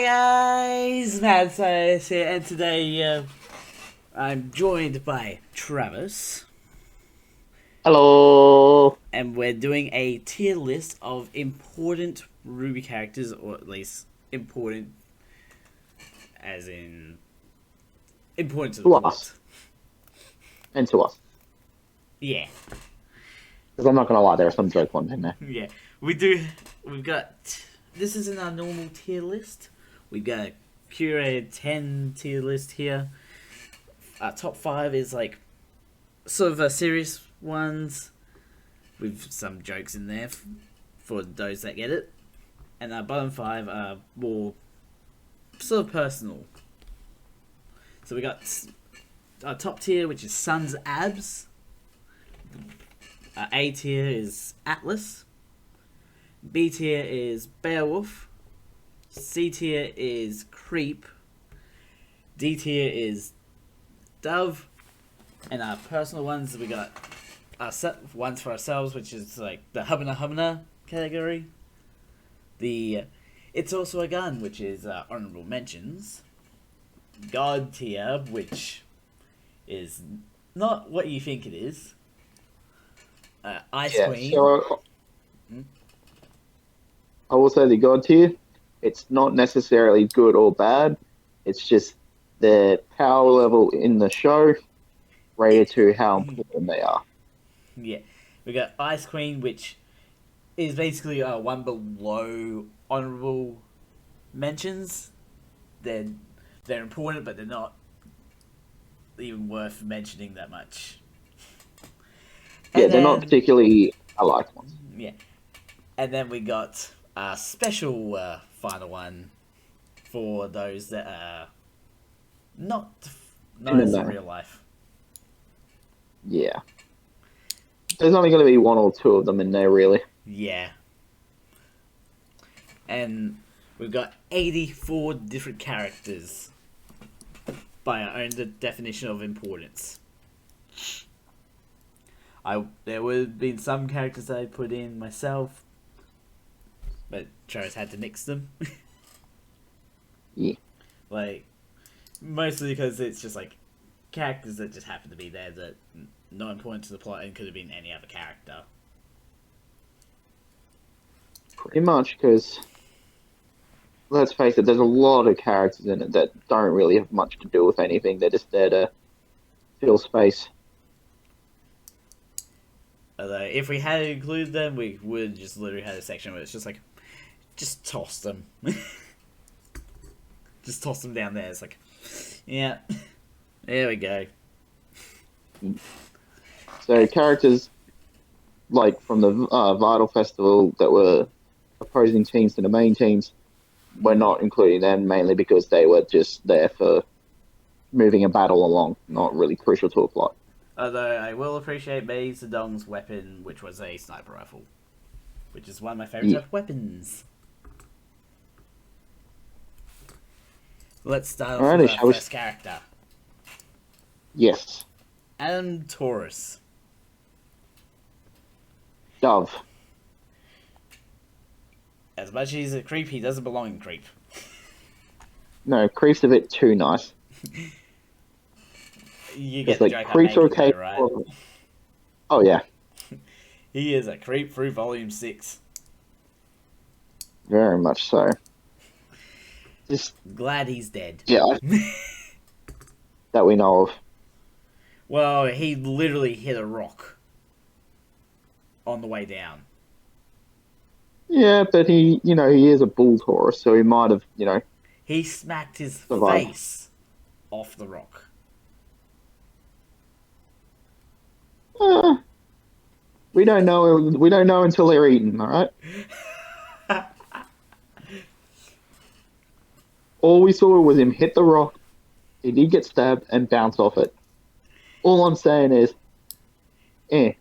Hey guys, Mad Science here, and today I'm joined by Travis, Hello. and we're doing a tier list of important RWBY characters, or at least important as in important to the To plot. us. And to us. Yeah, Because I'm not going to lie, there are some joke ones in there. yeah, we do. We've got. This isn't our normal tier list. We've got a curated 10 tier list here. Our top 5 is like sort of serious ones with some jokes in there for those that get it, and our bottom 5 are more sort of personal. So we got our top tier, which is Sun's Abs. Our A tier is Atlas. B tier is Beowulf. C tier is Creep. D tier is Dove. And our personal ones, we got our set ones for ourselves, which is like the Hubna Hubna category. The It's Also a Gun, which is honorable mentions. God tier, which is not what you think it is. Ice Yeah, Queen. so I will say the God tier, it's not necessarily good or bad. It's just their power level in the show rated to how important they are. Yeah, we got Ice Queen, which is basically one below honorable mentions. They're they're important, but they're not even worth mentioning that much. Yeah, And they're not then particularly I liked ones. yeah, and then we got a special final one for those that are not In the nice in know. real life. Yeah. There's only going to be one or two of them in there, really. Yeah, and we've got 84 different characters by our own definition of importance. There would have been some characters I put in myself, but Travis had to mix them. Yeah. Like mostly because it's just like characters that just happen to be there that not important to the plot and could have been any other character. Pretty much, because let's face it, there's a lot of characters in it that don't really have much to do with anything. They're just there to fill space. Although if we had included them, we would just literally had a section where it's just like, just toss them, just toss them down there. It's like, yeah, there we go. So characters like from the Vital Festival that were opposing teams to the main teams, we're not including them mainly because they were just there for moving a battle along, not really crucial to a plot. Although I will appreciate Mei Zedong's weapon, which was a sniper rifle, which is one of my favorite Yeah. type of weapons. Let's start off with Alrighty, our shall we? first character, Yes, Adam Taurus. Dove. As much as he's a creep, he doesn't belong in creep. No, Creep's a bit too nice. You get It's the like joke I'm Creeps are making, okay. though, right? Oh yeah, He is a creep through Volume 6. very much so. Just Glad he's dead. yeah, that we know of. Well, he literally hit a rock on the way down. Yeah, but he is a bull Taurus, so he might have, He smacked his survived. face off the rock. Uh, we don't know. We don't know until they're eaten. All right. All we saw was him hit the rock. He did get stabbed and bounce off it. All I'm saying is, still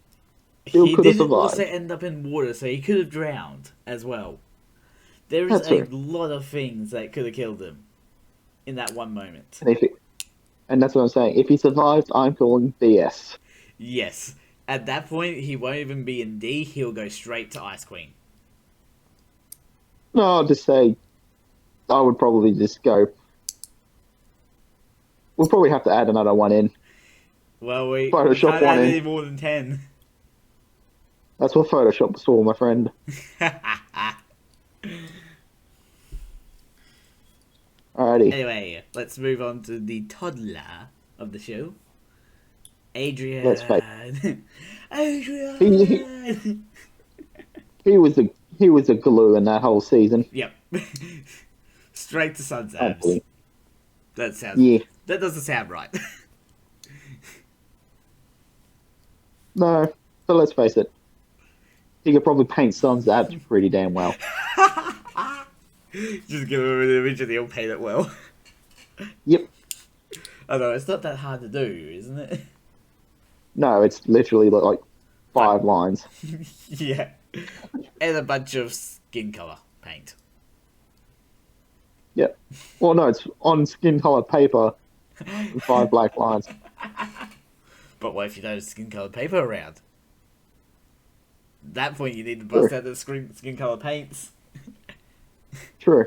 He could have didn't also survived. end up in water, so he could have drowned as well. There is That's a true. lot of things that could have killed him in that one moment. And and that's what I'm saying. If he survived, I'm calling BS. Yes. At that point, he won't even be in D, he'll go straight to Ice Queen. No, I'll just say I would probably just go. We'll probably have to add another one in. Well, we Photoshop can't one add in. any more than 10. That's what Photoshop was for, my friend. Alrighty. Anyway, let's move on to the toddler of the show. Let's face Adrian. he, Adrian. he was the glue in that whole season. Yep. Straight to Sun's Oh, abs. boy. That sounds. Yeah. That doesn't sound right. No, but let's face it. He could probably paint Son's abs pretty damn well. Just give him an image and he'll paint it well. Yep. Although it's not that hard to do, isn't it? No, it's literally like 5 lines. Yeah. And a bunch of skin colour paint. Yep. Well, no, it's on skin colored paper with 5 black lines. But what if you don't have skin coloured paper around? At that point, you need to bust out the skin coloured paints. True.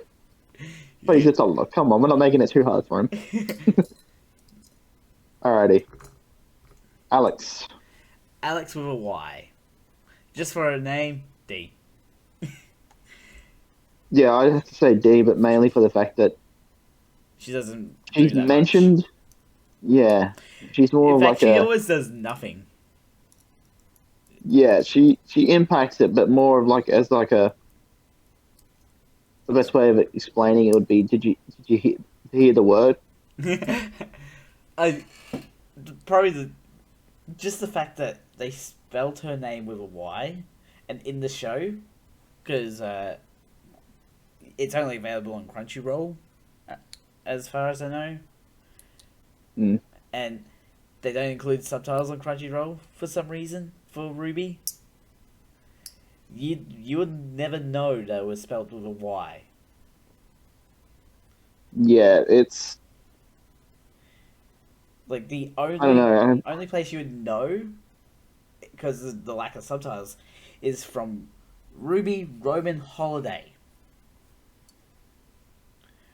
But he's just a look. Come on, we're not making it too hard for him. Alrighty. Alex. Alex with a Y. Just for a name, D. Yeah, I have to say D, but mainly for the fact that She doesn't. she's do that mentioned. Much. Yeah, she's more In of fact, like she a. always does nothing. Yeah, she impacts it, but more of like as like a. The best way of explaining it would be: Did you hear the word? I probably just the fact that they spelled her name with a Y, and in the show, because it's only available on Crunchyroll, as far as I know. Mm. And they don't include subtitles on Crunchyroll for some reason for RWBY. You would never know that it was spelled with a Y. Yeah, it's. Like the I don't know. only place you would know, because of the lack of subtitles, is from RWBY Roman Holiday.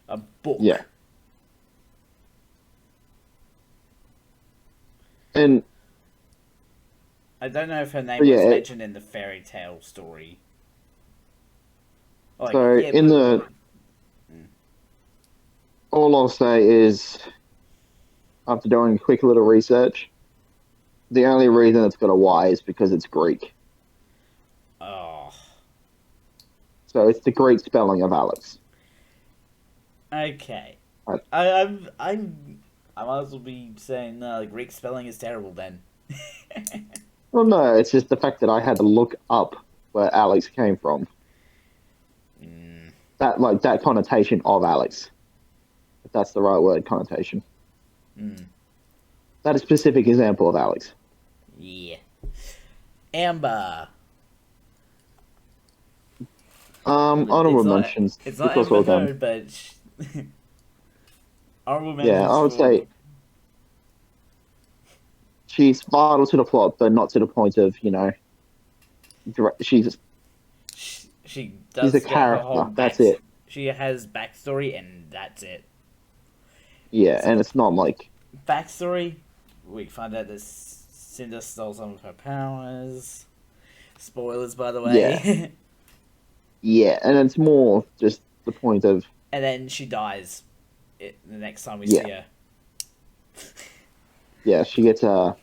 A book. Yeah. And I don't know if her name Yeah, was it- mentioned in the fairy tale story. Like, so yeah, in the. All I'll say is, after doing a quick little research, the only reason it's got a Y is because it's Greek. Oh, So it's the Greek spelling of Alex. okay. Right. I might as well be saying the Greek spelling is terrible then. Well, no, it's just the fact that I had to look up where Alex came from. Mm, That connotation of Alex. If that's the right word, connotation. mm, That is a specific example of Alex. yeah. Amber. Honorable mentions. It's not because we're Amber done. Heard, but honorable mentions. Yeah, I would for- say she's vital to the plot, but not to the point of, she's she does a get her whole character. That's it. She has backstory, and that's it. Yeah, and it's not like Backstory, we find out that Cinder stole some of her powers. Spoilers, by the way. yeah, and it's more just the point of And then she dies the next time we Yeah. see her. yeah, she gets arrow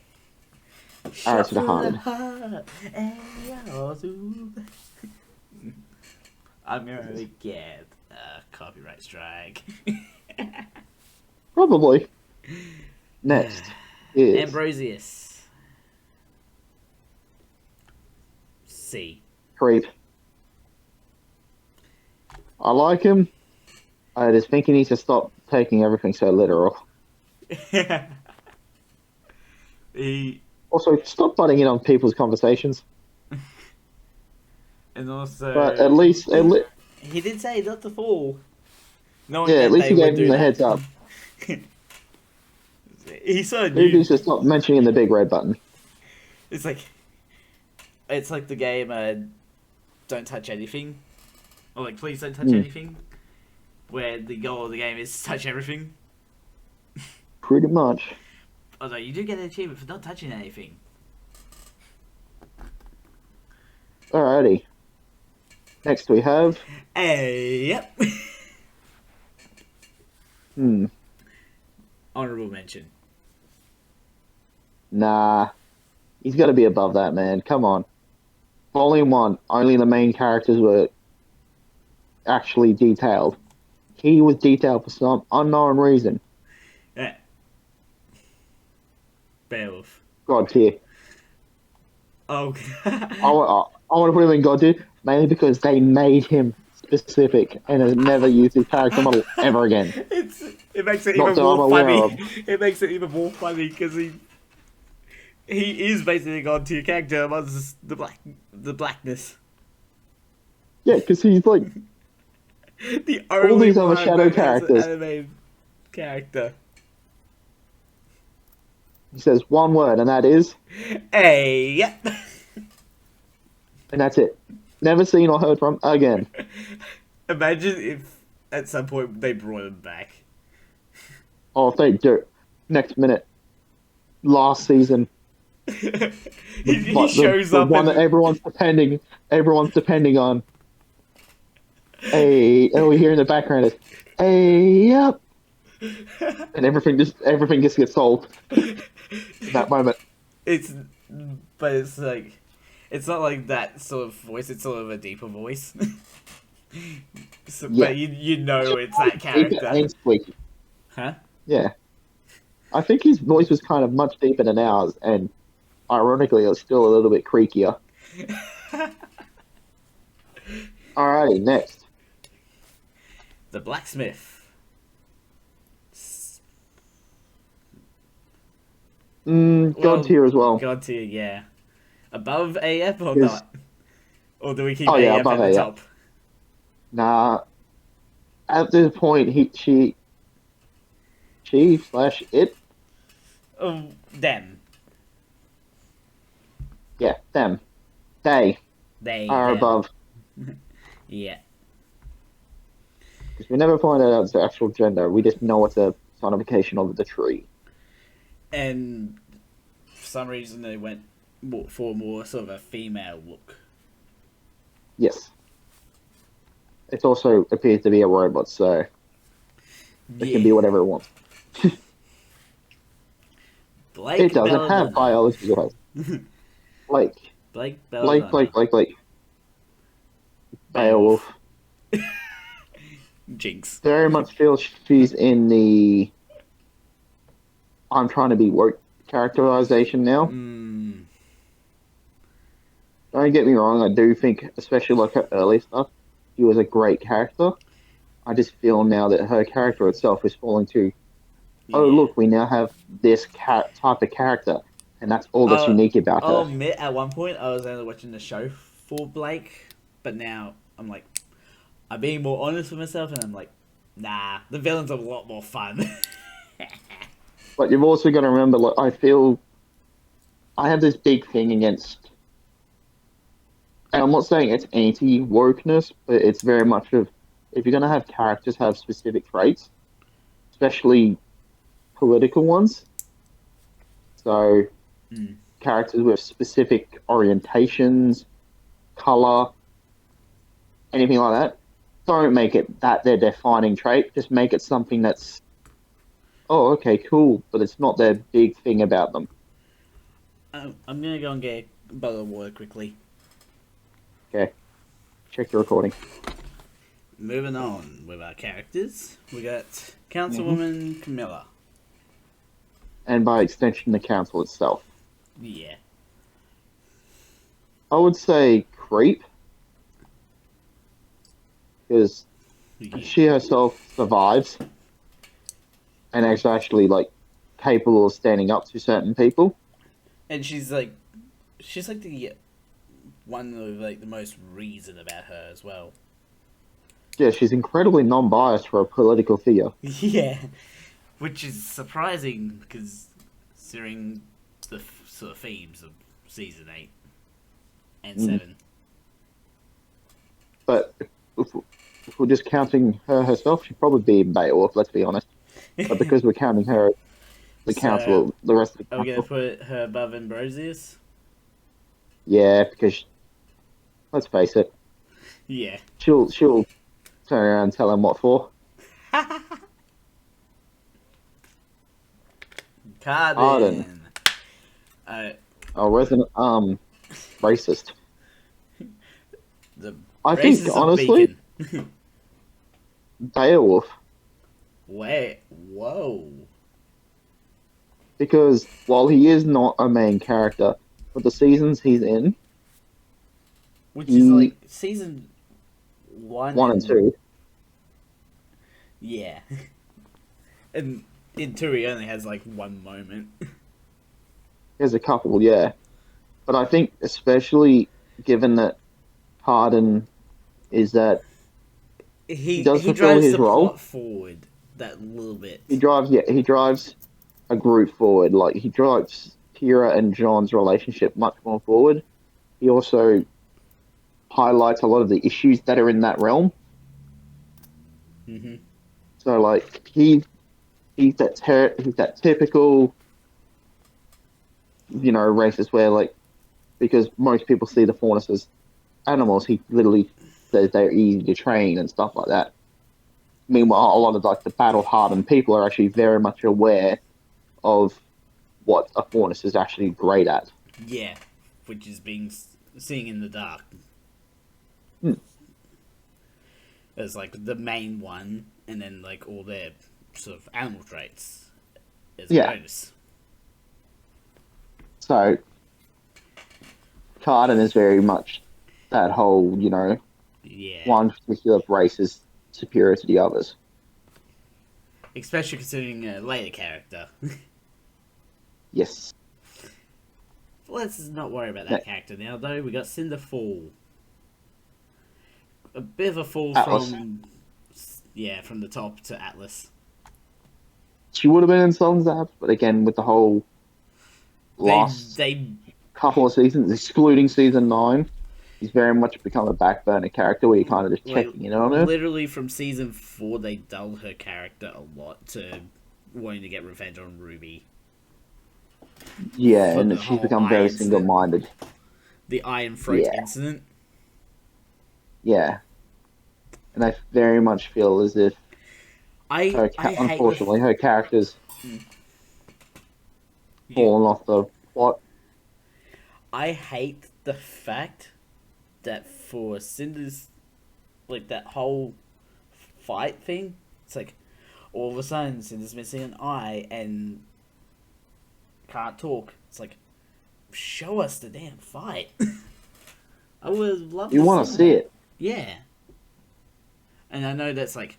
Shot to the through heart. arrow to- I'm gonna get a copyright strike. Probably. Next is Ambrosius. C. Creep. I like him. I just think he needs to stop taking everything so literal. He Also, stop butting in on people's conversations. and also But at least he did say not to fall. No, yeah, at least he gave him the heads up. He sort of Maybe knew. he's just not mentioning the big red button. It's like the game. Don't touch anything, or like please don't touch anything. where the goal of the game is to touch everything. Pretty much. Although you do get an achievement for not touching anything. Alrighty. Next we have... Yep. Honorable mention. Nah. He's got to be above that, man. Come on. Volume 1, only the main characters were actually detailed. He was detailed for some unknown reason. Yeah. Beowulf. God tier. Oh. I want to put him in God tier, mainly because they made him specific and has never used his character model ever again. It makes it Not even that I'm more aware funny. of. It makes it even more funny because he is basically gone to your character amongst the blackness. Yeah, because he's like The only these other one shadow that has an characters. animated character. He says one word, and that is, Hey, yep. and that's it. Never seen or heard from again. Imagine if at some point they brought him back. Oh, if they do. Next minute, last season, he shows the up one that and everyone's depending on. Hey, and we hear in the background is, hey, yep, and everything just gets solved in that moment. But it's like, it's not like that sort of voice. It's sort of a deeper voice. So, Yeah. but you know it's that Deeper character, and squeaky. huh? Yeah, I think his voice was kind of much deeper than ours, and ironically, it was still a little bit creakier. Alrighty, next. The blacksmith. God tier as well. God tier, yeah. Above AF or Yes. not? Or do we keep Oh, yeah, AF above at the AF. top? Nah, at this point, she/it, Oh, them. yeah, them, they are Them. above. Yeah. Because we never find out its actual gender. We just know it's a sonification of the tree. And for some reason they went for more sort of a female look. Yes. It also appears to be a robot, so it can be whatever it wants. Blake It doesn't have Belladonna. biology. Blake. Blake Belladonna. Blake. Beowulf. Jinx. Very much feels she's in the I'm trying to be woke characterization now. Don't get me wrong, I do think, especially like her early stuff, she was a great character. I just feel now that her character itself is falling to, oh, look, we now have this type of character, and that's all that's unique about I'll her. admit, at one point, I was only watching the show for Blake, but now I'm like, I'm being more honest with myself, and I'm like, nah, the villain's a lot more fun. But you've also got to remember, like, I feel I have this big thing against, and I'm not saying it's anti-wokeness, but it's very much of, if you're going to have characters have specific traits, especially political ones, so characters with specific orientations, color, anything like that, don't make it that their defining trait. Just make it something that's, oh, okay, cool, but it's not their big thing about them. I'm gonna go and get a bottle of water quickly. Okay, check your recording. Moving on with our characters, we got Councilwoman Camilla. And by extension, the council itself. Yeah. I would say creep, because she herself survives and is actually like capable of standing up to certain people. And she's like the one with like the most reason about her as well. Yeah, she's incredibly non-biased for a political figure. Yeah, which is surprising because considering the sort of themes of season 8 and 7. But if we're just counting her herself, she'd probably be in Beowulf, let's be honest. But because we're counting her, the So, council, the rest of the are we gonna council, put her above Ambrosius? yeah, because let's face it, Yeah. she'll turn around and tell him what for. Arden, Carbon. Uh, a resident racist. the I think races of honestly, Beacon. Beowulf, Wait, whoa. because while he is not a main character, but the seasons he's in, Which is he like season one 1 and 2, yeah. And in two, he only has like one moment. there's a couple, yeah. But I think especially given that Arden is that he does He fulfill drives his the role. plot forward that little bit. He drives a group forward. Like he drives Kira and John's relationship much more forward. He also highlights a lot of the issues that are in that realm. Mm-hmm. So like he's that typical, racist where like because most people see the Faunus as animals, he literally says they're easy to train and stuff like that. Meanwhile, a lot of like the battle hardened people are actually very much aware of what a Faunus is actually great at. Yeah, which is being seeing in the dark. Hmm. As like the main one, and then like all their sort of animal traits as a Yeah. bonus. So Carden is very much that whole, Yeah, one particular race is superior to the others. especially considering a later character. Yes. Let's not worry about that character now, though. We got Cinder Fall. A bit of a fall Atlas. from the top to Atlas. She would have been in Sun's Apps, but again, with the whole last They couple of seasons, excluding season 9, he's very much become a back burner character where you're kind of just like checking in on her. literally from season 4, they dulled her character a lot to wanting to get revenge on Ruby. Yeah, For the and she's whole become eye very incident. single-minded. The Iron Throat Yeah. incident. Yeah. And I very much feel as if unfortunately her character's fallen off the plot. I hate the fact that for Cinder's, like, that whole fight thing, it's like, all of a sudden, Cinder's missing an eye and can't talk. It's like, show us the damn fight. I would love You want to see it. Yeah. And I know that's, like,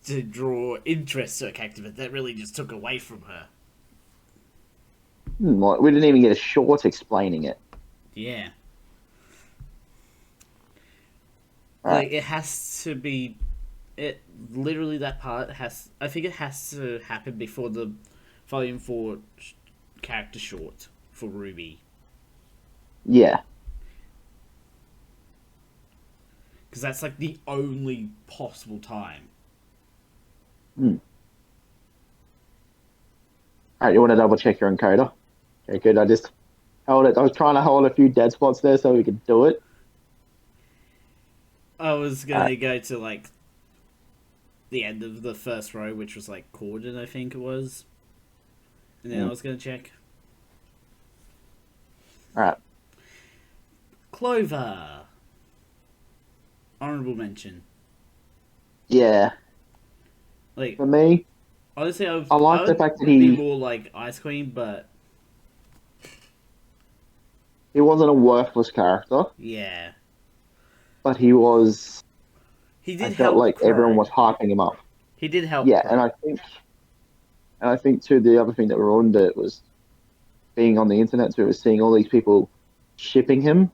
to draw interest to a character, but that really just took away from her. Like, we didn't even get a short explaining it. Yeah. Right. Like, it has to be... literally, that part has... I think it has to happen before the Volume 4 character short for RWBY. Yeah. Because that's, like, the only possible time. Alright, you want to double check your encoder? Okay, good. I just held it. I was trying to hold a few dead spots there so we could do it. I was going to go to, like, the end of the first row, which was, like, Corden, I think it was. And then I was going to check. Alright. Clover. Honorable mention. Yeah. Like, For me, honestly, I like the fact that be he more like Ice Queen, but wasn't a worthless character, yeah, but he was. he did I help. felt like Crow. everyone was hyping him up. He did help. Yeah, Crow. and I think too the other thing that we're under it was being on the internet too, was seeing all these people shipping him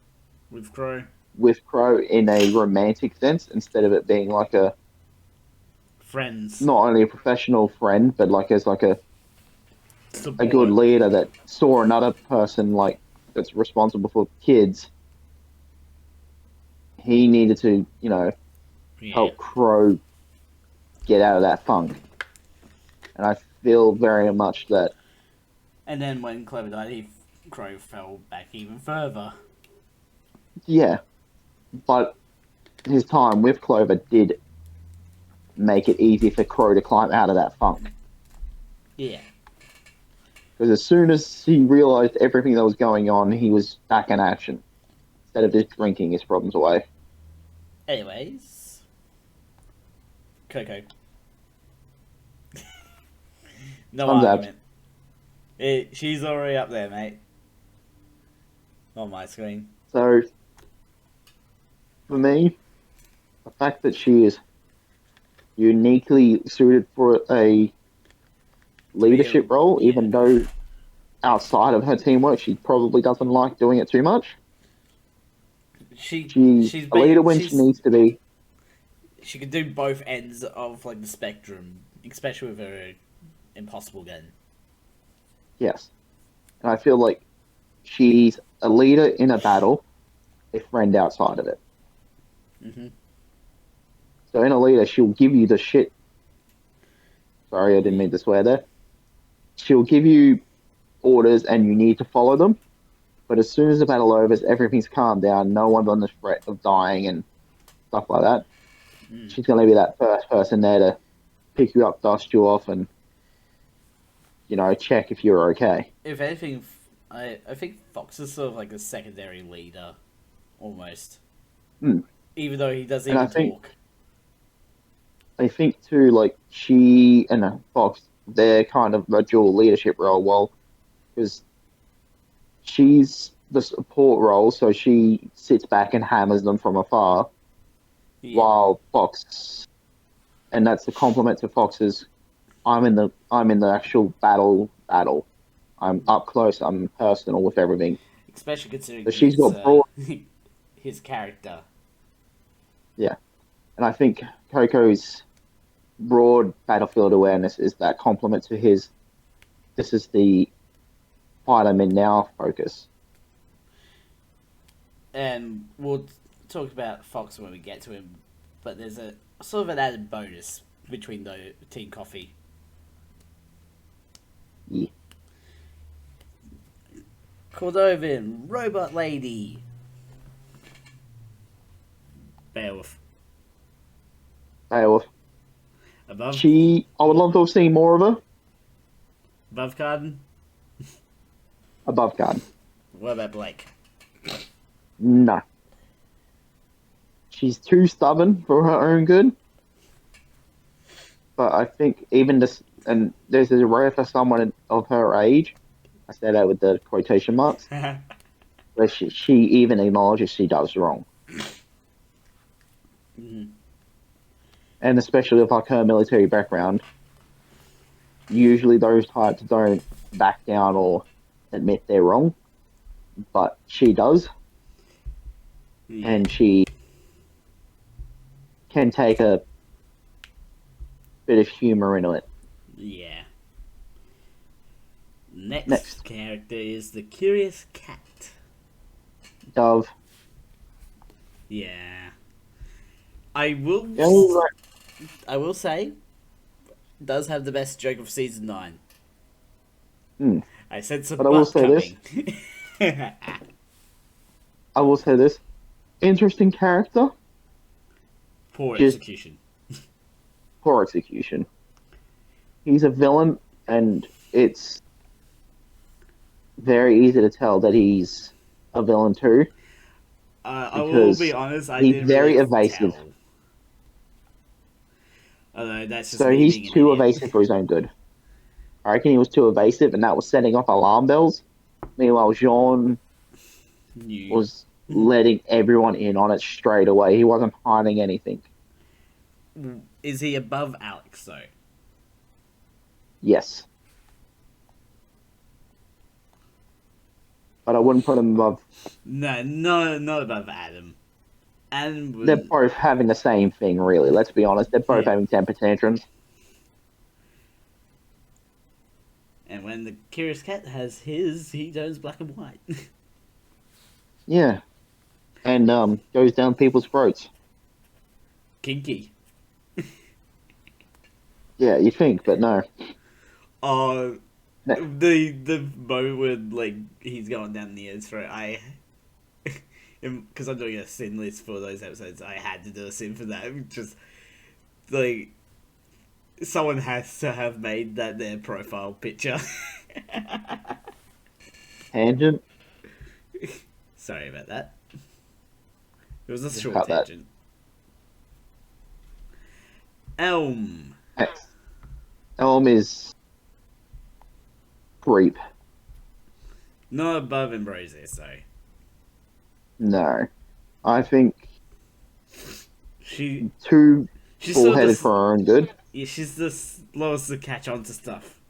with Crow. With Crow in a romantic sense instead of it being like a friends. Not only a professional friend, but like as like a Support. good leader that saw another person like that's responsible for kids. He needed to, Yeah. help Crow get out of that funk. And I feel very much that, And then when Clover died, Crow fell back even further. yeah, but his time with Clover did make it easy for Crow to climb out of that funk. Yeah. Because as soon as he realized everything that was going on, he was back in action instead of just drinking his problems away. Anyways, Coco. No Thumbs up. argument. She's already up there, mate. On my screen. So, for me, the fact that she is uniquely suited for a leadership role, Yeah. even though outside of her teamwork, she probably doesn't like doing it too much. She's a leader when she needs to be. She can do both ends of like the spectrum, especially with her impossible gun. Yes. And I feel like she's a leader in a battle, a friend outside of it. Mm-hmm. So in a leader, she'll give you the shit. Sorry, I didn't mean to swear there. She'll give you orders and you need to follow them. But as soon as the battle overs, everything's calmed down. No one's on the threat of dying and stuff like that. She's going to be that first person there to pick you up, dust you off, and check if you're okay. If anything, I think Fox is sort of like a secondary leader, almost. Even though he doesn't even talk. I think too, like she and Fox, they're kind of a dual leadership role. Well, because she's the support role, so she sits back and hammers them from afar, while Fox, and that's the compliment to Fox's. I'm in the actual battle. I'm up close. I'm personal with everything. Especially considering so she's got broad, his character. Yeah, and I think Coco's broad battlefield awareness is that complement to his. This is the fight I'm in now focus. And we'll talk about Fox when we get to him, but there's a sort of an added bonus between the Team Coffee. Yeah. Cordovin, Robot Lady. Beowulf. Above. I would love to have seen more of her. Above Garden? Above Garden. What about Blake? No. She's too stubborn for her own good. But I think even this, and there's a rare for someone of her age, I say that with the quotation marks, where she even acknowledges she does wrong. Mm-hmm. And especially with like her military background, usually those types don't back down or admit they're wrong, but she does. Yeah. And she can take a bit of humor into it. Yeah. Next character is the Curious Cat. Dove. Yeah. I will say, does have the best joke of season 9. I said some but I will say coming. This. I will say this. Interesting character. Poor execution. Poor execution. He's a villain, and it's very easy to tell that he's a villain too. I will be honest, he's very evasive. Tell. Although that's just so he's too evasive for his own good. I reckon he was too evasive, and that was setting off alarm bells. Meanwhile, Jean was letting everyone in on it straight away. He wasn't hiding anything. Is he above Alex, though? Yes. But I wouldn't put him above... No, not above Adam. They're both having the same thing, really. Let's be honest. They're both having temper tantrums. And when the Curious Cat has his, he turns black and white. Yeah. And goes down people's throats. kinky. Yeah, you think, but no. Oh, No. the moment when like he's going down Neo's throat, because I'm doing a sin list for those episodes, I had to do a sin for that. Just like someone has to have made that their profile picture. Tangent. Sorry about that. It was a Just short cut that. tangent. Elm. Next. Elm is creep. Not above Ambrosius, though. No. I think She too she's sort full-headed of for her own good. yeah, she's the slowest to catch on to stuff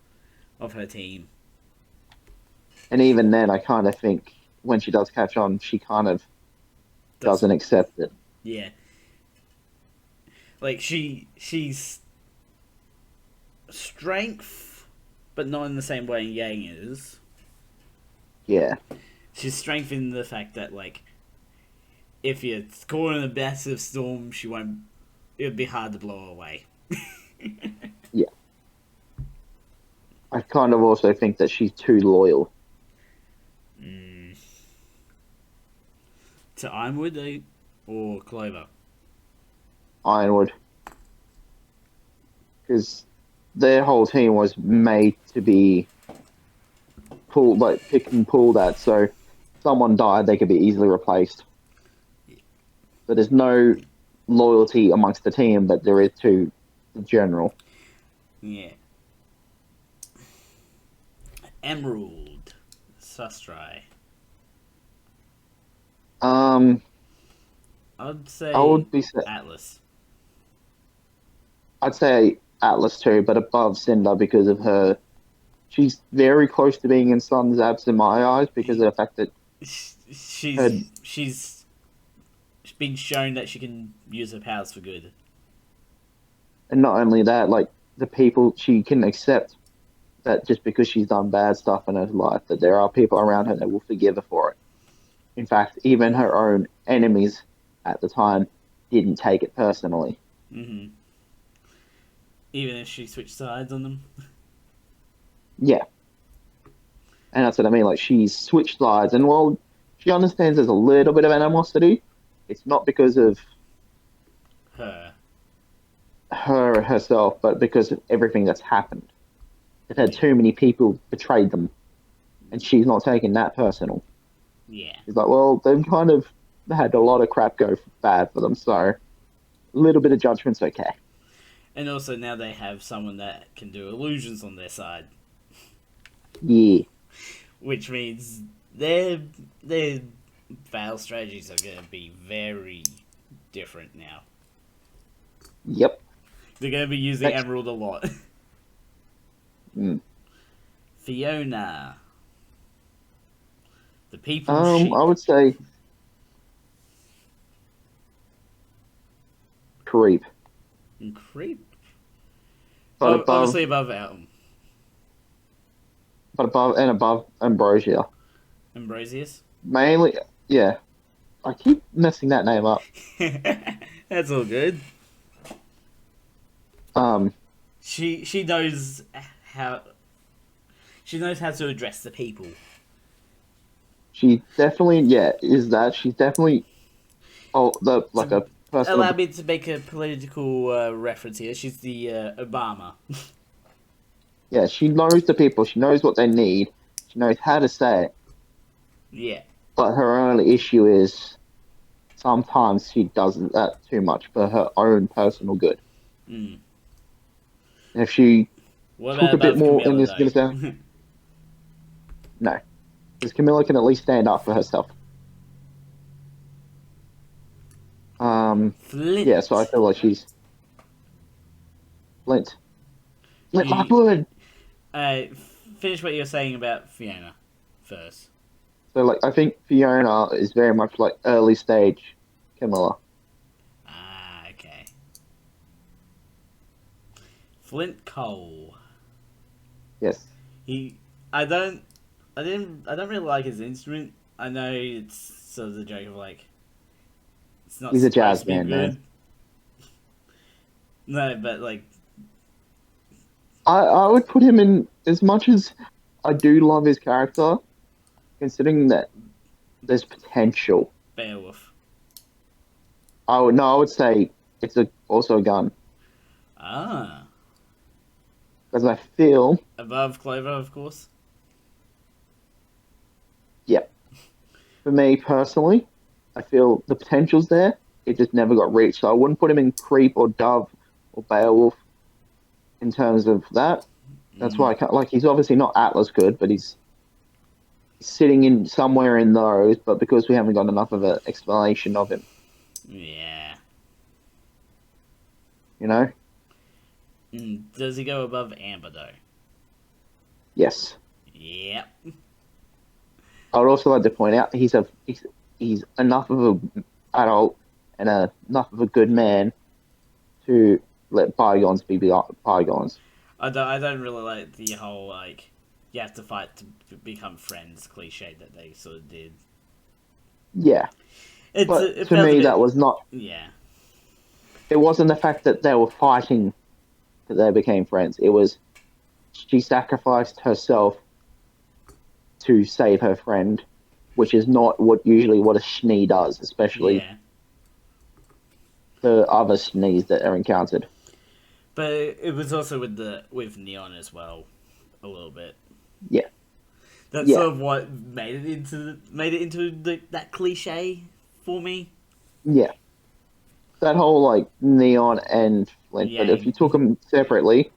of her team. And even then, I kind of think when she does catch on, she kind of doesn't accept it. Yeah. Like she's strength, but not in the same way Yang is. Yeah. She's strength in the fact that like if you're caught in a massive storm, she won't. It would be hard to blow her away. Yeah. I kind of also think that she's too loyal. To Ironwood or Clover? Ironwood. Because their whole team was made to be pulled, like pick and pull that. So if someone died, they could be easily replaced. But there's no loyalty amongst the team, but there is to the general. Yeah. Emerald. Sustrai. I'd say I would be. Atlas. I'd say Atlas too, but above Cinder because of her. She's very close to being in Sun's abs in my eyes because of the fact that She's been shown that she can use her powers for good. and not only that, like the people she can accept that just because she's done bad stuff in her life, that there are people around her that will forgive her for it. In fact, even her own enemies at the time didn't take it personally. Mm-hmm. Even if she switched sides on them. Yeah. And that's what I mean. Like, she's switched sides, and while she understands there's a little bit of animosity, it's not because of her herself, but because of everything that's happened. They've had too many people betrayed them, and she's not taking that personal. Yeah. She's like, well, they've kind of had a lot of crap go bad for them, so a little bit of judgment's okay. And also now they have someone that can do illusions on their side. Yeah. Which means their fail strategies are going to be very different now. Yep. They're going to be using Emerald a lot. Fiona. The people I would say creep. Creep? But obviously above Atom. But above Ambrosia. Ambrosius? Mainly, yeah. I keep messing that name up. That's all good. She knows how to address the people. She definitely, is that. She's definitely a person. Allow me to make a political reference here. She's the Obama. Yeah, she knows the people. She knows what they need. She knows how to say it. Yeah. But her only issue is sometimes she does that too much for her own personal good. Mm. And if she took a bit more in this, no, because Camilla can at least stand up for herself. Flint. Yeah, so I feel like she's Flint Lockwood. Finish what you're saying about Fiona first. So, like, I think Fiona is very much like early stage Camilla. Ah, okay. Flint Cole. Yes. I don't really like his instrument. I know it's sort of the joke of like, it's not. He's a supposed jazz to be man, good. No, but like, I would put him in as much as I do love his character, considering that there's potential. Beowulf. I would say it's also a gun Ah, because I feel, above Clover, of course. yeah, for me personally, I feel the potential's there. It just never got reached. So I wouldn't put him in Creep or Dove or Beowulf in terms of that. That's why I can't, like, he's obviously not Atlas good, but he's sitting in somewhere in those. But because we haven't got enough of an explanation of him, Yeah. you know, Does he go above Amber though? yes. Yep. I would also like to point out he's enough of an adult and enough of a good man to let bygones be bygones. I don't really like the whole like you have to fight to become friends cliche that they sort of did. Yeah, but It to felt a me bit that was not. yeah. It wasn't the fact that they were fighting that they became friends. It was she sacrificed herself to save her friend, which is not what a Schnee does, especially Yeah. the other Schnees that are encountered. But it was also with Neon as well, a little bit. Yeah, That's yeah, sort of what made it into that cliche for me. yeah. That whole like Neon and Flint, but if Yang. you took them separately,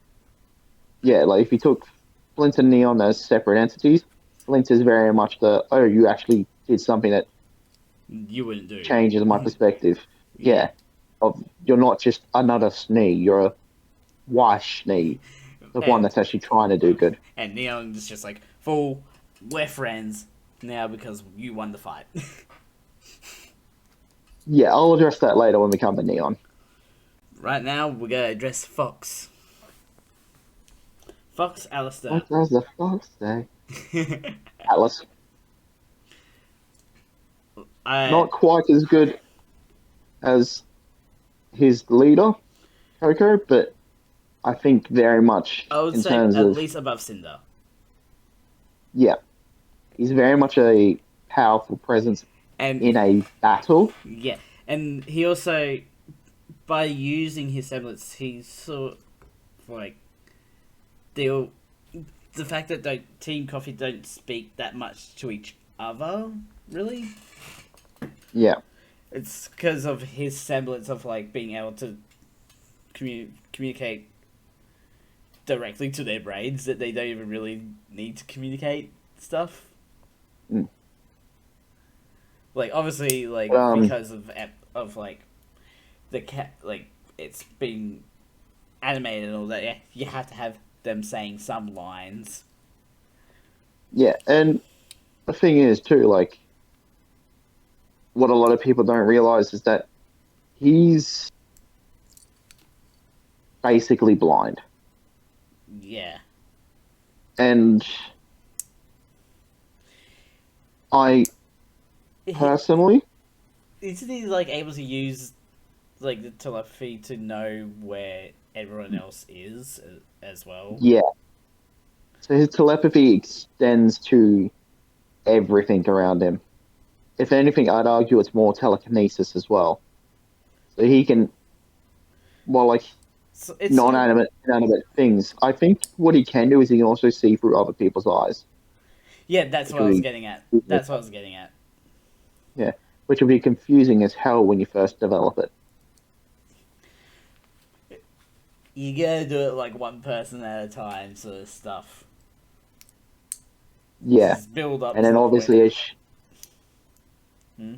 yeah, like if you took Flint and Neon as separate entities, Flint is very much you actually did something that You wouldn't do. changes my perspective. Yeah. Yeah, of you're not just another Snee, you're a wise Snee, the one And that's actually trying to do good. and Neon is just like, fool, we're friends now because you won the fight. Yeah, I'll address that later when we come to Neon. Right now, we're gonna address Fox. Fox Alistair. What does the fox say? Atlas, I not quite as good as his leader, Coco, but I think very much I would in say terms at of, least above Cinder. yeah, he's very much a powerful presence And in a battle. yeah, and he also, by using his semblance, he's sort of like deal the fact that Team Coffee don't speak that much to each other, really. Yeah, It's because of his semblance of like being able to communicate directly to their brains that they don't even really need to communicate stuff. mm. Like obviously, like um, because of like the cat, like it's been animated and all that. Yeah, you have to have them saying some lines. yeah, and the thing is too, like what a lot of people don't realize is that he's basically blind, Yeah. and I personally, Isn't he like able to use like the telepathy to know where everyone else is as well? yeah. So his telepathy extends to everything around him. If anything, I'd argue it's more telekinesis as well. So he can, well, like So it's sort of non-animate, inanimate things. I think what he can do is he can also see through other people's eyes, yeah. That's which what I will was be, getting at. That's what I was getting at. yeah, which will be confusing as hell when you first develop it. You gotta do it like one person at a time, sort of stuff. Yeah, Just build up and to then the point. obviously, Hmm?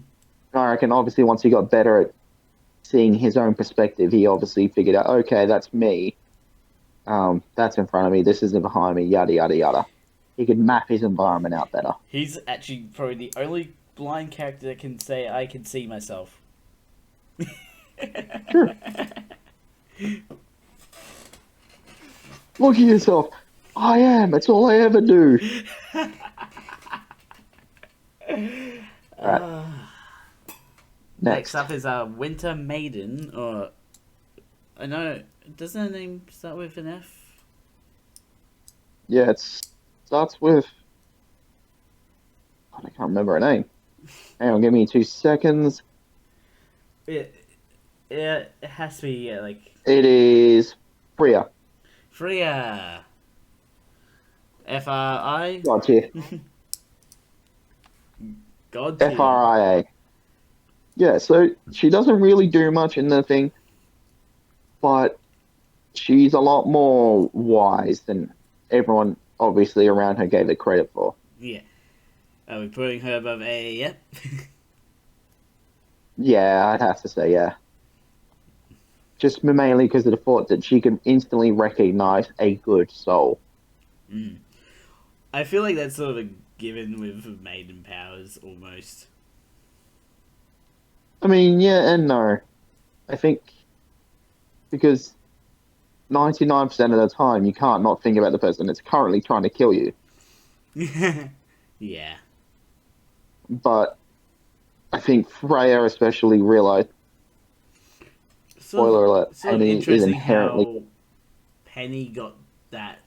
I reckon obviously once he got better at seeing his own perspective, he obviously figured out, okay, that's me. That's in front of me. This isn't behind me. Yada yada yada. He could map his environment out better. He's actually probably the only blind character that can say I can see myself. Sure. Look at yourself. I am. It's all I ever do. All right. Next Next. up is Winter Maiden, or I know Doesn't her name start with an F? Yeah, it starts with. I can't remember her name. Hang on, give me 2 seconds. It, it has to be, yeah, like... It is Freya. Freya! F-R-I? God tier. God tier. Fria. Yeah, so she doesn't really do much in the thing, but she's a lot more wise than everyone obviously around her gave her credit for. Yeah. Are we putting her above A? Yep. Yeah, I'd have to say, yeah. Just mainly because of the thought that she can instantly recognize a good soul. Mm. I feel like that's sort of a given with maiden powers, almost. I mean, yeah and no. I think because 99% of the time you can't not think about the person that's currently trying to kill you. Yeah. But I think Freya especially realized, spoiler alert, Sort of Penny is interesting inherently. how Penny got that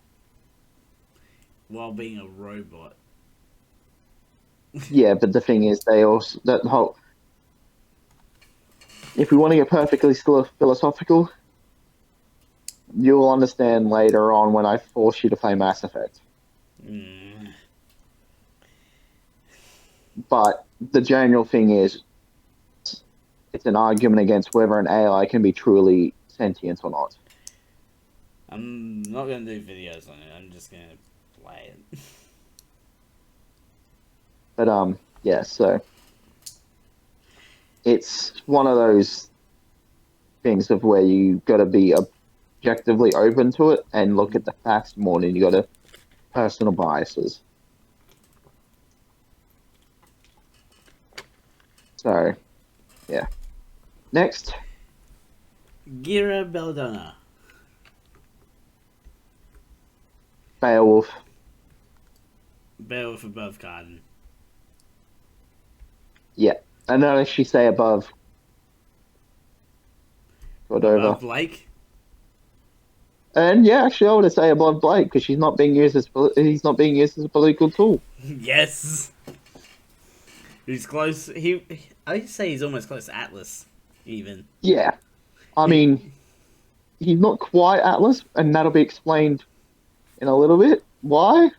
while being a robot. Yeah, but the thing is, they also that whole. If we want to get perfectly philosophical, you'll understand later on when I force you to play Mass Effect. Mm. But the general thing is, it's an argument against whether an AI can be truly sentient or not. I'm not gonna do videos on it. I'm just gonna play it. But yeah. So it's one of those things of where you got to be objectively open to it and look at the facts more than you got to personal biases. So yeah. Next, Gira Belladonna. Beowulf. Beowulf above Garden. Yeah. I know she say above Above Cordova. Blake? And yeah, actually, I would say above Blake because she's not being used as he's not being used as a political tool. Yes! He's close. I'd say he's almost close to Atlas, even. Yeah, I He, mean, he's not quite Atlas, and that'll be explained in a little bit why.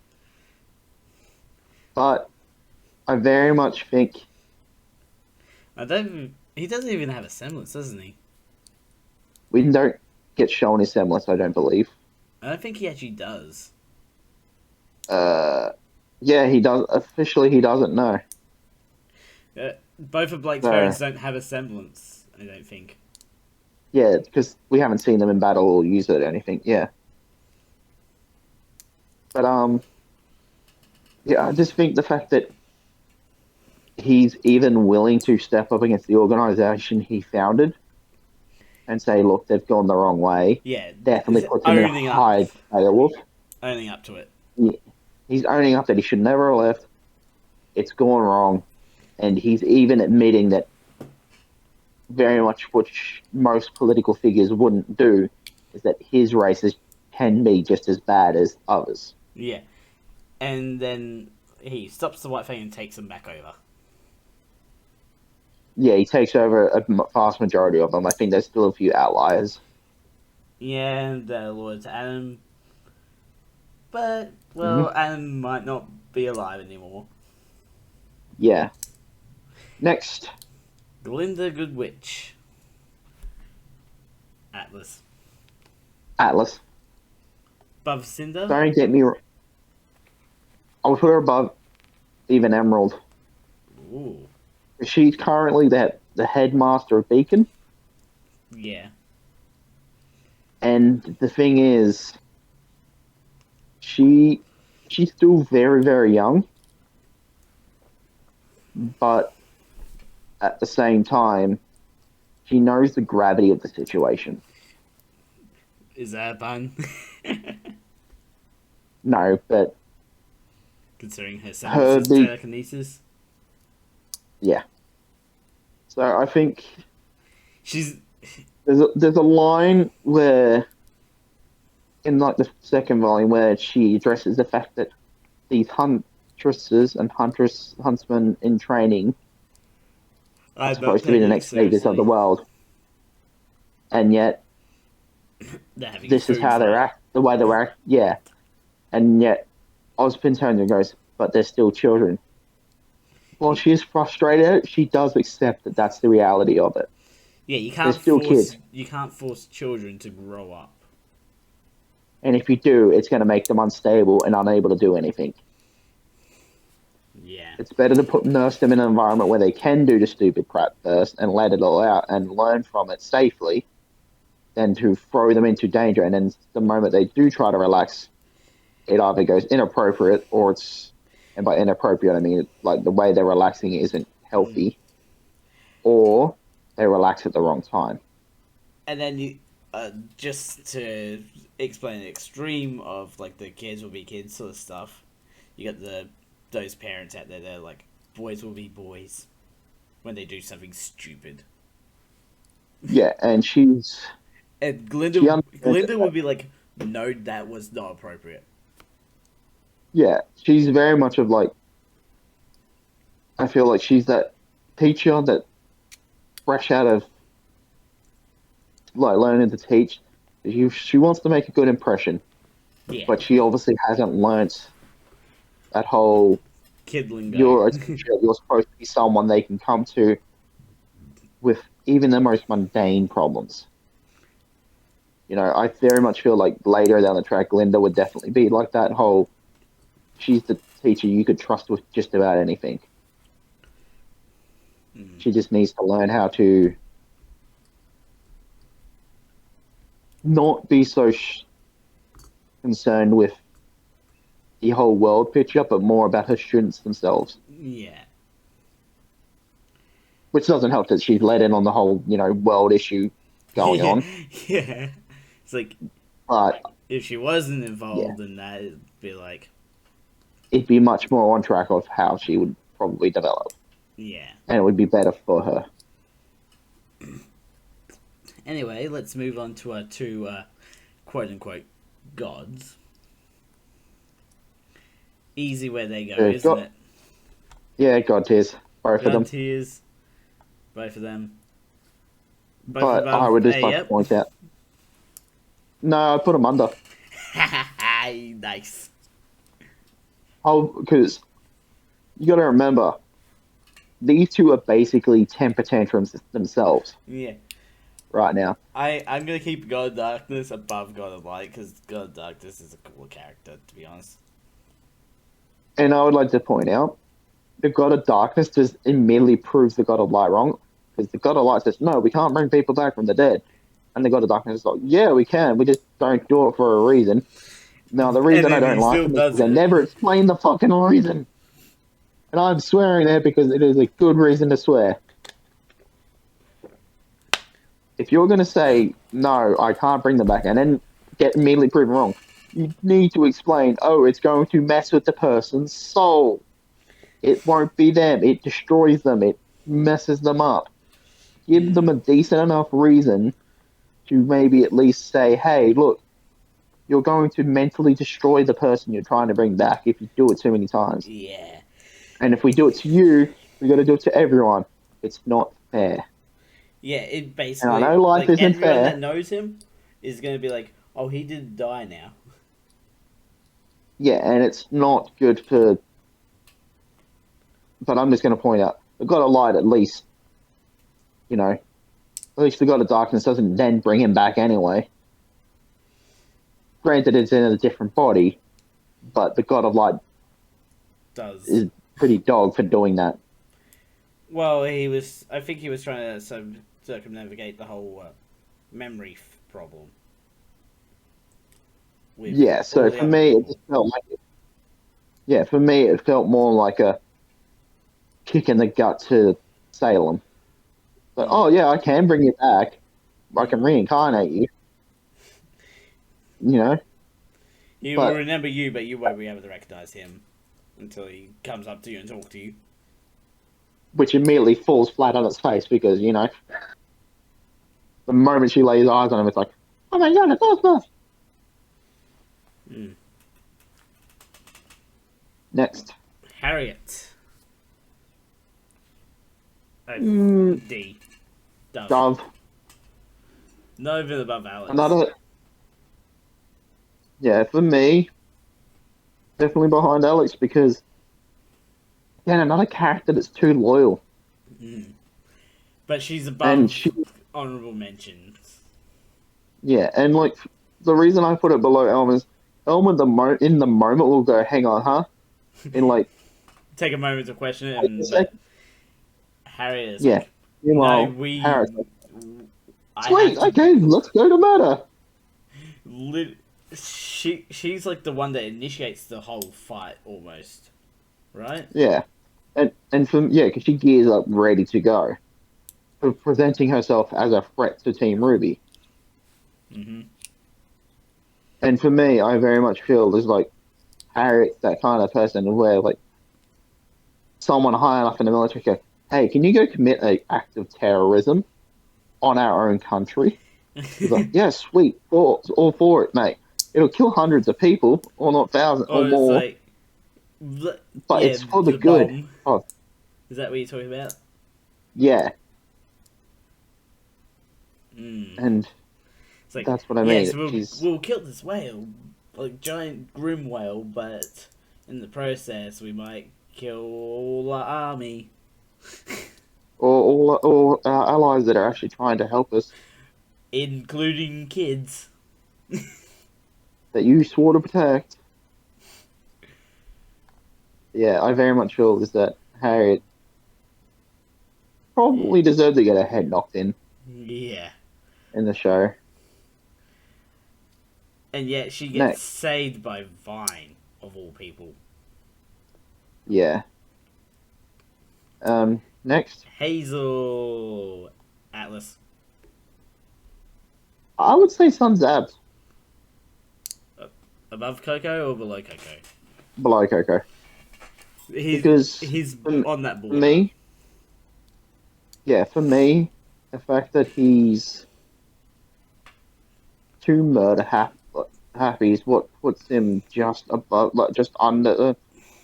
But I very much think he doesn't even have a semblance, doesn't he? we don't get shown his semblance. I don't believe. I don't think he actually does. Uh, yeah, he does. Officially, he doesn't know. Both of Blake's So parents don't have a semblance, I don't think. yeah, because we haven't seen them in battle or use it or anything. Yeah, but yeah, I just think the fact that he's even willing to step up against the organization he founded and say, look, they've gone the wrong way, Yeah, definitely is puts him in a high Beowulf. owning up to it. He's owning up that he should never have left. It's gone wrong. And he's even admitting that very much which most political figures wouldn't do is that his races can be just as bad as others. Yeah, and then he stops the White Fang and takes them back over. Yeah, he takes over a vast majority of them. I think there's still a few outliers. Yeah, and Lord to Adam. But, Mm-hmm. well, Adam might not be alive anymore. Yeah. Next. Glinda Good Witch. Atlas. Atlas. Above Cinder? Don't get me wrong. I'll put her above even Emerald. Ooh. She's currently the headmaster of Beacon. Yeah. And the thing is, she's still very, very young. But at the same time, she knows the gravity of the situation. Is that a pun? No, but Considering her semblance is telekinesis. Yeah. So I think She's there's a line where in like the second volume where she addresses the fact that these huntresses and huntsmen in training are I'm not supposed to be the taking it next saviors of the seriously. world, and yet They're having this is food how they're fight. act, the way they're act, yeah, and yet Ozpin turns and goes, but they're still children. While she is frustrated, she does accept that that's the reality of it. Yeah, They're still kids, you can't force children to grow up. and if you do, it's going to make them unstable and unable to do anything. Yeah. It's better to nurse them in an environment where they can do the stupid crap first and let it all out and learn from it safely than to throw them into danger. And then the moment they do try to relax, it either goes inappropriate or it's, and by inappropriate, I mean like the way they're relaxing isn't healthy, or they relax at the wrong time. And then you, just to explain the extreme of like the kids will be kids sort of stuff, you got those parents out there. They're like, boys will be boys when they do something stupid. Yeah, and And she understands Glinda that. would be like, no, that was not appropriate. Yeah, she's very much of like, I feel like she's that teacher that fresh out of like learning to teach. She wants to make a good impression, Yeah, but she obviously hasn't learnt that whole kid lingo. you're a teacher, you're supposed to be someone they can come to with even the most mundane problems. I very much feel like later down the track, Linda would definitely be like that whole. She's the teacher you could trust with just about anything. She just needs to learn how to not be so concerned with the whole world picture, but more about her students themselves. Yeah. Which doesn't help that she's let in on the whole, world issue going Yeah, on. yeah. It's like, But if she wasn't yeah, involved in that, it'd be like, it'd be much more on track of how she would probably develop, yeah. and it would be better for her. Anyway, let's move on to our two quote unquote gods. Easy where they go, isn't God, it? yeah, God tears, both of God them. tears, both of them. Both But I above would just A, like to yep. point out, no, I put them under. Nice. Oh, because you got to remember, these two are basically temper tantrums themselves Yeah. right now. I'm gonna keep God of Darkness above God of Light because God of Darkness is a cooler character, to be honest. And I would like to point out, the God of Darkness just immediately proves the God of Light wrong. Because the God of Light says, no, we can't bring people back from the dead. And the God of Darkness is like, yeah, we can. We just don't do it for a reason. Now, the And reason I then don't he like still them is because does they it. never explain the fucking reason. And I'm swearing there because it is a good reason to swear. If you're going to say, no, I can't bring them back, and then get immediately proven wrong, you need to explain, oh, it's going to mess with the person's soul. It won't be them. It destroys them. It messes them up. Give them a decent enough reason to maybe at least say, hey, look, you're going to mentally destroy the person you're trying to bring back if you do it too many times. Yeah. And if we do it to you, we got to do it to everyone. It's not fair. Yeah, it And I basically, know life like, isn't everyone that fair. knows him is gonna be like, oh, he did die now. Yeah, and it's not good for. But I'm just going to point out, the God of Light, at least, at least the God of Darkness doesn't then bring him back anyway. Granted, it's in a different body, but the God of Light Does. is pretty dog for doing that. Well, I think he was trying to circumnavigate the whole memory problem. With Yeah, all so the for other me, it people. just felt like, yeah, for me, it felt more like a kick in the gut to Salem. But, oh, yeah, I can bring you back. I can reincarnate you, you know? He will But, remember you, but you won't be able to recognize him until he comes up to you and talks to you. which immediately falls flat on its face because, the moment she lays eyes on him, it's like, oh my god, it's Ozma! Mm. Next. Harriet. Oh, D. Dove. Dove. No bit above Alex. Another. Yeah, for me, definitely behind Alex because, again, another character that's too loyal. Mm. But she's And above honorable mentions. Yeah, and like the reason I put it below Elm is Elm in the moment will go, hang on, huh? In like Take a moment to question it, a but second, Harriet is yeah. like, no, Meanwhile, Harris, like, I sweet, have to. okay, let's go to murder. She's like the one that initiates the whole fight almost, right? Yeah, and because she gears up ready to go, for presenting herself as a threat to Team Ruby. Mm-hmm. And for me, I very much feel there's like Harriet's that kind of person where like someone high enough in the military go, hey, can you go commit an act of terrorism on our own country? He's like, yeah, sweet, all for it, mate. It'll kill hundreds of people, or not thousands, or Or it's more, like, but yeah, it's for the the good. bomb. Oh, Is that what you're talking about? yeah, Mm. and It's like, that's what I yes, mean. we'll kill this whale, like giant grim whale, but in the process we might kill all our army, Or our allies that are actually trying to help us including kids. that you swore to protect. Yeah, I very much feel is that Harriet Yeah. probably deserved to get her head knocked Yeah. in the show. And yet she gets Next, saved by Vine, of all people. yeah. Next, Hazel Atlas. I would say Sun's abs Above Coco or below Coco? below Coco because He's on that for border. me, yeah, for me, the fact that he's too happy is what puts him just above, like just under.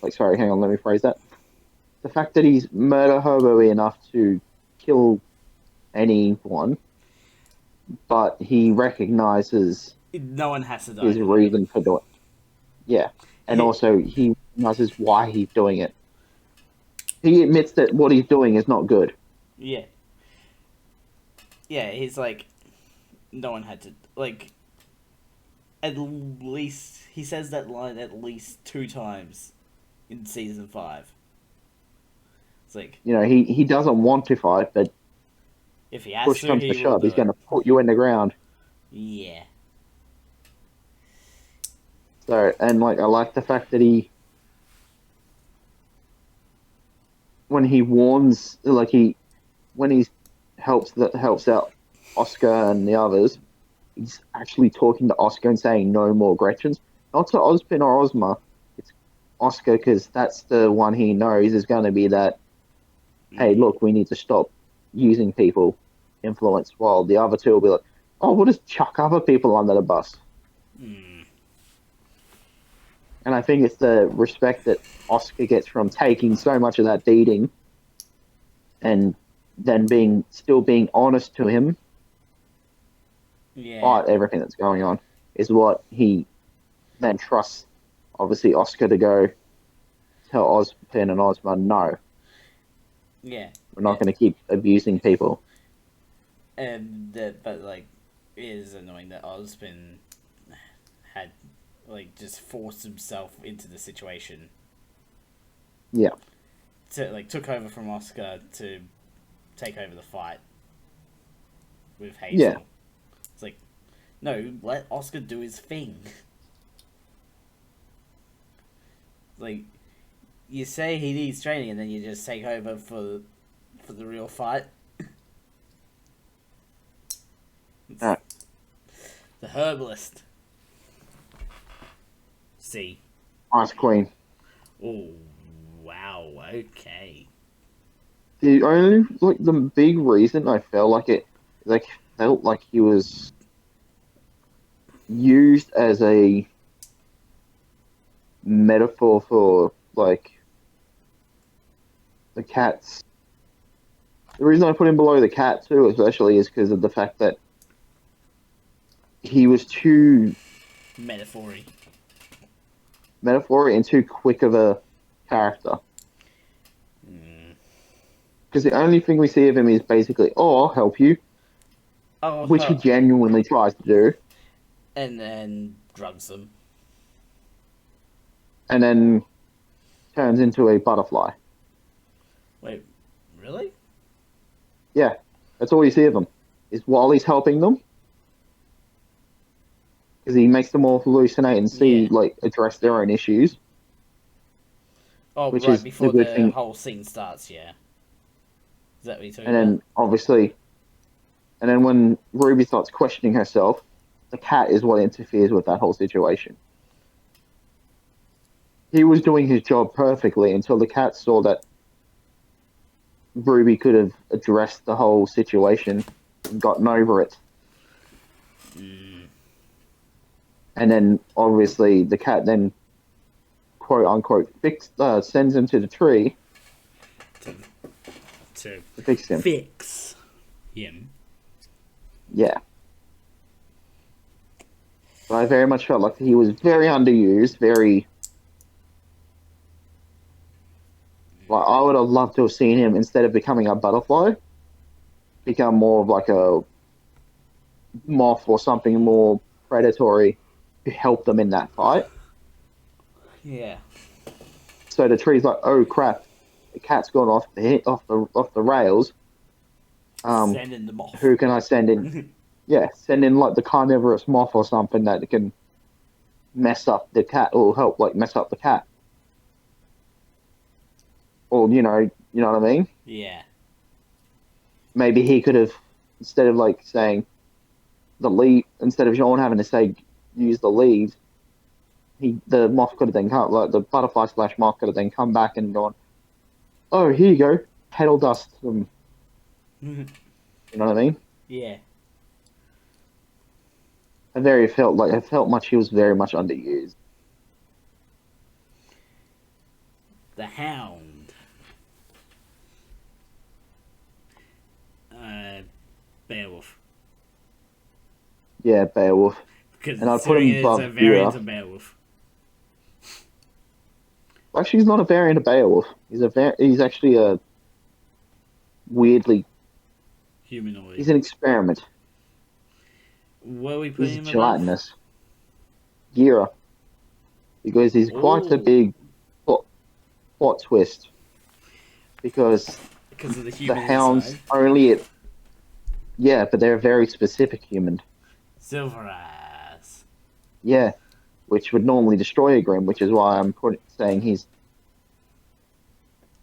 Like, sorry, hang on, let me phrase that. The fact that he's murder hobo enough to kill anyone, but he recognizes No one has to die his for him. reason for doing. Yeah, and He, also he recognizes why he's doing it. He admits that what he's doing is not good. yeah. Yeah, he's like, no one had to, like, at least, he says that line at least 2 times in season 5. It's like, You know, he doesn't want to fight, but if he has push to, comes to he will shove, do he's going it. to put you in the ground. Yeah. So, and like, I like the fact that when he warns, when he helps out Oscar and the others, he's actually talking to Oscar and saying no more Gretchens, not to Ozpin or Ozma. It's Oscar because that's the one he knows is going to be that. Hey, look, we need to stop using people influence. While the other two will be like, oh, we'll just chuck other people under the bus. Mm. And I think it's the respect that Oscar gets from taking so much of that beating and then still being honest to him, Yeah. despite everything that's going on, is what he then trusts, obviously, Oscar to go tell Ozpin and Ozma, no, Yeah. we're not going to keep abusing people. And that, but like, it is annoying that Ozpin had, like, just forced himself into the situation. Yeah. Took over from Oscar to take over the fight with Hazel. Yeah. It's like, no, let Oscar do his thing. Like, you say he needs training and then you just take over for the real fight. Uh, The herbalist. C. Ice Queen. Oh, wow, okay. The only the big reason I felt like felt like he was used as a metaphor for like the cats. The reason I put him below the cat too, especially, is because of the fact that he was too Metaphory. and too quick of a character. Because the only thing we see of him is basically, "Oh, I'll help you," Oh, which he genuinely tries to do, and then drugs them. and then turns into a butterfly. Wait, really? Yeah, that's all you see of him. Is while he's helping them, because he makes them all hallucinate and see, like, address their own issues. Oh, which right is before the good the thing. whole scene starts, yeah. Is that what you're talking And then, obviously, and then when Ruby starts questioning herself, the cat is what interferes with that whole situation. He was doing his job perfectly until the cat saw that Ruby could have addressed the whole situation and gotten over it. And then, obviously, the cat then, quote unquote, sends him to the tree to fix him. Fix him. Yeah. But I very much felt like he was very underused, very. Like, I would have loved to have seen him, instead of becoming a butterfly, become more of like a moth or something more predatory to help them in that fight. Yeah. So the tree's like, "Oh crap, the cat's gone off the rails. Sending them off. Who can I send in?" Yeah, send in like the carnivorous moth or something that can mess up the cat, or help like mess up the cat. Or you know what I mean? Yeah. Maybe he could have, instead of like saying the leaf, instead of Jean having to say use the leaves, the moth could have then come, like the butterfly slash moth could have then come back and gone, "Oh, here you go, petal dust." You know what I mean? Yeah. I felt much he was very much underused. The Hound. Beowulf. Yeah, Beowulf. Because And I'd put him it's a above variant Vera. of Beowulf. Actually, he's not a variant of Beowulf. He's actually a weirdly. Humanoid. He's an experiment. What are we putting He's him above? gelatinous. Gira. Because he's quite a big plot twist. Because of the human hounds inside. only. Yeah, but they're a very specific human. Silver Ass. Yeah, which would normally destroy a Grim, which is why I'm saying he's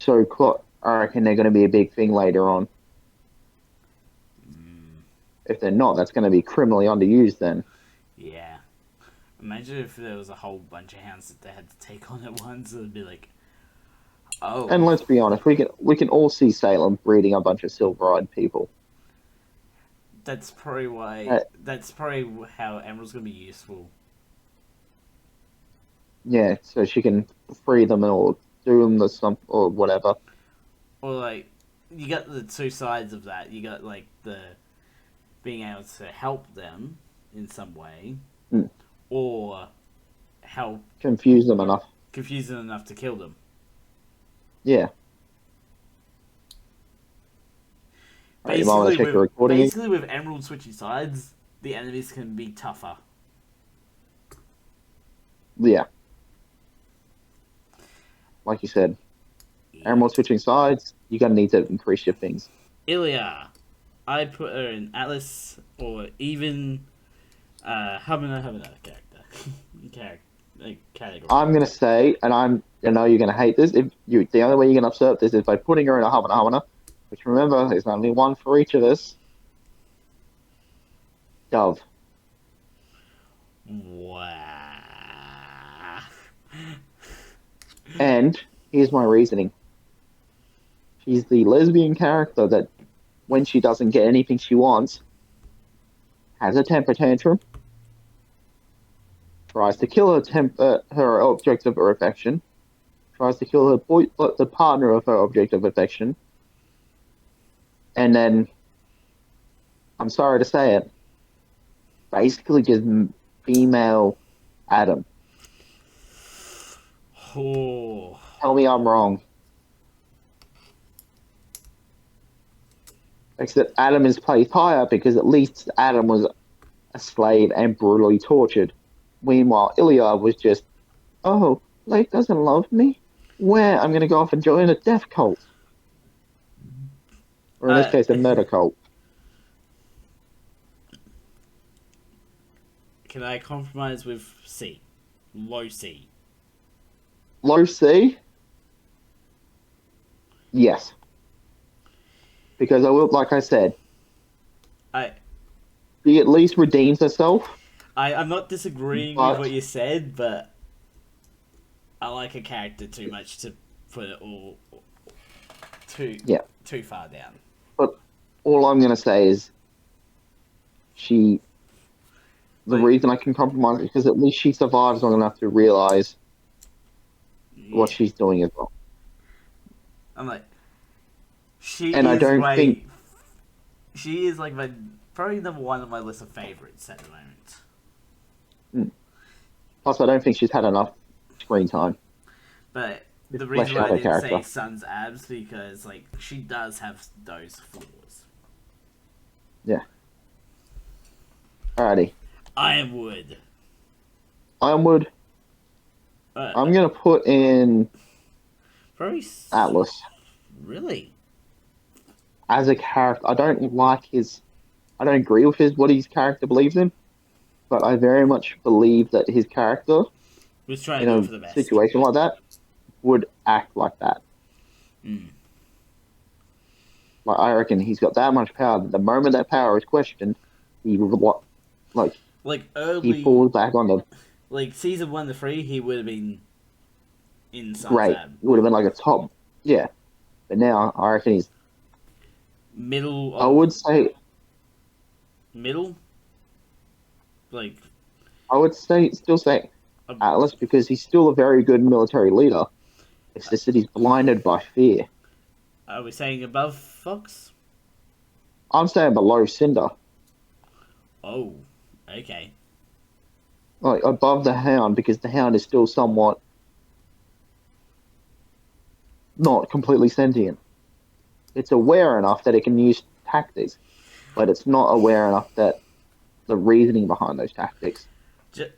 so close. I reckon they're going to be a big thing later on. If they're not, that's going to be criminally underused then. Yeah. Imagine if there was a whole bunch of hounds that they had to take on at once. It'd be like, oh. And let's be honest, we can all see Salem breeding a bunch of silver-eyed people. That's probably why. That's probably how Emerald's gonna be useful. Yeah, so she can free them or do them or whatever. Or like, you got the two sides of that. You got like the being able to help them in some way, or help confuse them enough to kill them. Yeah. Basically, with Emerald switching sides, the enemies can be tougher. Yeah. Like you said, Emerald switching sides, you're going to need to increase your things. Ilya. I put her in Atlas or even Humana character. Category. I'm going to say, and I know you're going to hate this, the only way you're going to observe this is by putting her in a Humana, which remember, there's only one for each of us. Dove. Wow. And here's my reasoning. She's the lesbian character that when she doesn't get anything she wants, has a temper tantrum, tries to kill her object of her affection, tries to kill the partner of her object of affection, and then, I'm sorry to say it, basically just female Adam. Oh. Tell me I'm wrong. Except Adam is placed higher because at least Adam was a slave and brutally tortured. Meanwhile, Ilya was just, oh, Blake doesn't love me? Where? I'm going to go off and join a death cult. Or in this case, a murder cult. Can I compromise with C? Low C. Low C? Yes. Because I will, like I said, she at least redeems herself. I'm not disagreeing with what you said, but I like a character too much to put it all too far down. But all I'm going to say is the reason I can compromise is because at least she survives long enough to realize what she's doing as well. I'm like, she is like my probably number one on my list of favorites at the moment. Plus, I don't think she's had enough screen time. But the reason why I didn't say Sun's abs because like she does have those flaws. Yeah. Alrighty. Ironwood. I'm gonna put in Atlas. Really? As a character, I don't agree with what his character believes in, but I very much believe that his character was trying to go for the best. Situation like that would act like that. Like, I reckon he's got that much power that the moment that power is questioned, he falls back on the. Like season 1 to 3, he would have been in some great. It would have been like a top, yeah. But now I reckon he's middle. I would say middle. Like I would still say Atlas because he's still a very good military leader. It's just that he's blinded by fear. Are we saying above Fox? I'm saying below Cinder. Oh, okay. Like above the Hound because the Hound is still somewhat not completely sentient. It's aware enough that it can use tactics, but it's not aware enough that the reasoning behind those tactics.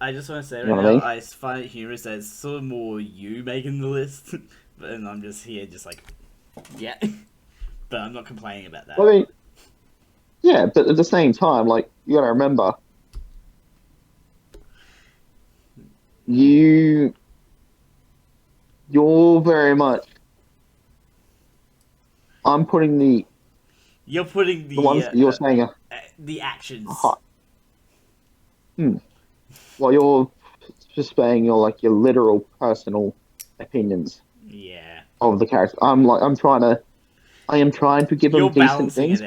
I just want to say right now, I find it humorous that it's sort of more you making the list, and I'm just here just like, yeah. But I'm not complaining about that. I mean, yeah, but at the same time, like, you gotta remember, you're very much. I'm putting the. You're putting the ones you're saying are the actions. Well, you're just saying your literal personal opinions. Yeah. Of the character, I am trying to give them decent things.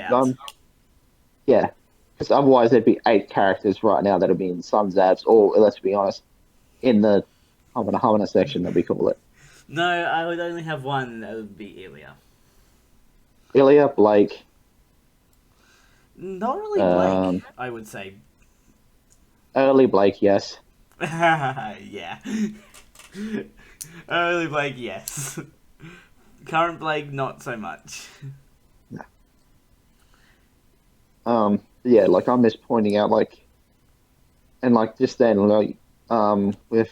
Yeah, because otherwise there'd be 8 characters right now that'd be in Sun's abs, or let's be honest, in the Humana section that we call it. No, I would only have one, and that would be Ilya. Ilya, Blake. Not really Blake, I would say. Early Blake, yes. Yeah. Early Blake, yes. Current Blake, not so much. No. Yeah, like I'm just pointing out, just then, with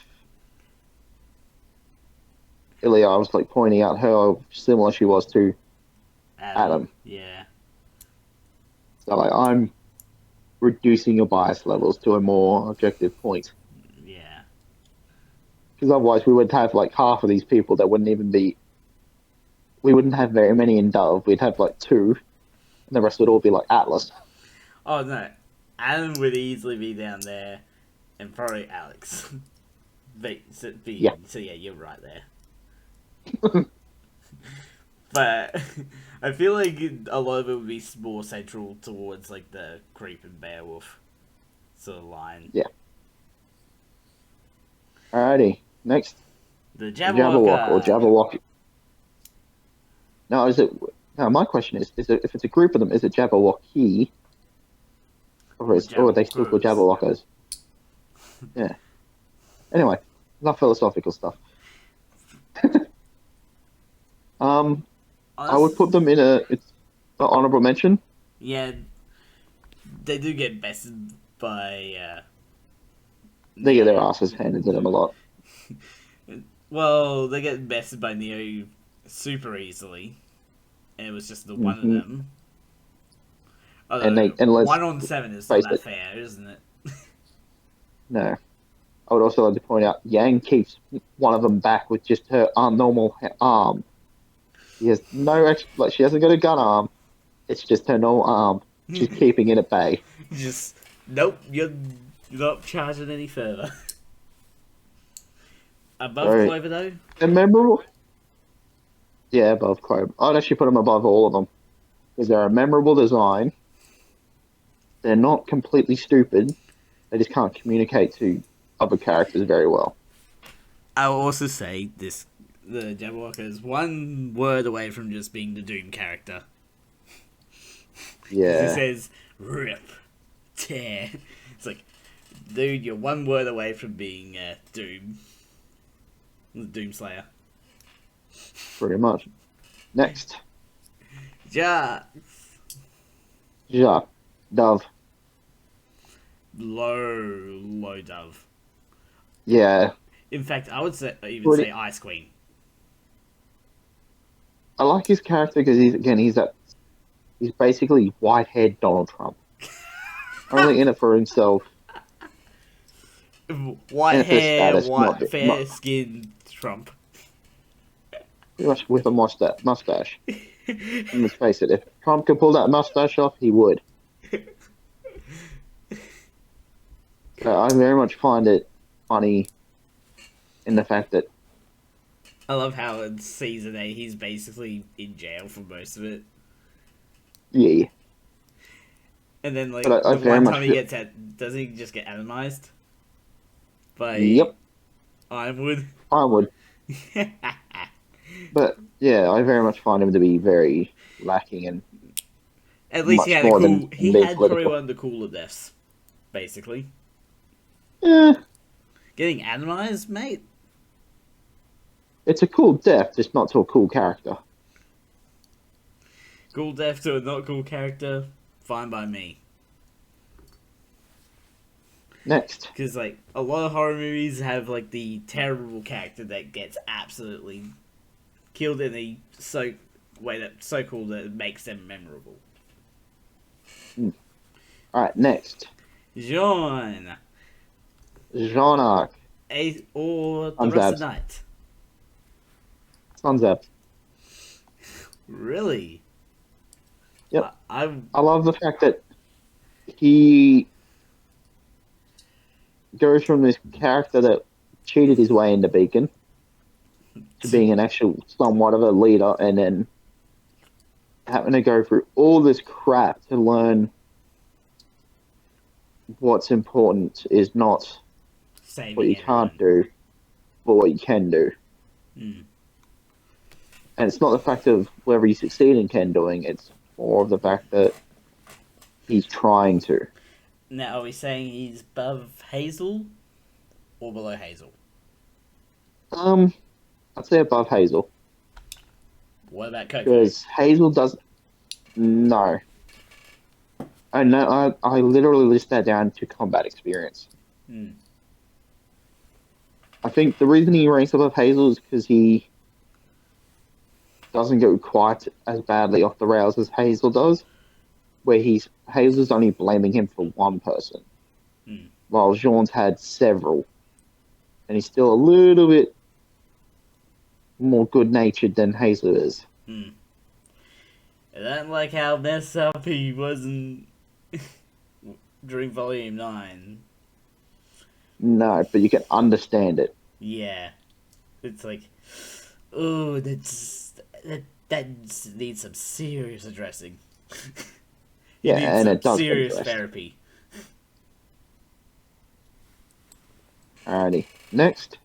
Ilya, I was pointing out how similar she was to Adam. Yeah. So I'm reducing your bias levels to a more objective point. Yeah. Because otherwise we would have half of these people that wouldn't even be. We wouldn't have very many in Dove. We'd have 2, and the rest would all be Atlas. Oh no, Adam would easily be down there, and probably Alex. So yeah, you're right there. But I feel like a lot of it would be more central towards the creep and Beowulf. sort of line. Yeah. Alrighty. Next, The Jabberwock or Jabberwocker. Jabberwocky. No, is it? No, my question is it, if it's a group of them, is it Jabberwocky, or are they still called Jabberwockers. Jabberwockers? Yeah. Anyway, enough philosophical stuff. I would put them in it's an honorable mention. Yeah, they do get bested by They get their Neo. asses handed to them a lot. Well, they get bested by Neo super easily, and it was just the one of Hmm. them. Although And let's 1-on-7 is not face that it, fair, isn't it? no. I would also like to point out Yang keeps one of them back with just her normal arm. She has like she hasn't got a gun arm. It's just her normal arm. She's keeping it at bay. Just nope, you're not charging any further. Above So, Clover though, they're memorable. Yeah, above Clover. I'd actually put them above all of them because they're a memorable design. They're not completely stupid. They just can't communicate to other characters very well. I'll also say this: the Jabberwocker is one word away from just being the Doom character. Because he Yeah, says "rip, tear." It's like, dude, you're one word away from being Doom, the Doom Slayer. pretty much. Next, Ja, Jacques, Dove. low dove. Yeah, In fact, I would even pretty. say Ice Queen. I like his character because he's basically white-haired Donald Trump, only in it for himself White and for hair, status, white fair skin, Trump. pretty much with a mustache. And let's face it, if Trump could pull that mustache off, he would. So I very much find it funny in the fact that, I love how in season 8 he's basically in jail for most of it. yeah, And then, like, but I the very one much time he feel, gets at, does he just get atomized? By yep, Ironwood? I would. But yeah, I very much find him to be very lacking and At least he much had more than he being had probably political. one of the cooler deaths, basically. Yeah, Getting atomized, mate? it's a cool death, just not to a cool character. Cool death to a not cool character, fine by me. Next, Because, like, a lot of horror movies have, like, the terrible character that gets absolutely killed in a way that's so cool that it makes them memorable. all right, next, Jean. Jean Arc, Or the rest of Unzabs, the night. Unzabs. Really? Yep, I I love the fact that he goes from this character that cheated his way into Beacon to being an actual somewhat of a leader, and then having to go through all this crap to learn what's important is not what saving you everyone. can't do, but what you can do. Hmm. And it's not the fact of whether you succeed in can doing; it's more of the fact that he's trying to. Now, are we saying he's above Hazel or below Hazel? I'd say above Hazel What about Coco? because Hazel does no. I know. I literally list that down to combat experience. Hmm. I think the reason he ranks above Hazel is because he doesn't go quite as badly off the rails as Hazel does, where Hazel's only blaming him for one person, Hmm. while Jean's had several, and he's still a little bit more good-natured than Hazel is. Hmm. I don't like how messed up he wasn't during Volume 9. No, but you can understand it. Yeah. It's like, oh, that needs some serious addressing. He Yeah, needs and some it does serious address. therapy. Alrighty. Next,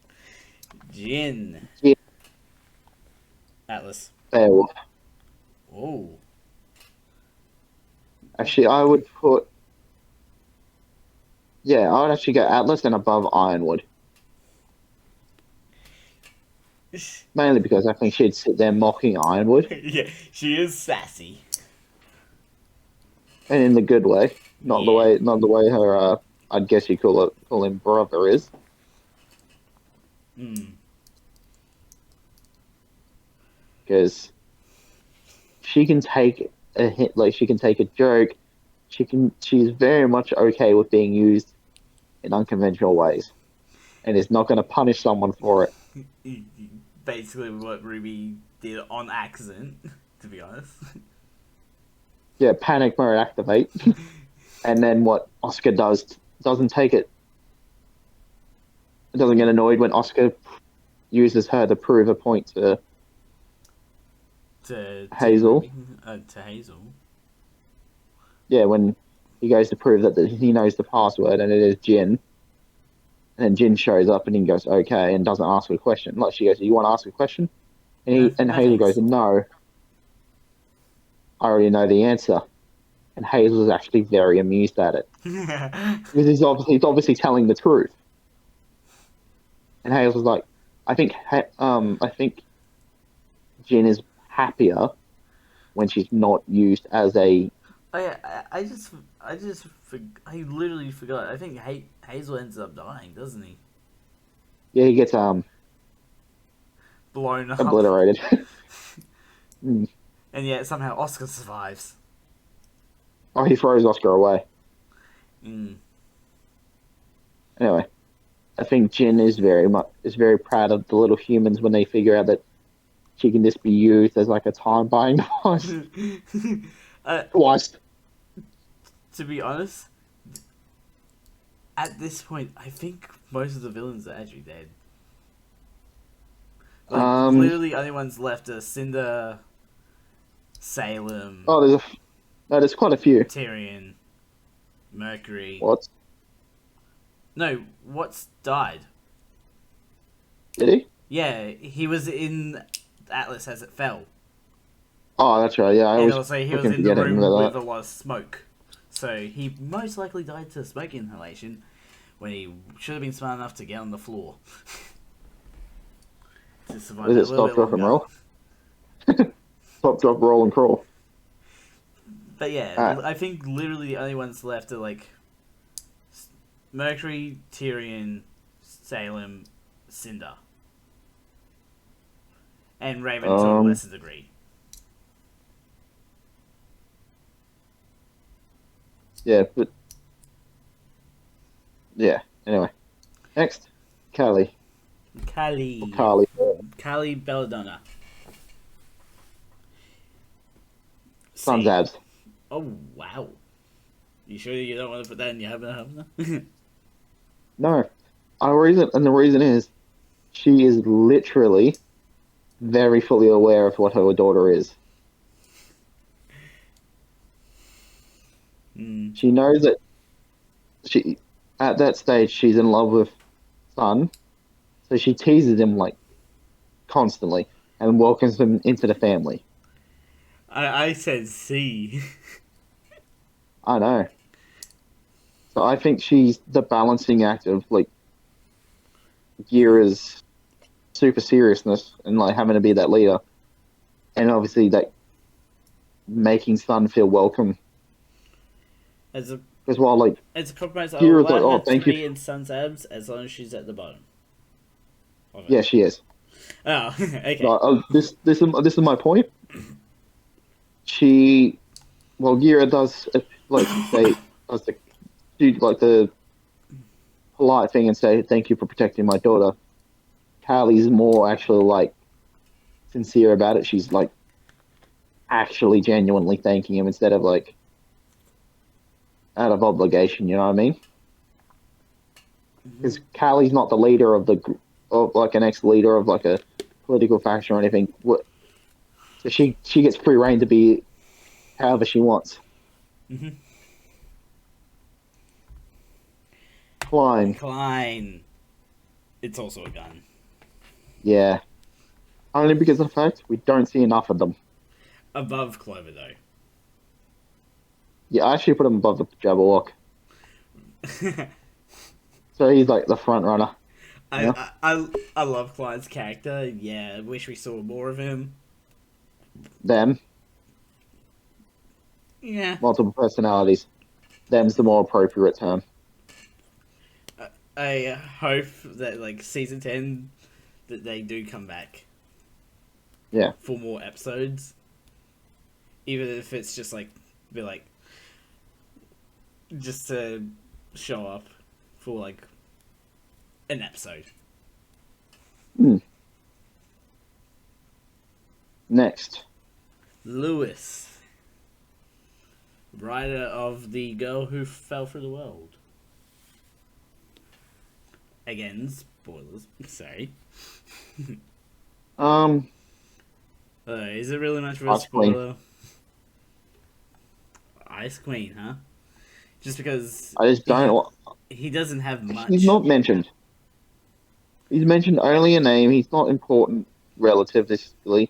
Jin. Jin Atlas. Beowulf. Oh. Actually, I would put. Yeah, I would actually go Atlas and above Ironwood. Mainly because I think she'd sit there mocking Ironwood, Yeah, she is sassy. and in the good way, Yeah. not the way her. I'd guess you call him brother is, Mm. because she can take a hit, like she can take a joke. She's very much okay with being used in unconventional ways, and is not going to punish someone for it. Basically, what Ruby did on accident, to be honest. Yeah, panic mode activate, and then what Oscar doesn't take it. Doesn't get annoyed when Oscar uses her to prove a point to To Hazel. Ruby, to Hazel. Yeah, when he goes to prove that he knows the password and it is Jin, and then Jin shows up and he goes okay and doesn't ask her a question. Like she goes, "You want to ask a question?" No, And no Hazel goes, thanks. "No, I already know the answer." And Hazel is actually very amused at it because he's obviously telling the truth. And Hazel's like, I think Jin is happier when she's not used as a. I literally forgot. I think Hazel ends up dying, doesn't he? Yeah, he gets Blown up, obliterated. Mm. and yet somehow Oscar survives. Oh, he throws Oscar away. Mm. Anyway, I think Jin is very proud of the little humans when they figure out that she can just be used as like a time buying device uh, twice. to be honest, at this point, I think most of the villains are actually dead. Like, Um, literally, only ones left are Cinder, Salem, oh, no, there's quite a few. Tyrion, Mercury. What No, what's died? did he? Yeah, he was in Atlas as it fell. Oh, that's right. Yeah, I And always also, he was fucking in the forget room about with a lot of smoke. So, he most likely died to smoke inhalation when he should have been smart enough to get on the floor to that. survive Is that it little stop, bit drop, and longer. roll? Stop, drop, roll, and crawl. But yeah, All right. I think literally the only ones left are like Mercury, Tyrion, Salem, Cinder, and Raven to a Um. lesser degree. Yeah, but yeah. Anyway, next, Callie or Kali. Carly. Kali Belladonna. Sun's See. abs. Oh, wow. You sure you don't want to put that in your Hubna? No, the reason is she is literally very fully aware of what her daughter is. Mm. She knows that she at that stage she's in love with Sun, so she teases him like constantly and welcomes him into the family. I said C. I know. So I think she's the balancing act of like Gira's super seriousness and like having to be that leader, and obviously that making Sun feel welcome. As a Because while like as a compromise, I'll Gira's like, allow oh, her to thank you. be in Sun's abs as long as she's at the bottom of it. Yeah, she is. Oh, okay. But, this is my point. She Gira does like say does the do like the polite thing and say thank you for protecting my daughter. Carly's more actually like sincere about it. She's like actually genuinely thanking him instead of like out of obligation. You know what I mean? Mm-hmm. Because Carly's not the leader of of like an ex-leader of like a political faction or anything. So she gets free reign to be however she wants. Mm-hmm. Klein. Klein. It's also a gun. Yeah. Only because of the fact we don't see enough of them. Above Clover, though. Yeah, I actually put him above the Jabberwock. So he's like the front runner. You know? I love Clyde's character. Yeah, I wish we saw more of him. Them, Yeah. multiple personalities. Them's the more appropriate term. I hope that, like, season 10, that they do come back. Yeah. For more episodes. Even if it's just, like, be like, just to show up for, like, an episode. Next. Lewis. Writer of The Girl Who Fell Through the World. Again, spoilers. Sorry. Is it really much of a Ice spoiler? Queen. Ice Queen, huh? Just because I just don't. He doesn't have much. He's not mentioned. He's mentioned only a name. He's not important relativistically.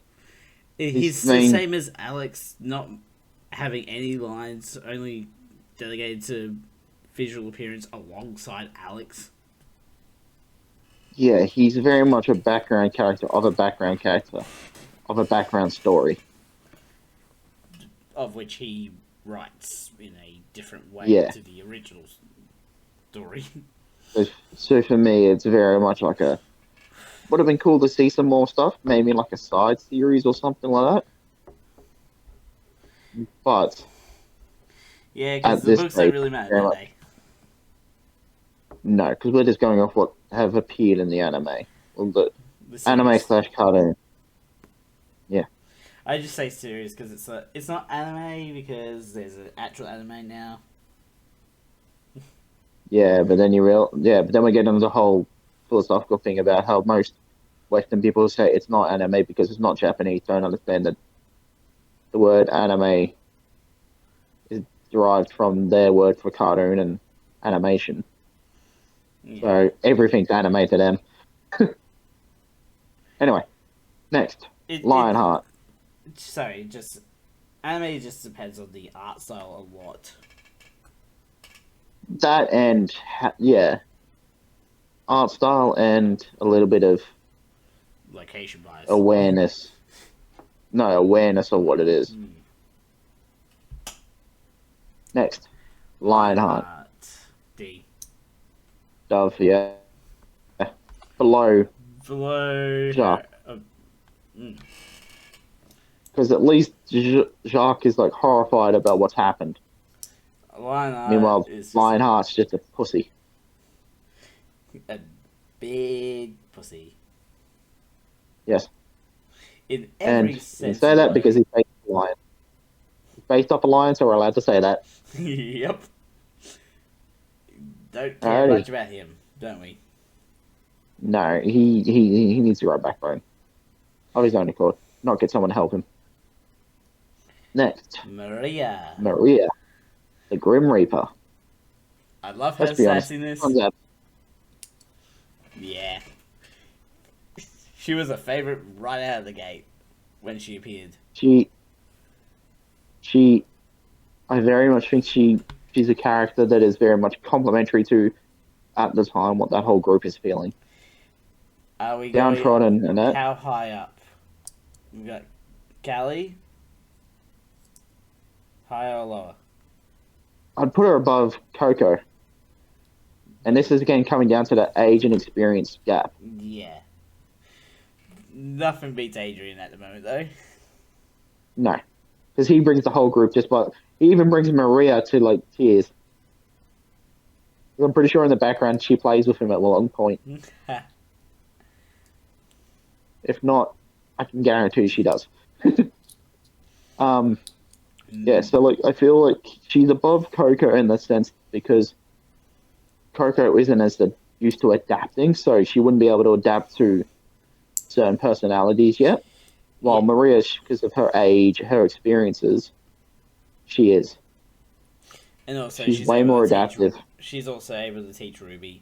He's the same as Alex, not having any lines, only delegated to visual appearance alongside Alex. Yeah, he's very much a background character of a background character of a background story. Of which he writes in a different way to the original story. So for me, it's very much like a... Would have been cool to see some more stuff, maybe like a side series or something like that. But... Yeah, because the books don't really matter, do they? No, because we're just going off what have appeared in the anime. Or the anime / cartoon. Yeah. I just say series because it's not anime because there's an actual anime now. Yeah, but then but then we get into the whole philosophical thing about how most Western people say it's not anime because it's not Japanese. Don't understand that the word anime is derived from their word for cartoon and animation. Yeah. So everything's anime to them. Anyway, next, Lionheart. Anime just depends on the art style a lot. That and art style and a little bit of location bias. Awareness. No, awareness of what it is. Next, Lionheart. D. Dove, yeah. Below. Jacques. Because at least Jacques is like horrified about what's happened. Meanwhile, Lionheart's just a pussy. A big pussy. Yes. In every sense. You say that because he's based off a lion. He's based off a lion, so we're allowed to say that. Yep. Don't care much about him, don't we? No, he needs to grow a backbone. Of his own accord. Not get someone to help him. Next. Maria. The Grim Reaper. I love her sassiness. Yeah. She was a favourite right out of the gate when she appeared. I very much think she's a character that is very much complementary to, at the time, what that whole group is feeling. Are we downtrodden and that? How high up? We got Callie. Higher or lower? I'd put her above Coco. And this is again coming down to the age and experience gap. Yeah. Nothing beats Adrian at the moment, though. No. Because he brings the whole group he even brings Maria to, like, tears. I'm pretty sure in the background she plays with him at one point. If not, I can guarantee she does. Yeah, so, like, I feel like she's above Coco in the sense because Coco isn't as used to adapting, so she wouldn't be able to adapt to certain personalities yet. While Maria, because of her age, her experiences, she is. And also, she's way more adaptive. She's also able to teach RWBY.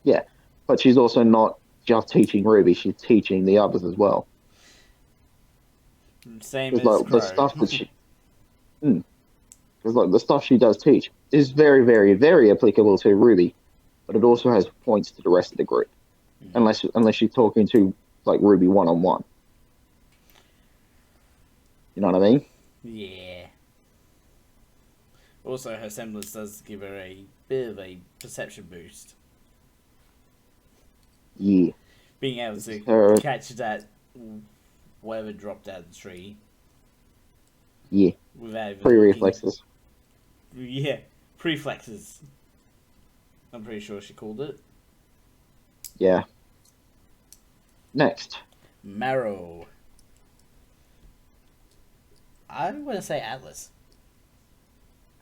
Yeah, but she's also not just teaching Ruby; she's teaching the others as well. Same Because as like the Crow. stuff that she, because like the stuff she does teach is very, very, very applicable to Ruby, but it also has points to the rest of the group, unless she's talking to like Ruby one-on-one. You know what I mean? Yeah. Also, her semblance does give her a bit of a perception boost. Yeah. Being able to Her, catch that whatever dropped out of the tree yeah. without even Pre-reflexes. looking. Yeah, preflexes. I'm pretty sure she called it. Yeah. Next. Marrow. I want to say Atlas.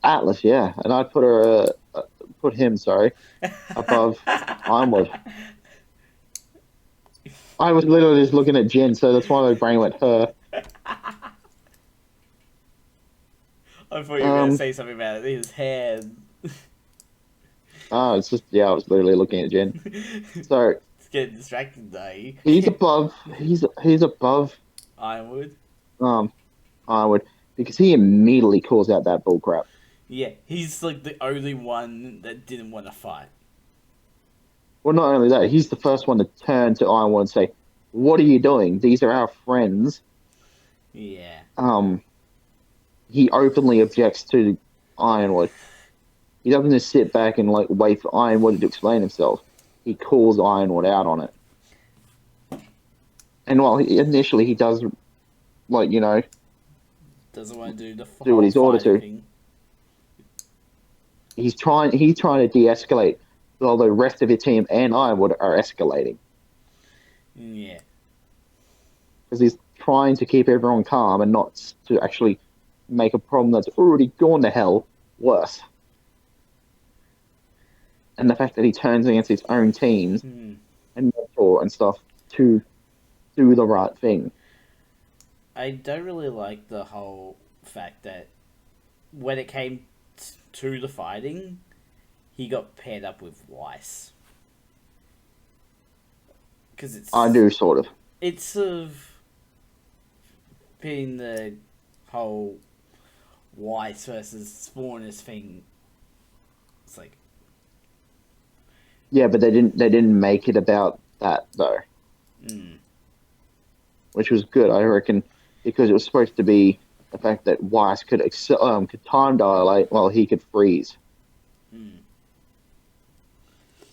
Atlas, yeah. And I'd put him, sorry, above Ironwood. I was literally just looking at Jin, so that's why my brain went her. I thought you were going to say something about his hair. Oh, it's just, yeah, I was literally looking at Jin. So It's getting distracted though. he's above, he's above Ironwood. Ironwood because he immediately calls out that bullcrap. Yeah, he's like the only one that didn't want to fight. Well, not only that, he's the first one to turn to Ironwood and say, "What are you doing? These are our friends." Yeah. He openly objects to Ironwood. He doesn't just sit back and like wait for Ironwood to explain himself. He calls Ironwood out on it. And while initially he does, like, you know, Doesn't want to do the do what he's ordered to. thing. He's trying to de-escalate, while the rest of his team and Ironwood are escalating. Yeah. Because he's trying to keep everyone calm and not to actually make a problem that's already gone to hell worse. And the fact that he turns against his own teams and mentor and stuff to do the right thing. I don't really like the whole fact that when it came to the fighting, he got paired up with Weiss. Because it's... I do, sort of. It's sort of being the whole Weiss versus Spawners thing. It's like... Yeah, but they didn't make it about that, though. Which was good, I reckon, because it was supposed to be the fact that Weiss could time dilate while he could freeze.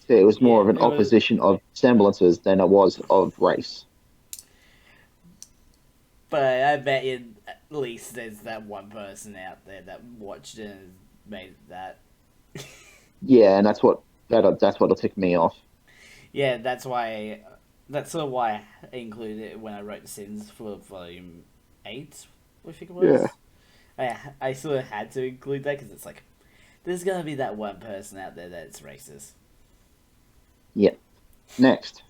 So it was more of an opposition of semblances than it was of race. But I bet you at least there's that one person out there that watched it and made that. Yeah, and that's what'll tick me off. Yeah, that's why. That's sort of why I included it when I wrote the sins for volume 8, I think it was. Yeah. I sort of had to include that because it's like, there's gonna be that one person out there that's racist. Yep. Next.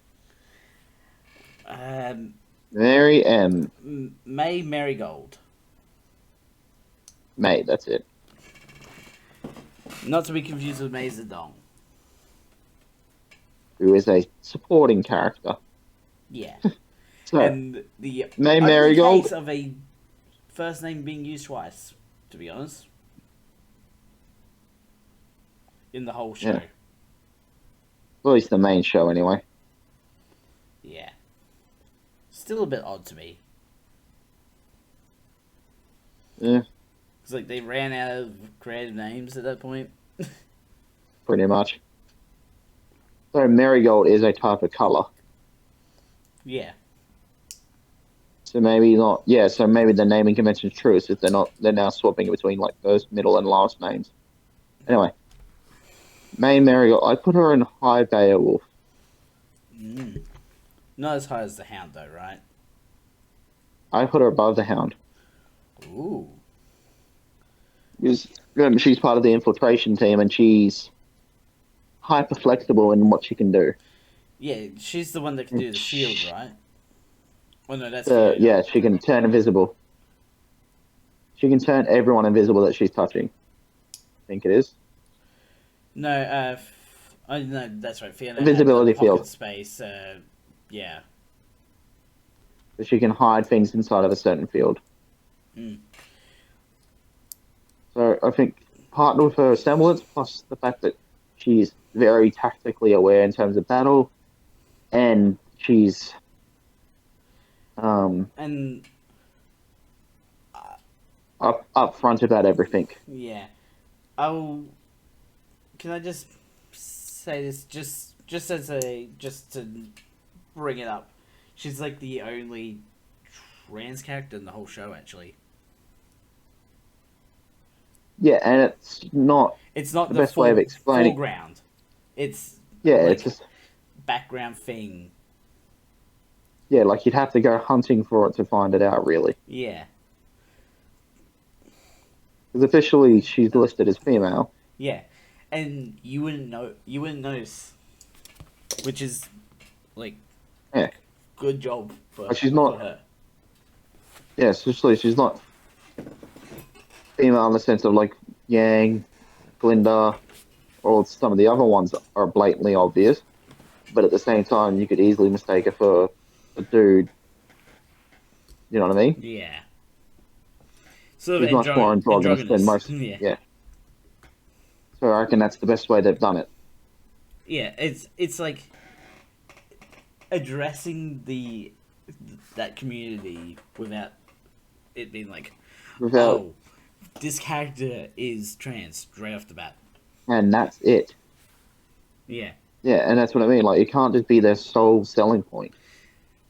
Mary M. May Marigold. May, that's it. Not to be confused with May Zedong. Who is a supporting character. Yeah. So, and the May only Marigold case of a first name being used twice, to be honest. In the whole show. Yeah. Well, at least the main show, anyway. Yeah. Still a bit odd to me. Yeah. It's like they ran out of creative names at that point. Pretty much. So marigold is a type of color. Yeah. So maybe not. Yeah. So maybe the naming convention is true. It's just they're now swapping between like first, middle, and last names. Anyway, May Marigold. I put her in High Beowulf. Not as high as the Hound, though, right? I put her above the Hound. Ooh. Because she's part of the infiltration team, and she's hyper flexible in what she can do. Yeah, she's the one that can do the shield, right? Oh no, that's yeah. She can turn invisible. She can turn everyone invisible that she's touching. I think it is. No, Oh no, that's right. Fiona had Invisibility the pocket field. space. Yeah. So she can hide things inside of a certain field. Mm. So I think partnered with her semblance, plus the fact that she's very tactically aware in terms of battle, and she's And up front about everything. yeah, I'll. Can I just say this just to bring it up? She's like the only trans character in the whole show, actually. Yeah, and it's not It's not the the best way of explaining. foreground. It's Yeah, it's like just background thing. yeah, like you'd have to go hunting for it to find it out, really. Yeah, Because officially she's listed as female. yeah, and you wouldn't know. You wouldn't notice, which is like Yeah, good job but she's for not. her. Yeah, officially she's not female in the sense of like Yang, Glinda, or some of the other ones that are blatantly obvious. But at the same time, you could easily mistake her for a dude. You know what I mean? Yeah, sort of She's much more androgynous than androgynous. most. Yeah, Yeah. So I reckon that's the best way they've done it. yeah. It's like addressing that community without it being like, Without, oh, this character is trans straight off the bat. and that's it. Yeah. Yeah, and that's what I mean. Like, it can't just be their sole selling point.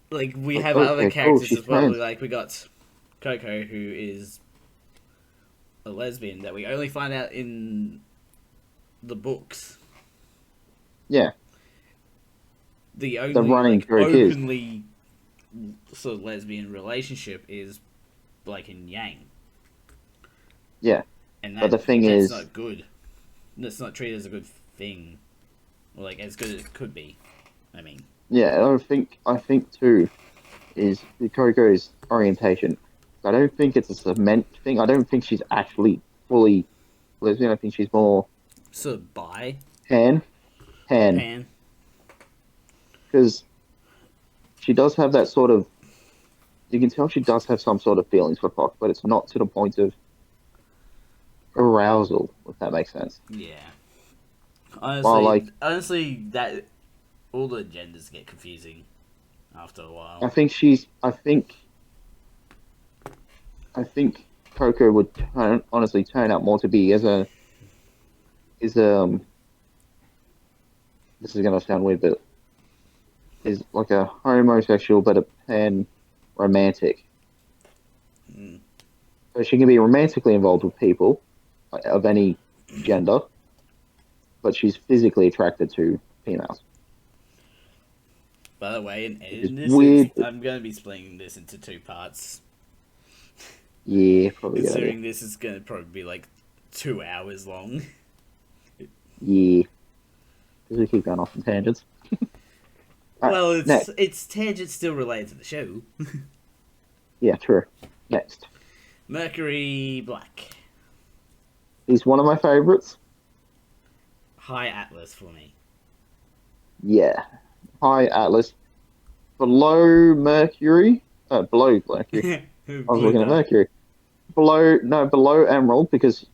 Like, we Like, have other okay, cool, characters she's as well. trans. Like, we got Coco, who is a lesbian that we only find out in the books. Yeah, The the only, running like, joke is, openly sort of lesbian relationship is Blake and Yang. yeah. And But the thing that's is, not good. That's not treated as a good thing. Or, like, as good as it could be. I mean. yeah, I think too, is the Coco's orientation. I don't think it's a cement thing. I don't think she's actually fully lesbian. I think she's more Sort of bi. pan, pan, Pan. because she does have that sort of. You can tell she does have some sort of feelings for Fox, but it's not to the point of arousal, if that makes sense. Yeah. While like, Honestly, that all the genders get confusing after a while. I think Coco would honestly turn out more to be as a is this is gonna sound weird, but is like a homosexual but a pan romantic. Mm. So she can be romantically involved with people like, of any gender, but she's physically attracted to females. By the way, in Which is editing weird. I'm going to be splitting this into two parts. Yeah, probably good idea. Considering this is going to probably be like 2 hours long. Yeah, because we keep going off on tangents. Well, next. it's tangent still related to the show. Yeah, true. Next. Mercury Black. He's one of my favorites. High Atlas for me. Yeah. High Atlas. Below Mercury. I was looking at Mercury. Below Emerald, because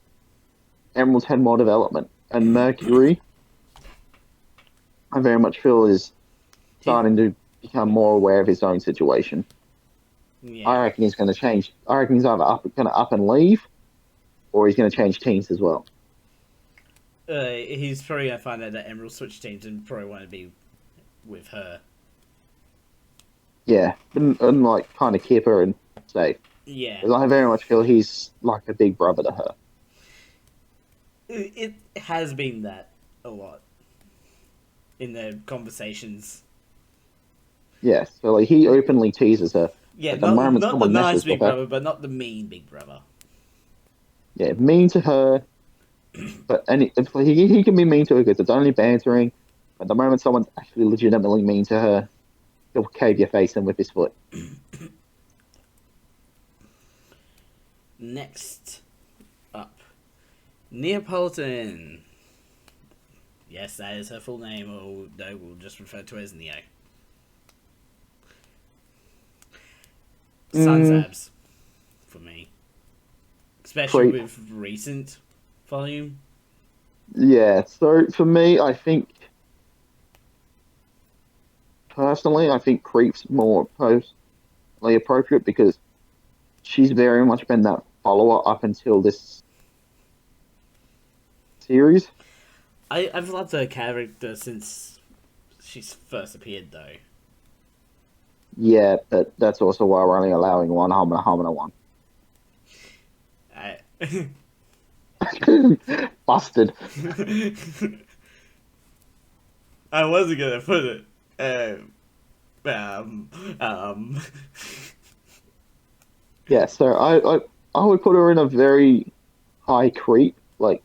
Emerald's had more development. And Mercury, I very much feel, is starting to become more aware of his own situation. Yeah. I reckon he's going to change. I reckon he's either going to up and leave, or he's going to change teams as well. He's probably going to find out that Emerald switched teams and probably want to be with her. Yeah, and like kind of keep her and safe. Yeah. Because I very much feel he's like a big brother to her. It has been that a lot in their conversations. Yeah, so like he openly teases her. Yeah, At the moment, not the someone nice messes big with her. brother, but not the mean big brother. Yeah, mean to her, but he can be mean to her because it's only bantering. But the moment someone's actually legitimately mean to her, he'll cave your face in with his foot. Next up, Neapolitan. Yes, that is her full name, or no, we'll just refer to her as Neo. Sans abs, for me. Especially Creep. with recent volume. Yeah, so for me, I think personally, I think Creep's more personally appropriate because she's very much been that follower up until this series. I've loved her character since she's first appeared, though. Yeah, but that's also why we're only allowing one Hamina one. I, Busted. I wasn't gonna put it. Um, um. Yeah, so I would put her in a very high creep, like,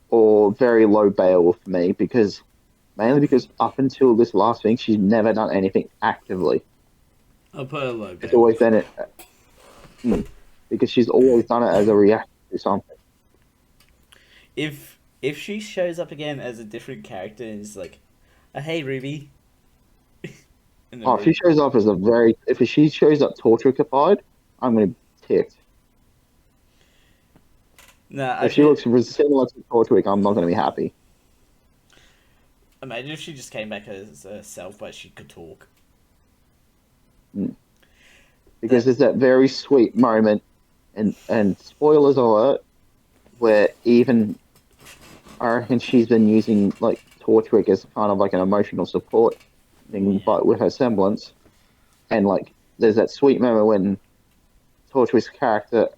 or very low Beowulf for me, because mainly because up until this last thing, she's never done anything actively. I'll put a low It's always Beowulf. been it, because she's always done it as a reaction to something. If she shows up again as a different character and is like, hey Ruby, in the Oh, if she room. shows up as if she shows up torture occupied, I'm gonna be ticked. Nah, I If she could looks similar to Tortwick, I'm not gonna be happy. imagine if she just came back as herself, but she could talk. Because That there's that very sweet moment, and spoilers alert, where even I reckon she's been using like Torchwick as kind of like an emotional support thing, yeah but with her semblance. And like, there's that sweet moment when Torchwick's character,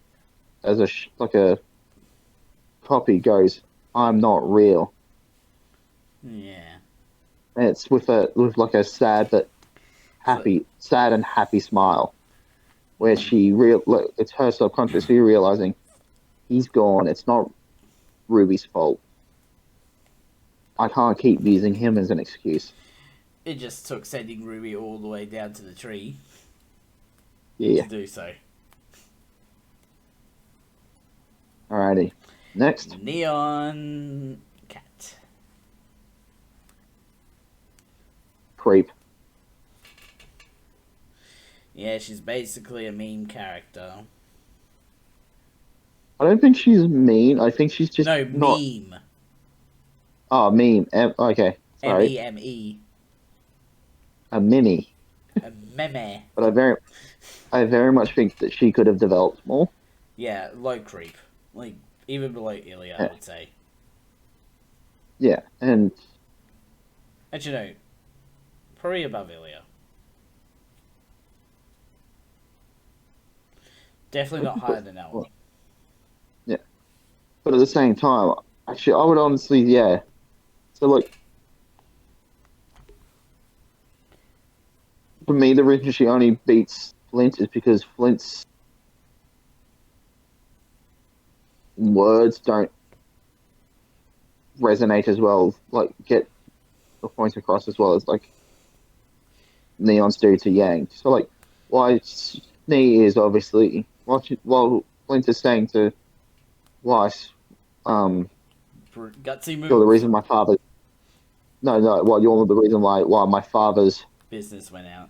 as like a copy, goes, "I'm not real," yeah. and it's with like a So sad and happy smile, where it's her subconsciously realizing he's gone. It's not Ruby's fault. I can't keep using him as an excuse. it just took sending Ruby all the way down to the tree to Yeah. do so. Alrighty. Next. Neon cat. Creep. Yeah, she's basically a meme character. I don't think she's mean. I think she's just No, not. meme. Oh, meme. Okay. Sorry. Meme. A mini. A meme. But I very much think that she could have developed more. Yeah, low creep. Like, even below Ilya, I Yeah. would say. Yeah. And Actually, no. Probably above Ilya. Definitely not higher than Elm. yeah. But at the same time, actually, I would honestly, yeah. So like, for me, the reason she only beats Flint is because Flint's words don't resonate as well, like get the point across as well as like Neon's do to Yang. So like, why Snee is obviously while Flint is saying to Weiss, Gutsy you're the move. reason my father. No. Well, you're the reason why my father's Business went out.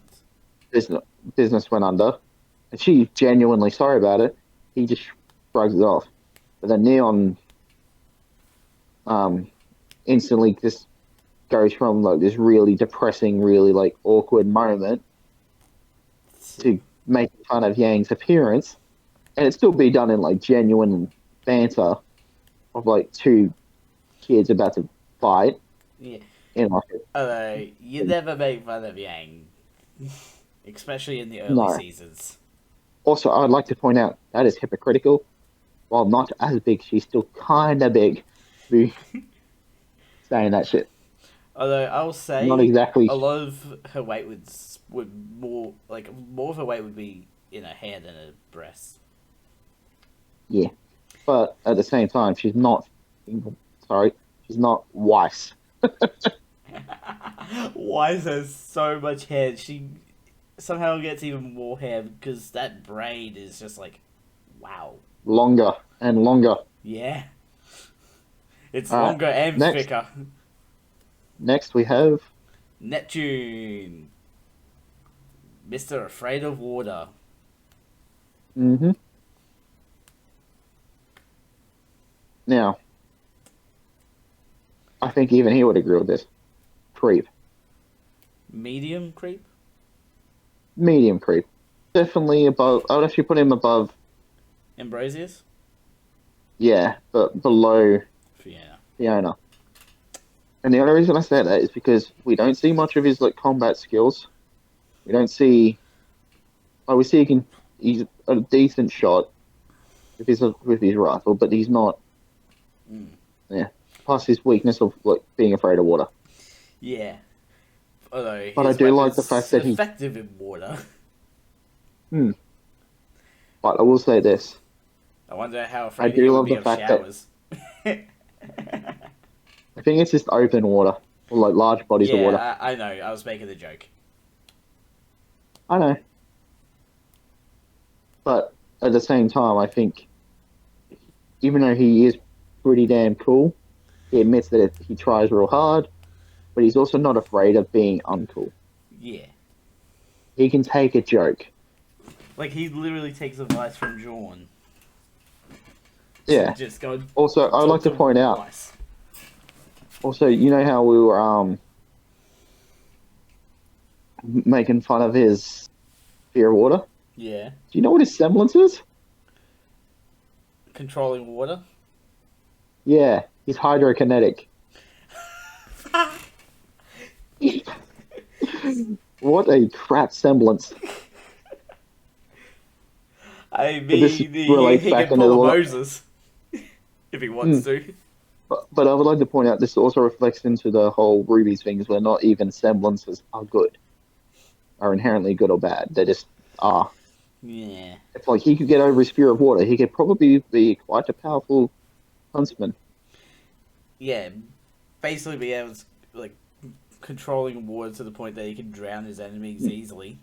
business business went under, and she's genuinely sorry about it. He just shrugs it off. But then Neon, instantly just goes from like this really depressing, really like awkward moment to making fun of Yang's appearance, and it still be done in like genuine banter of like two kids about to fight Yeah. in like Although, you never make fun of Yang. Especially in the early no. seasons. Also, I would like to point out that is hypocritical. While not as big, she's still kind of big to be saying that shit. Although, I'll Not say, exactly. a lot of her weight would more, like, more of her weight would be in her hair than her breasts. Yeah, but at the same time, she's not. Sorry, she's not Weiss. Why is there so much hair? She somehow gets even more hair because that braid is just like, wow. Longer and longer. Yeah. It's All right, longer and next. thicker. Next we have Neptune. Mr. Afraid of Water. mm-hmm. Now, I think even he would agree with this. Creep. Medium creep? Medium creep. Definitely above. I would actually put him above. Ambrosius? Yeah, but below Fiona. Fiona. And the only reason I say that is because we don't see much of his like combat skills. We don't see. Oh, we see he's a decent shot with his rifle, but he's not. Mm. Yeah. Plus his weakness of like being afraid of water. Yeah. Although But I his do like weapon's the fact that he. effective in water. Hmm. But I will say this. I wonder how I afraid he do would love be the of fact that showers. I think it's just open water or like large bodies of water. Yeah, I know. I was making the joke. I know. But at the same time, I think even though he is pretty damn cool, he admits that he tries real hard, but he's also not afraid of being uncool. Yeah. He can take a joke. Like, he literally takes advice from John. Yeah. Just go. Also, I would like to point out. Rice. Also, you know how we were making fun of his fear of water? Yeah. Do you know what his semblance is? Controlling water? Yeah, he's hydrokinetic. What a crap semblance. I mean, this he relates back can into pull a the Moses. If he wants to. But I would like to point out this also reflects into the whole RWBY things where not even semblances are good, are inherently good or bad. They just are. Yeah. If like he could get over his fear of water, he could probably be quite a powerful huntsman. Yeah. Basically be able to, like, controlling water to the point that he can drown his enemies easily.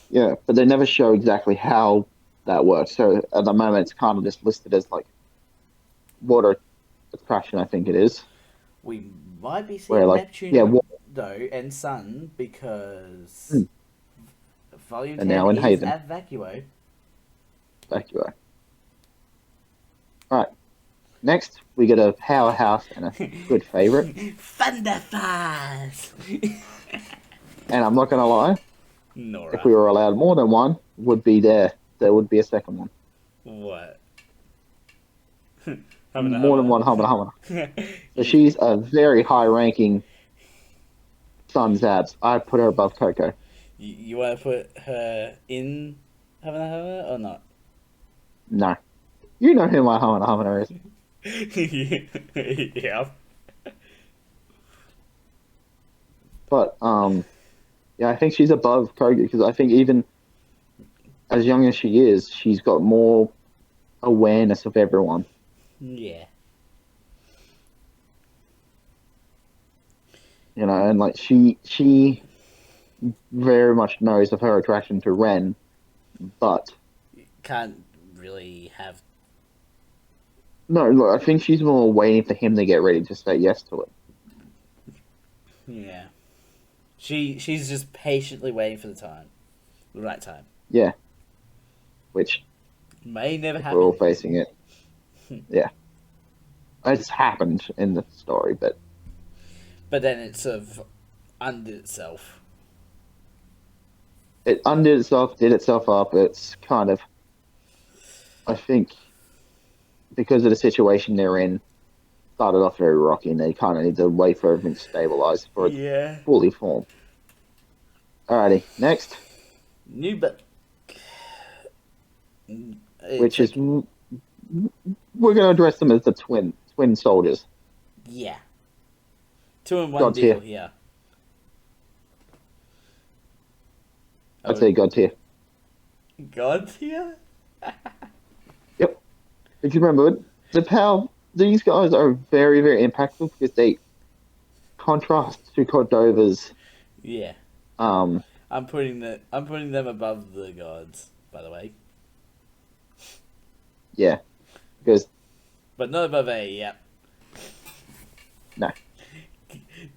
Yeah, but they never show exactly how that works. So at the moment, it's kind of just listed as like water attraction, I think it is. We might be Where seeing like Neptune, though, and Sun, because Volume and 10 now in is Haven. at Vacuo. Vacuo. All right. Next, we get a powerhouse and a good favorite. Thunderfast! And I'm not going to lie, Nora. if we were allowed more than one, would be there. There would be a second one. What? More than one Humana. So she's a very high-ranking Sun Zabs. I'd put her above Coco. You want to put her in Humana or not? No. You know who my Humana is. Yeah. But, yeah, I think she's above Coco because I think even as young as she is, she's got more awareness of everyone. Yeah. You know, and like she very much knows of her attraction to Ren, but Can't really have. no, look, I think she's more waiting for him to get ready to say yes to it. Yeah. She's just patiently waiting for the right time. Yeah, which May never happen. we're all facing it. Yeah, it's happened in the story, but then it sort of undid itself. it undid itself, did itself up. It's kind of, I think, because of the situation they're in, started off very rocky, and they kind of need to wait for everything to stabilize for it to fully form. Alrighty, next. New but. Which is, we're going to address them as the twin soldiers. Yeah. 2 in 1 God deal tier. here. I'd say God tier. God tier? Yep. If you remember, these guys are very, very impactful because they contrast to Cordova's. Yeah. I'm putting them above the gods, by the way. Yeah. Because. But not above A, yeah. No.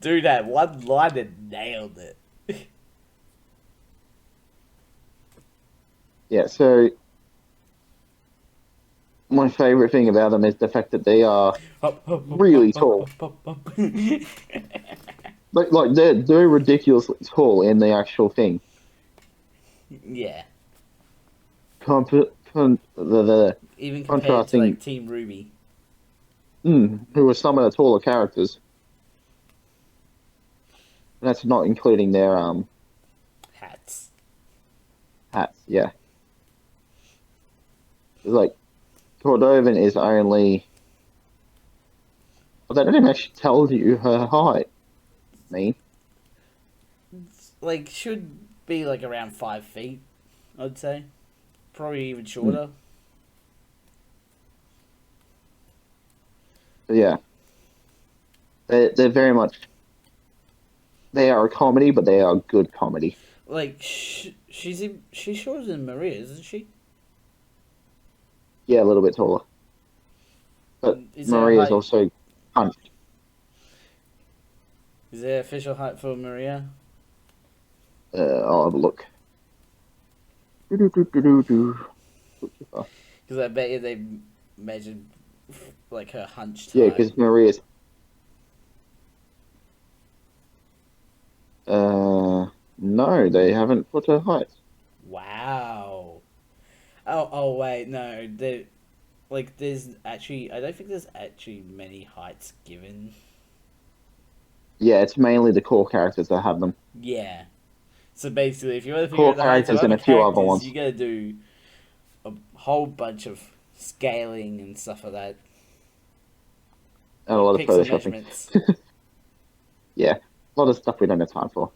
do that one line and nailed it. Yeah, so my favorite thing about them is the fact that they are really tall. Like they're ridiculously tall in the actual thing. Yeah. The Even compared to contrasting, like Team RWBY. who are some of the taller characters. And that's not including their Hats. hats. Yeah, it's like Cordovan is only. Well, they don't even actually tell you her height. Like, should be like around 5 feet, I'd say. Probably even Mm. shorter. But yeah, they're very much. They are a comedy, but they are good comedy. Like, she's shorter than Maria, isn't she? Yeah, a little bit taller. But Is there a Marie is height? also punched. Is there official height for Maria? I'll have a look. Do-do-do-do-do-do. Because I bet you they measured like her hunched Yeah, height. because Maria's. No, they haven't put her height. Wow. Oh wait, no. There's actually, I don't think there's actually many heights given. Yeah, it's mainly the core characters that have them. Yeah. So basically, if you want to figure Core out the heights of characters and other a few other characters, ones. you gotta do a whole bunch of scaling and stuff like that. And a Like lot of pixel photoshopping. measurements. Yeah, a lot of stuff we don't have time for.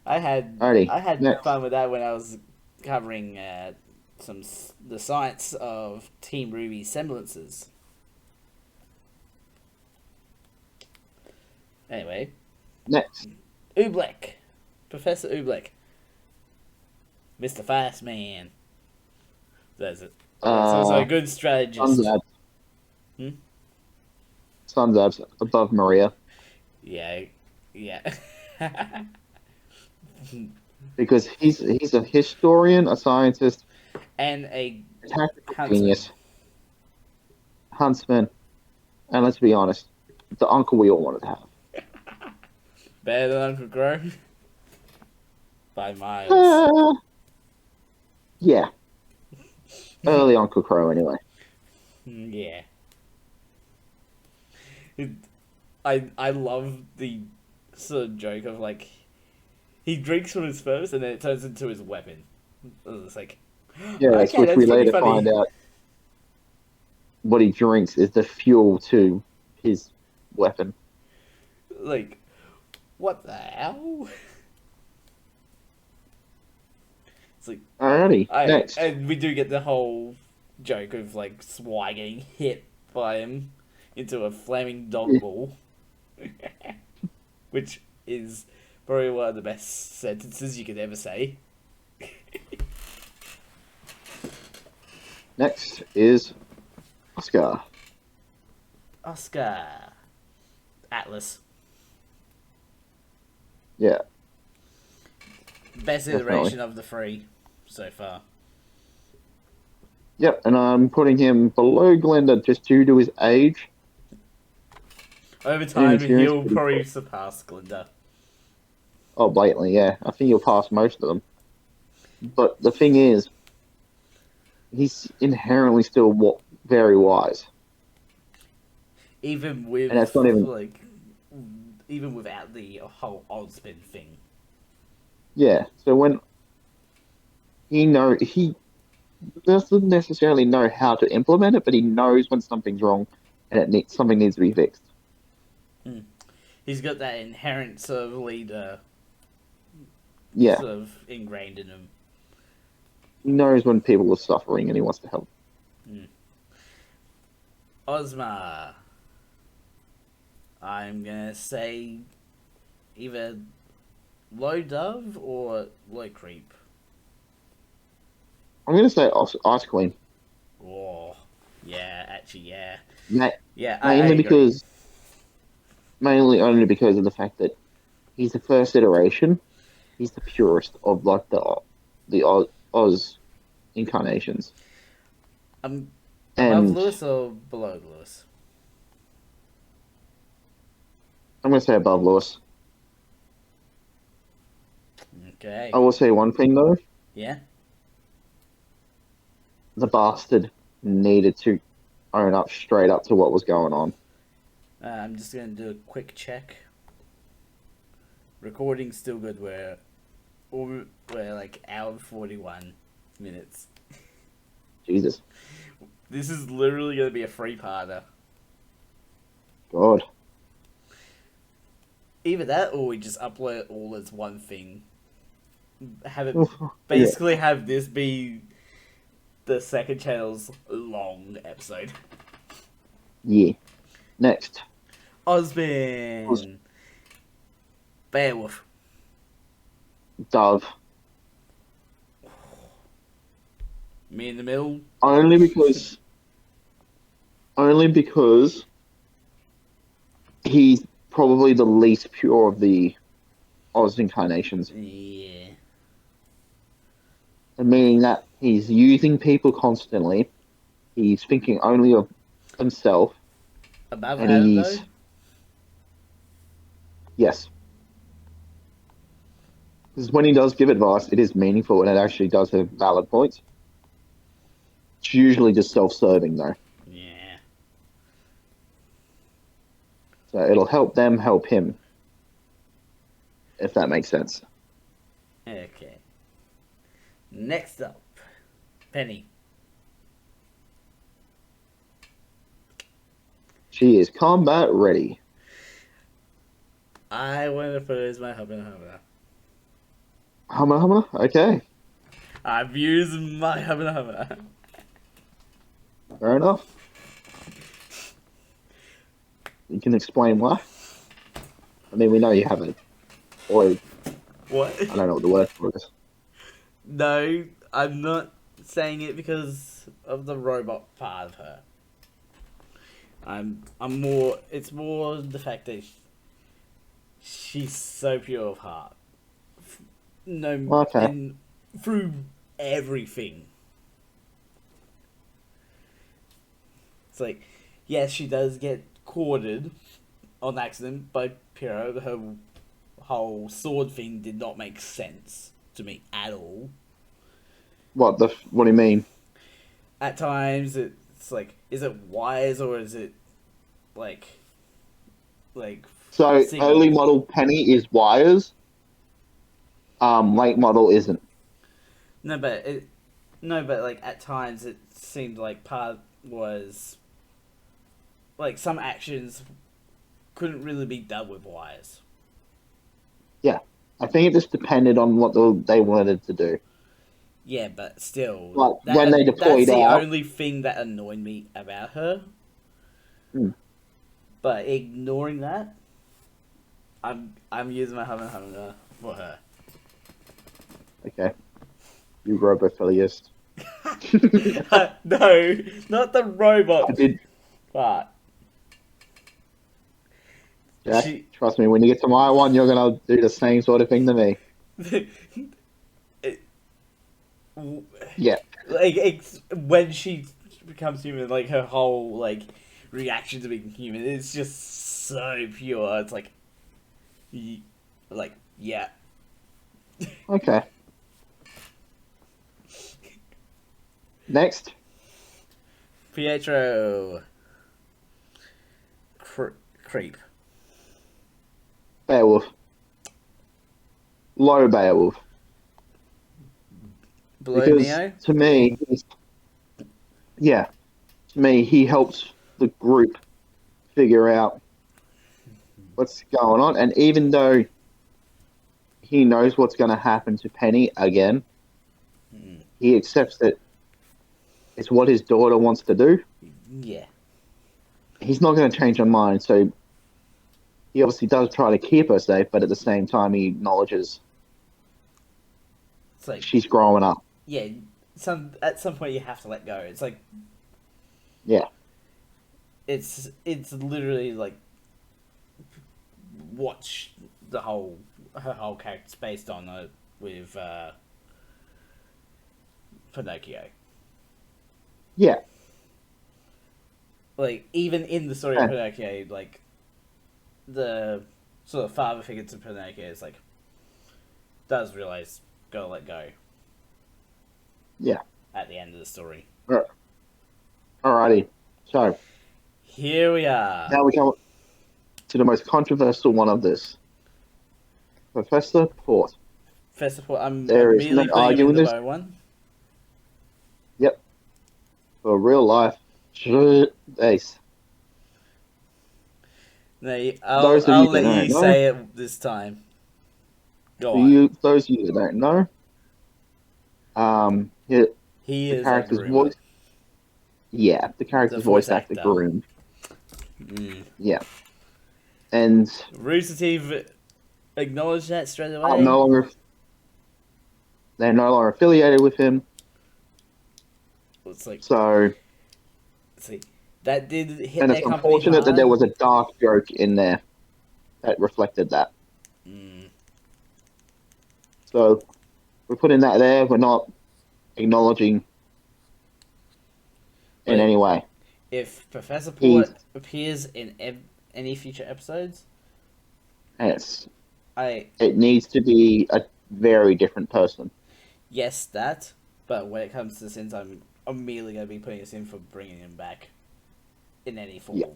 I had Alrighty, I had next. fun with that when I was covering the science of Team RWBY semblances. Anyway, Next. Oobleck, Professor Oobleck, Mr. Fast Man. That's it. That's also a good strategist. Sunzab. Hmm? Sunzab's above Maria. Yeah, yeah. Because he's a historian, a scientist, And a a tactical huntsman. genius, huntsman, and let's be honest, the uncle we all wanted to have. Better than Uncle Crow? By miles. Yeah, early Uncle Crow anyway. Yeah. I love the sort of joke of like he drinks from his first and then it turns into his weapon. It's like Yes, okay, which we that's pretty later funny. find out what he drinks is the fuel to his weapon. Like, what the hell? It's like Alrighty, next. and we do get the whole joke of like Swy getting hit by him into a flaming dog ball. Which is probably one of the best sentences you could ever say. Next is Oscar. Oscar. Atlas. Yeah, Best definitely. iteration of the three so far. Yep, and I'm putting him below Glenda just due to his age. Over time, Inexperience, he'll but he's probably cool. surpass Glinda. Oh, blatantly, yeah. I think he'll pass most of them. But the thing is, he's inherently still very wise. Even with, And that's not even... like, even without the whole Ozpin thing. Yeah, so when he doesn't necessarily know how to implement it, but he knows when something's wrong and something needs to be fixed. He's got that inherent sort of leader Yeah, sort of ingrained in him. he knows when people are suffering and he wants to help. Ozma. I'm gonna say either low dove or low creep. I'm going to say Ice Queen. Oh, yeah, actually, yeah. Ma- Yeah, I Mainly agree. because mainly only because of the fact that he's the first iteration. He's the purest of like the Oz incarnations, Above and Lewis or below Lewis? I'm gonna say above Lewis. Okay. I will say one thing though: Yeah. the bastard needed to own up straight up to what was going on. I'm just gonna do a quick check. Recording's still good. We're like hour 41 minutes. Jesus, This is literally gonna be a free-parter. God, Either that, or we just upload it all as one thing. Have it Oof, yeah, basically have this be the second channel's long episode. yeah. Next, Osborn, Beowulf, Dove. me in the middle. Only because, only because he's probably the least pure of the Oz incarnations, Yeah. meaning that he's using people constantly. He's thinking only of himself, Above and Adam though. he's yes. Because when he does give advice, it is meaningful and it actually does have valid points. It's usually just self-serving though, Yeah. so it'll help them help him, if that makes sense. Okay. Next up, Penny. She is combat ready. I want to pose my hubba hubba. Humma humma. Okay, I've used my hubba hubba. fair enough. You can explain why. I mean, we know you haven't. Or What? I don't know what the word for it is. No, I'm not saying it because of the robot part of her. I'm more. It's more the fact that she's so pure of heart. No, Okay. and through everything. It's like, yes, she does get courted on accident by Piero. Her whole sword thing did not make sense to me at all. What do you mean? At times, it's like, is it wise or is it like So signal? early model Penny is wires. Late model isn't. No, but like at times it seemed like part was like some actions couldn't really be done with wires. Yeah, I think it just depended on what they wanted to do. Yeah, but still, Like when they that's deployed the out. only thing that annoyed me about her. Hmm, But ignoring that, I'm using my hammer for her. okay, you robophiliist. No, not the robot I did, part. Jack. She, Trust me, when you get to my one, you're gonna do the same sort of thing to me. it, Yeah. like it's, when she becomes human, like her whole like reaction to being human, it's just so pure. It's like, like yeah. Okay. Next, Pietro, creep. Beowulf. Low Beowulf. Below Because Neo. to me, yeah, to me, he helps the group figure out what's going on. And even though he knows what's going to happen to Penny again, he accepts that it's what his daughter wants to do. Yeah. He's not going to change her mind. So he obviously does try to keep her safe, but at the same time, he acknowledges It's like, she's growing up. yeah, at some point you have to let go. It's like, Yeah. it's literally like watch her whole character's based on it with Pinocchio. Yeah. Like, even in the story of Pinocchio, like, the sort of father figure to Pinocchio is like, does realize, gotta let go. Yeah. At the end of the story. Alrighty. So, here we are. Now we come to the most controversial one of this. Professor Port. Professor Port, I'm There is immediately no putting him in arguing the this. bow one. Yep. For real life. Ace. No, Those of I'll you that let don't you know, say it this time. Go on. those of you that don't know, He the is a character's groomer. voice. Yeah, the character's voice voice actor actor. groomed. Mm. Yeah. And Rooster Teeth acknowledged that straight away. They're no longer affiliated with him. It's like, so see, that did hit and their it's company unfortunate that hard. there was a dark joke in there that reflected that. So we're putting that there. We're not acknowledging in any way. If Professor Port appears in any future episodes, it needs to be a very different person. Yes, that. But when it comes to the sins, I'm immediately going to be putting us in for bringing him back in any form. Yeah.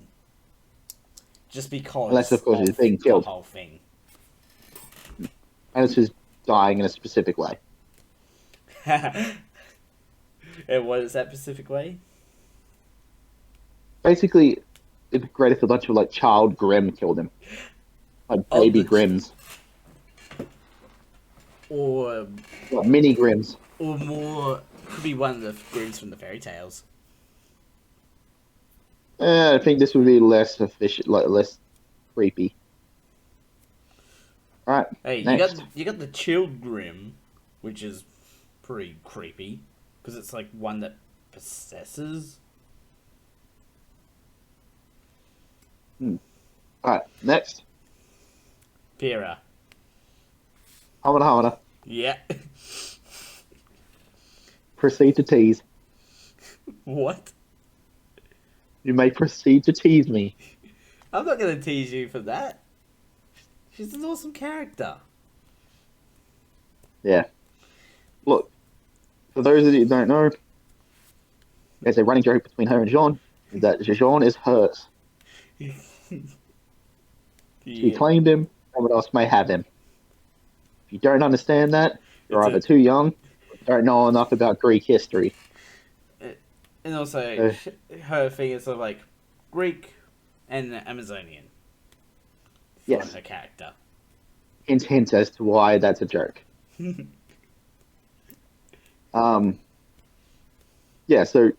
Just because unless, of course, he's being killed. The whole thing. Unless he's dying in a specific way. And what is that specific way? Basically, it'd be great if a bunch of like child Grimm killed him, like baby Grimms, or mini Grimms, or more. Could be one of the Grimms from the fairy tales. I think this would be less efficient, like less creepy. All right. Hey, next. you got the chilled Grimm, which is pretty creepy because it's like one that possesses. Alright, next. Pyrrha. Hamada. Yeah. Proceed to tease. What? You may proceed to tease me. I'm not going to tease you for that. She's an awesome character. Yeah. Look, for those of you who don't know, there's a running joke between her and Jean, that Jean is hers. She claimed him, someone else may have him. If you don't understand that, you're either too young or don't know enough about Greek history. And also, her thing is sort of like Greek and Amazonian. Yes. Her character. Hint as to why that's a joke. Yeah, so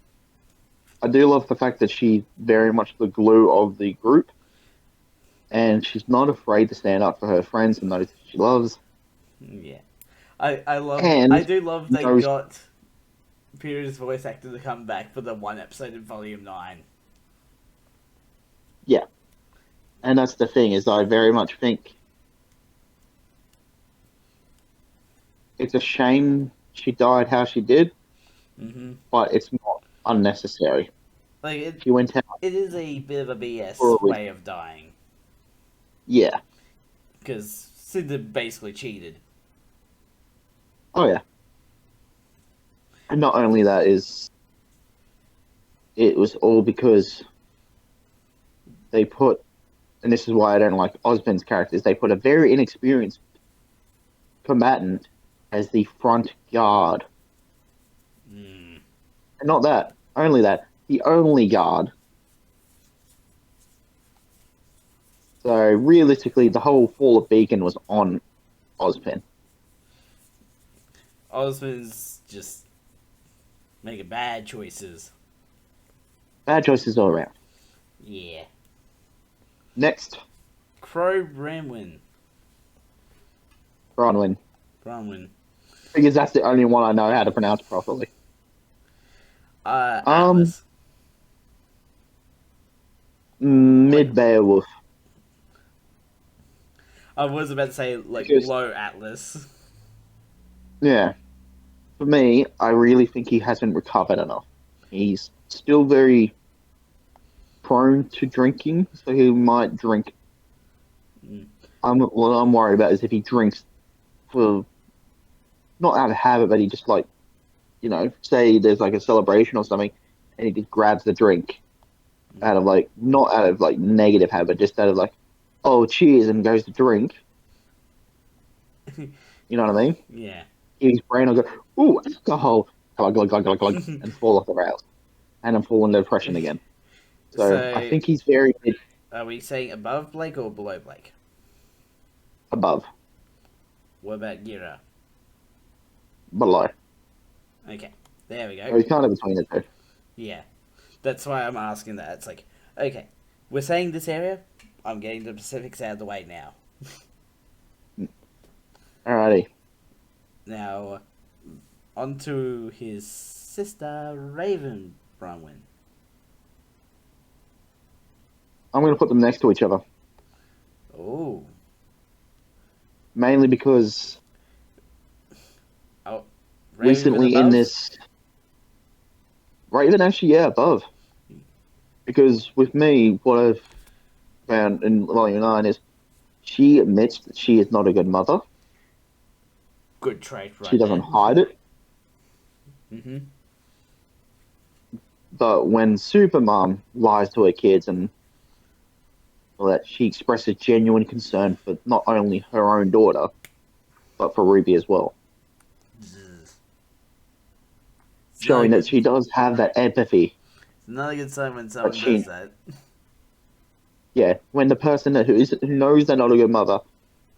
I do love the fact that she's very much the glue of the group. And she's not afraid to stand up for her friends and those she loves. Yeah. I do love they got Pyrrha's voice actor to come back for the one episode in Volume 9. Yeah. And that's the thing, is I very much think it's a shame she died how she did, but it's not unnecessary. Like she went out. It is a bit of a BS way of dying. Yeah. Because Cinder basically cheated. Oh, yeah. And not only that, it was all because they put, and this is why I don't like Osmond's characters, they put a very inexperienced combatant as the front guard. And not that, only that, the only guard. So realistically, the whole fall of Beacon was on Ozpin. Osmond's just making bad choices. Bad choices all around. Yeah. Next. Crow Bronwyn. Bronwyn. Bronwyn. Because that's the only one I know how to pronounce properly. Atlas. Mid Beowulf. I was about to say like Because low Atlas. yeah, for me, I really think he hasn't recovered enough. He's still very prone to drinking, so he might drink. Mm. What I'm worried about is if he drinks for not out of habit, but he just like say there's like a celebration or something, and he just grabs the drink out of like not out of like negative habit, just out of like, oh cheers, and goes to drink. You know what I mean? Yeah. His brain will go, ooh, alcohol, glug, glug, glug, glug, glug, and fall off the rails, and then fall into depression again. So I So, think he's very are we saying above Blake or below Blake? above, What about Gira? below. Okay, there we So go. he's kind of between the two. Yeah, that's why I'm asking that. It's like, okay, we're saying this area. I'm getting the Pacifics out of the way now. Alrighty, Now, onto his sister Raven Bronwyn. I'm going to put them next to each other, Oh, mainly because oh, Raven recently in above. this, right even actually, yeah, above. Because with me, what I've found in Volume 9 is she admits that she is not a good mother. Good trait She right doesn't there. hide it. Mm-hmm. But when Supermom lies to her kids and that she expresses genuine concern for not only her own daughter, but for Ruby as well, It's not a showing that good. she does have that empathy. It's not a good sign when But someone does she, that. yeah, when the person who knows they're not a good mother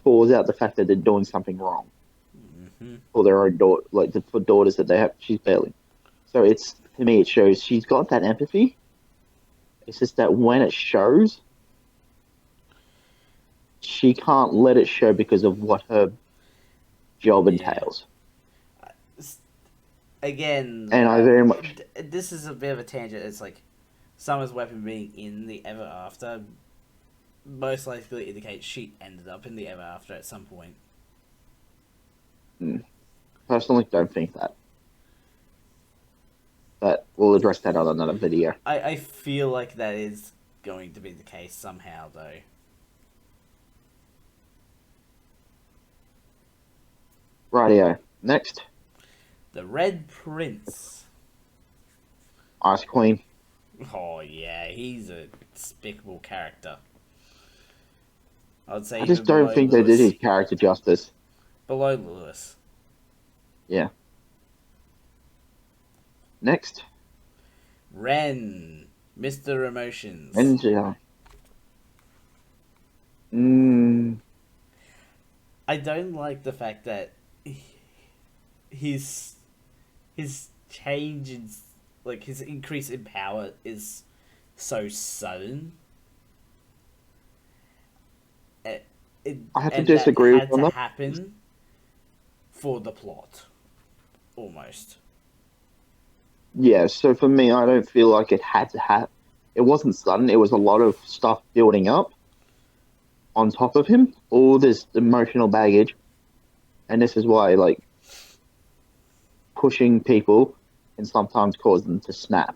calls out the fact that they're doing something wrong Mm-hmm. for their own daughter, like for daughters that they have, she's failing. So it's to me, it shows she's got that empathy. It's just that when it shows, she can't let it show because of what her job Yeah. entails. Again, And I very much, this is a bit of a tangent. It's like Summer's weapon being in the Ever After most likely indicates she ended up in the Ever After at some point. personally don't think that. But we'll address that on another video. I feel like that is going to be the case somehow, though. Rightio. Next, The Red Prince. Ice Queen. Oh, yeah, he's a despicable character. I'd say I just even don't below think they did Lewis. his character justice. Below Lewis. Yeah. Next, Ren. Mr. Emotions. Ninja. Mm, I don't like the fact that his change in like his increase in power is so sudden. It I have to and that disagree with had you on to that. happen for the plot, almost. Yeah, so for me, I don't feel like it had to have. It wasn't sudden. It was a lot of stuff building up on top of him, all this emotional baggage, and this is why, like, pushing people can sometimes cause them to snap.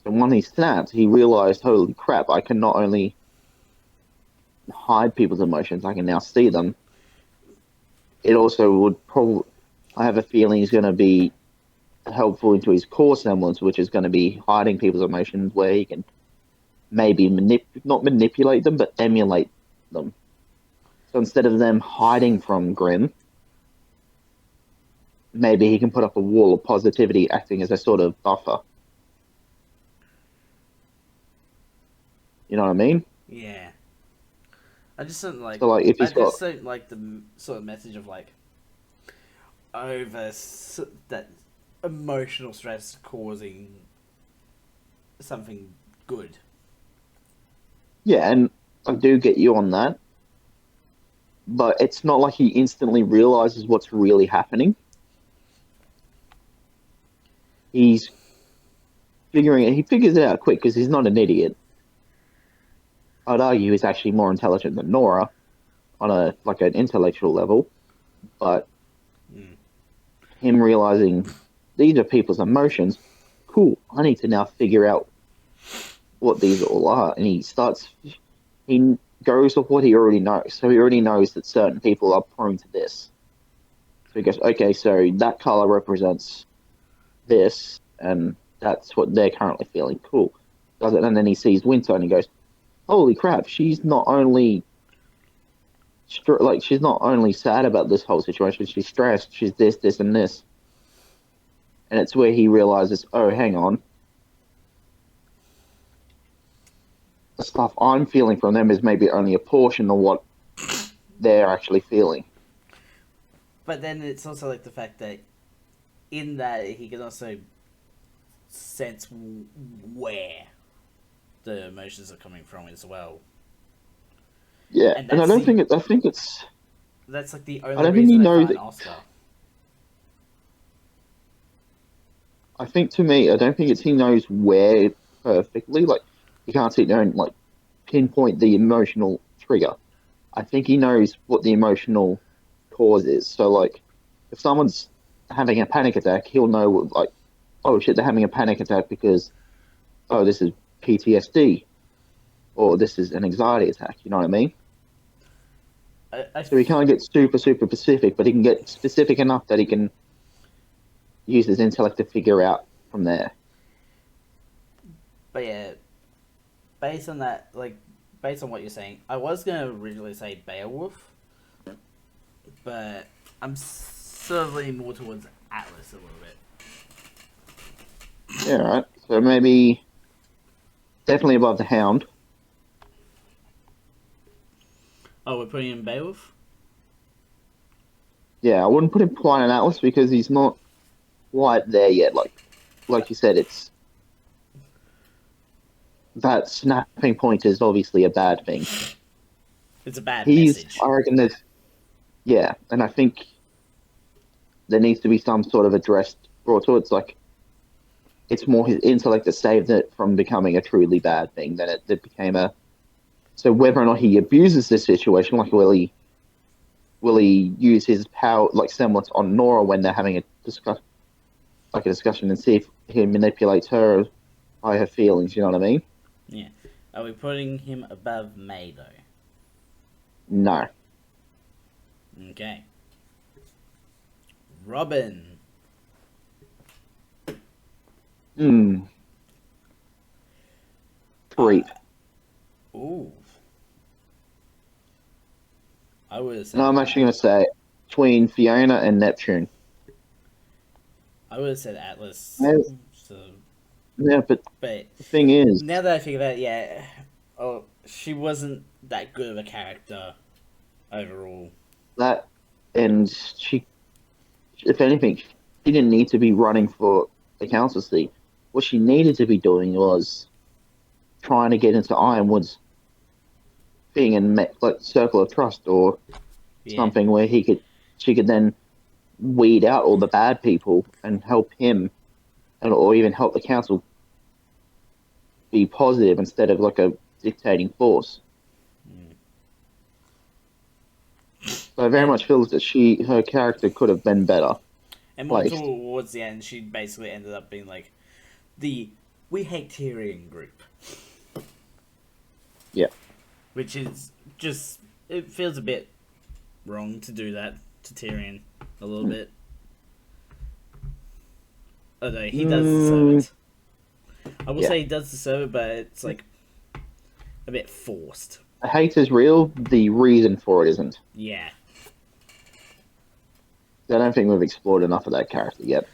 So when he snapped, he realized, holy crap, I can not only hide people's emotions, I can now see them. It also would probably, I have a feeling, he's going to be helpful into his core semblance, which is going to be hiding people's emotions, where he can maybe not manipulate them, but emulate them. So instead of them hiding from Grim, maybe he can put up a wall of positivity, acting as a sort of buffer. You know what I mean? Yeah, I just don't like. So like, if I he's got just don't like the sort of message of like that emotional stress causing something good. yeah, and I do get you on that, but it's not like he instantly realizes what's really happening. He's figuring it. He figures it out quick because he's not an idiot. I'd argue is actually more intelligent than Nora on a like an intellectual level, but him realizing these are people's emotions. Cool, I need to now figure out what these all are, and he goes with what he already knows. So he already knows that certain people are prone to this. So he goes, okay, so that color represents this, and that's what they're currently feeling. Cool. Does it, and then he sees Winter, and he goes, "Holy crap! She's not only she's not only sad about this whole situation. She's stressed. She's this, this, and this." And it's where he realizes, "Oh, hang on. The stuff I'm feeling from them is maybe only a portion of what they're actually feeling." But then it's also like the fact that in that he can also sense where the emotions are coming from as well. Yeah, and I don't think it. I think it's. That's like the I only don't think he reason I knows find that. Oscar. I think to me, I don't think it's he knows where perfectly. Like he can't sit there and like pinpoint the emotional trigger. I think he knows what the emotional cause is. So like, if someone's having a panic attack, he'll know like, oh shit, they're having a panic attack because oh this is PTSD or this is an anxiety attack. You know what I mean? So he can't get super specific, but he can get specific enough that he can use his intellect to figure out from there. But yeah, based on that, like based on what you're saying, I was gonna originally say Beowulf, but I'm sort of leaning more towards Atlas a little bit. Yeah, right. So maybe definitely above the Hound. Oh, we're putting in Beowulf? Yeah, I wouldn't put him quite on Atlas because he's not quite there yet. Like you said, it's that snapping point is obviously a bad thing. It's a bad message. I reckon there's yeah, and I think there needs to be some sort of address brought to it. It's like it's more his intellect that saved it from becoming a truly bad thing than it became a. So whether or not he abuses this situation, like will he use his power like semblance on Nora when they're having a discussion and see if he manipulates her by her feelings, you know what I mean? Yeah. Are we putting him above May though? No. Okay. Robin. Creep. Ooh. I would have said. No, I'm actually going to say between Fiona and Neptune. I would have said Atlas. Yes. So, Yeah, but the thing is, now that I think about it, yeah, oh, she wasn't that good of a character overall. that, and she, if anything, she didn't need to be running for the council seat. What she needed to be doing was trying to get into Ironwood's being in like circle of trust or something where she could then weed out all the bad people and help him, or even help the council be positive instead of like a dictating force. So I very much feel that her character could have been better. And more towards the end, she basically ended up being like the "we hate Tyrion" group. Yeah. Which is just, it feels a bit wrong to do that to Tyrion a little bit. Although he does deserve it. I will say he does deserve it, but it's like a bit forced. The hate is real, the reason for it isn't. Yeah. I don't think we've explored enough of that character yet.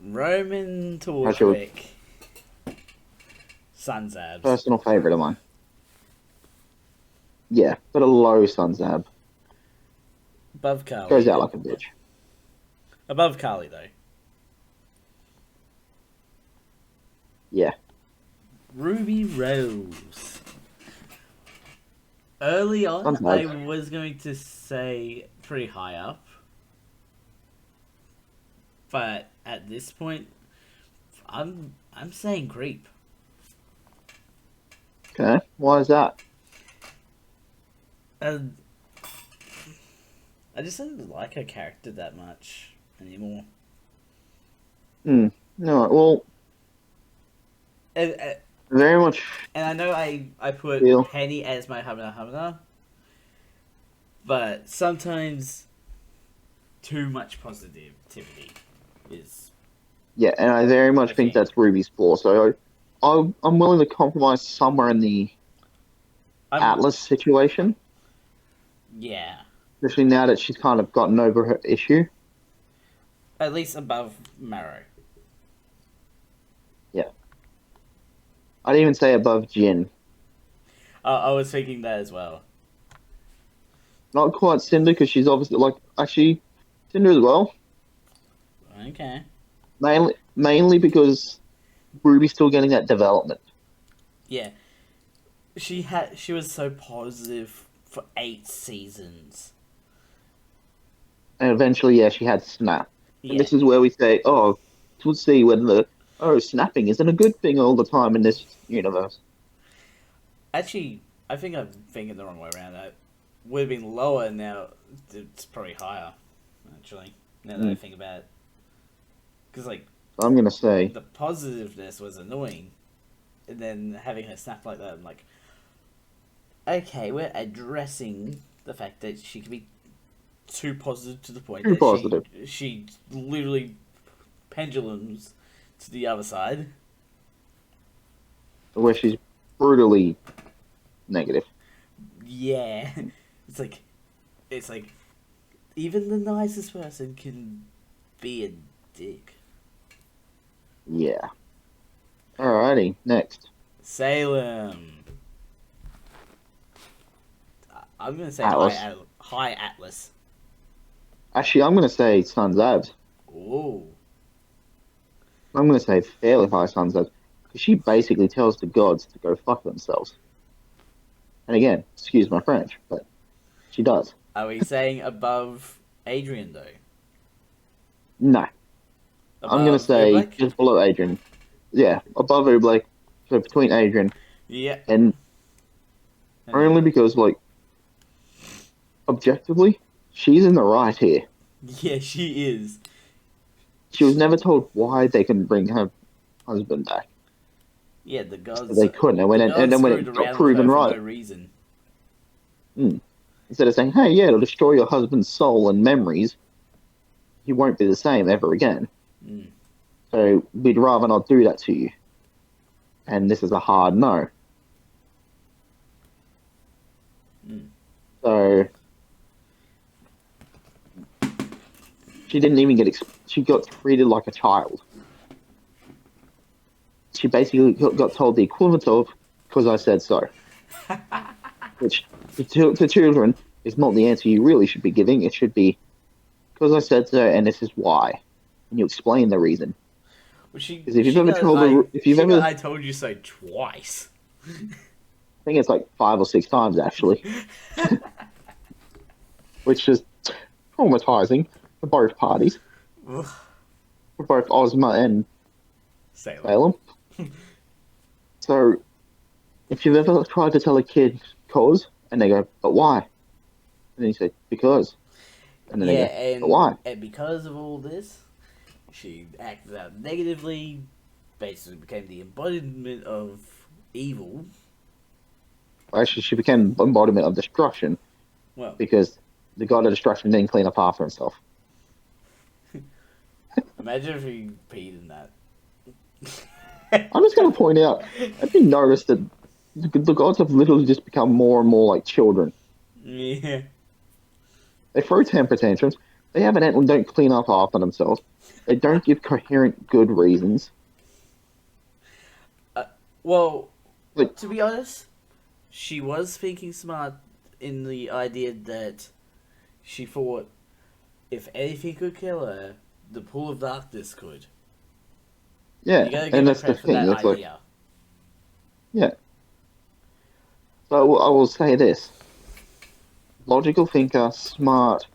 Roman Torchwick. Sunzabs. Personal favourite of mine. Yeah, but a low Sunzab. Above Carly. Goes out like a bitch. Above Carly, though. Yeah. Ruby Rose. Early on, I was going to say pretty high up. But at this point, I'm saying creep. Okay, why is that? And I just don't like her character that much anymore. Hmm. No, well, And, very much and I know I put feel. Penny as my Hamna Hamna, but sometimes too much positivity is Yeah, and I very a much think thing. that's RWBY's flaw. So I'm willing to compromise somewhere in the I'm Atlas situation, yeah, especially now that she's kind of gotten over her issue. at least above Marrow. Yeah, I'd even say above Jin. I was thinking that as well. Not quite Cinder because she's obviously like actually Cinder as well. Okay. Mainly because Ruby's still getting that development. Yeah, she was so positive for 8 seasons. And eventually, yeah, she had Snap. And Yeah, this is where we say, oh, we'll see when snapping isn't a good thing all the time in this universe. actually, I think I'm thinking the wrong way around. That would have been lower now. It's probably higher. Actually, now that I Mm. think about it, because like So I'm gonna say, the positiveness was annoying, and then having her snap like that, I'm like, okay, we're addressing the fact that she can be too positive to the point too that positive. she literally pendulums to the other side. Where she's brutally negative. Yeah, it's like it's like even the nicest person can be a dick. Yeah. Alrighty, next. Salem. I'm gonna say Atlas. high Atlas. Actually, I'm gonna say Sun's Abs. Ooh. I'm gonna say fairly high Sun's Abs. Because she basically tells the gods to go fuck themselves. And again, excuse my French, but she does. Are we saying above Adrian though? No. I'm gonna Above say Oblak? just below Adrian. Yeah, above Oblak, so between Adrian Yeah. and And only Oblak. because like objectively, she's in the right here. Yeah, she is. She was never told why they couldn't bring her husband back. Yeah, So they couldn't, the and gods then when screwed it got around with proven her for right, no reason. instead of saying, "Hey, yeah, it'll destroy your husband's soul and memories," he won't be the same ever again. Mm. So we'd rather not do that to you. And this is a hard no. Mm. So she didn't even she got treated like a child. She basically got told the equivalent of "because I said so," which to children is not the answer you really should be giving. It should be "because I said so, and this is why," and you explain the reason. Well, Because if you've ever told if you've she got ever, I told you so twice. I think it's like 5 or 6 times actually, which is traumatizing for both parties, for both Ozma and Salem. Salem. So if you've ever tried to tell a kid "cause," and they go, "but why?" and then you say "because," and then they Yeah, go, "but why?" and because of all this, she acted out negatively, basically became the embodiment of evil. Well, actually, she became embodiment of destruction Well, because the god of destruction didn't clean up after himself. imagine if he peed in that. I'm just going to point out, have you noticed that the gods have literally just become more and more like children? Yeah. They throw temper tantrums. They evidently don't clean up after themselves. They don't give coherent, good reasons. Well, Like, to be honest, she was thinking smart in the idea that she thought if anything could kill her, the pool of darkness could. You yeah, gotta give and her that's the credit for thing. that It's like, idea. yeah. So I will say this: logical thinker, smart,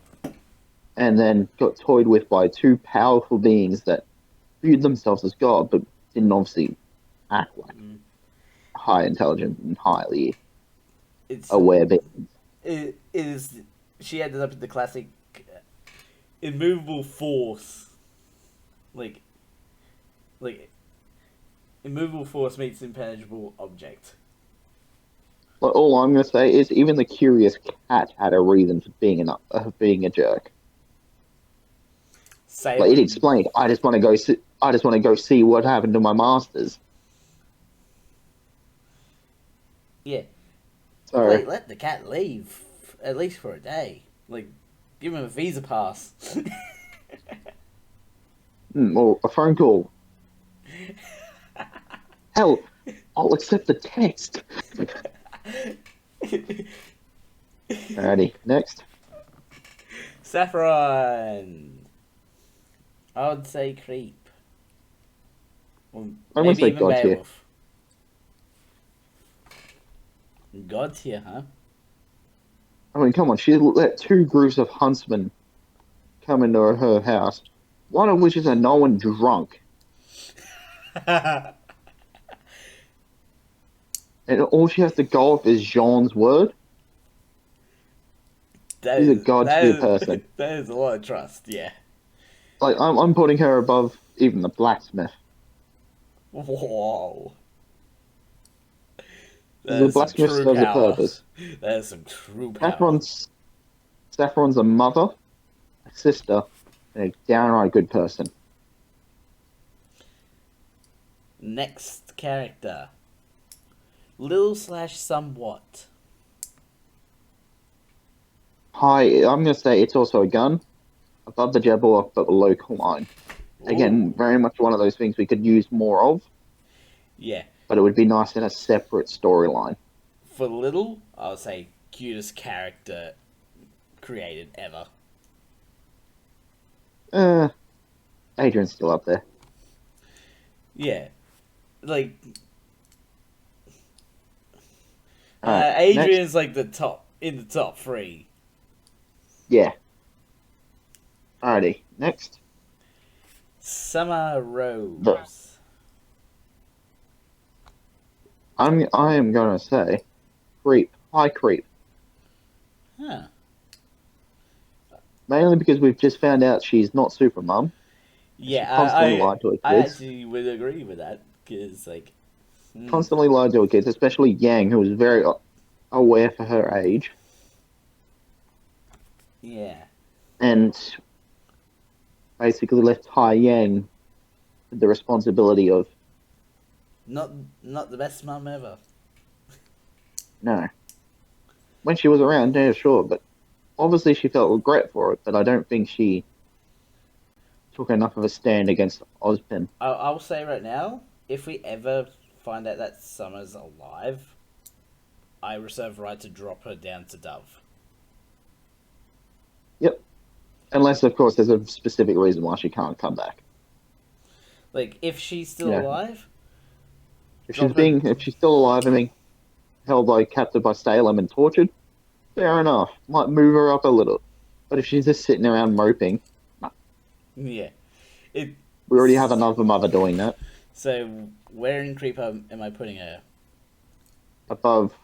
and then got toyed with by two powerful beings that viewed themselves as God, but didn't obviously act like. Mm. high intelligent and highly It's aware beings. it is. She ended up in the classic immovable force, like like immovable force meets impenetrable object. But all I'm going to say is, even the curious cat had a reason for being a jerk. Like, it Saber, explained, I just want to go. I just want to go see what happened to my masters. yeah. So, Let the cat leave at least for a day. Like, give him a visa pass. or a phone call. Hell, I'll accept the text. Alrighty, next. Saffron. I would say creep. Or I'm going to maybe say even God tier. Beowulf. God tier, huh? I mean, come on, she let two groups of huntsmen come into her house, one of which is a Nolan drunk, and all she has to go off is Jean's word. She's a God tier person. that is a lot of trust, yeah. Like, I'm putting her above even the blacksmith. Whoa. That The is some blacksmith true serves a power. purpose. That is some true power. Saffron's a mother, a sister, and a downright good person. Next character. Little slash somewhat. Hi, I'm going to say it's also a gun, above the jabber, but below line. Again, Ooh. very much one of those things we could use more of, Yeah. but it would be nice in a separate storyline. For Little, I would say cutest character created ever. Adrian's still up there. Yeah. Like, Alright, next. Adrian's like in the top three. Yeah. Alrighty, next. Summer Rose. I am gonna say creep. High creep. Huh. Mainly because we've just found out she's not super mum. She Yeah, constantly lied to her I kids. actually would agree with that because Constantly lied to her kids, especially Yang, who was very aware for her age. yeah, And basically left Tai Yang with the responsibility of not the best mum ever. no. When she was around, yeah, sure, but obviously she felt regret for it, but I don't think she took enough of a stand against Ozpin. I'll say right now, if we ever find out that Summer's alive, I reserve the right to drop her down to Dove. Yep. Unless, of course, there's a specific reason why she can't come back. Like, if she's still alive, If she's still alive and being held captive by Salem and tortured, fair enough. Might move her up a little. But if she's just sitting around moping, yeah. we already have another mother doing that. So, where in Creep am I putting her? Above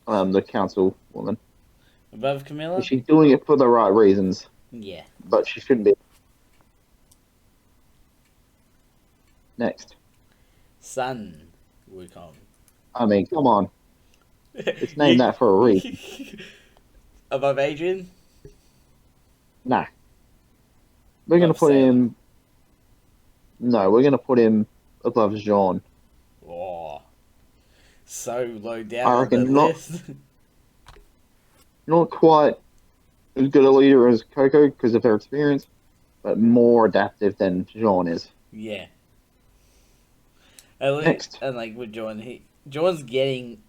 the council woman. Above Camilla? She's doing it for the right reasons. Yeah. But she shouldn't be. Next. Sun Wukong. I mean, come on. It's named that for a reason. Above Adrian? Nah. We're going to put him... No, we're going to put him above Jean. Oh. So low down I on the reckon list. Not quite as good a leader as Coco because of her experience, but more adaptive than Jean is. Yeah. Next. And like with John's getting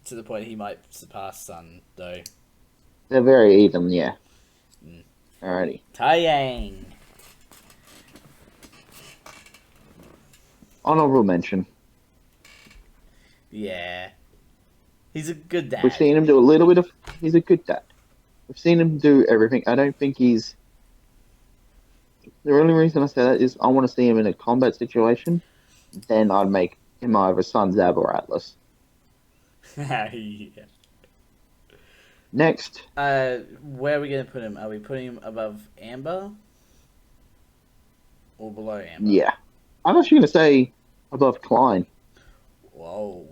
to the point he might surpass Sun though. They're very even, yeah. Alrighty. Taiyang. Honorable mention. Yeah. He's a good dad. We've seen him do a little bit of... He's a good dad. We've seen him do everything. I don't think he's... The only reason I say that is I want to see him in a combat situation. Then I'd make in either Sun Zab or Atlas. Yeah. Next, Where are we gonna put him? Are we putting him above Amber or below Amber? yeah. I'm actually going to say above Klein. Whoa.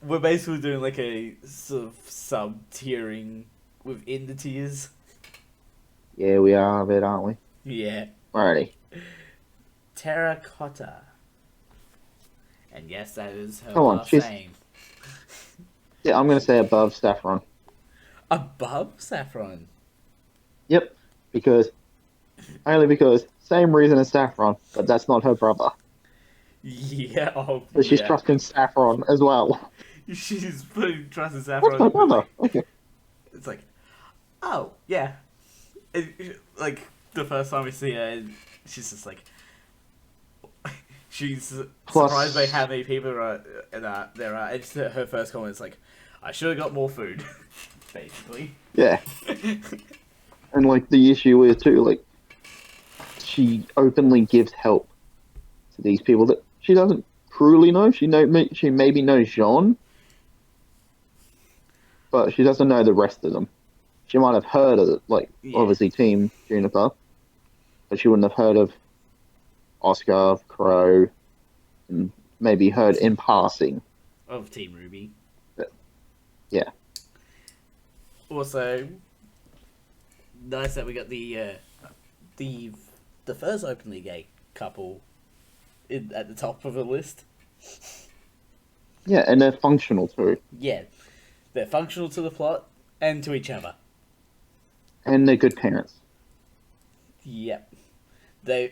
We're basically doing like a sort of sub-tiering within the tiers. Yeah, we are a bit, aren't we? Yeah. Alrighty. Terracotta. And yes, that is her Come on, last she's... name. Yeah, I'm going to say above Saffron. Above Saffron. Yep, only because same reason as Saffron, but that's not her brother. Yeah, So she's yeah. trusting Saffron as well. She's putting trust in That's my Saffron. brother. Okay. It's like, oh, yeah. Like, the first time we see her, she's just like, she's surprised by how many people there are. And her first comment is like, I should have got more food, basically. Yeah. And like the issue is too, like she openly gives help to these people that she doesn't truly know. She maybe knows Jean, but she doesn't know the rest of them. She might have heard of like obviously Team Juniper, but she wouldn't have heard of Oscar, Crow, and maybe heard in passing of Team RWBY. But, yeah. Also, nice that we got the first openly gay couple at the top of the list. Yeah, and they're functional too. Yeah, they're functional to the plot and to each other. And they're good parents. Yep, they're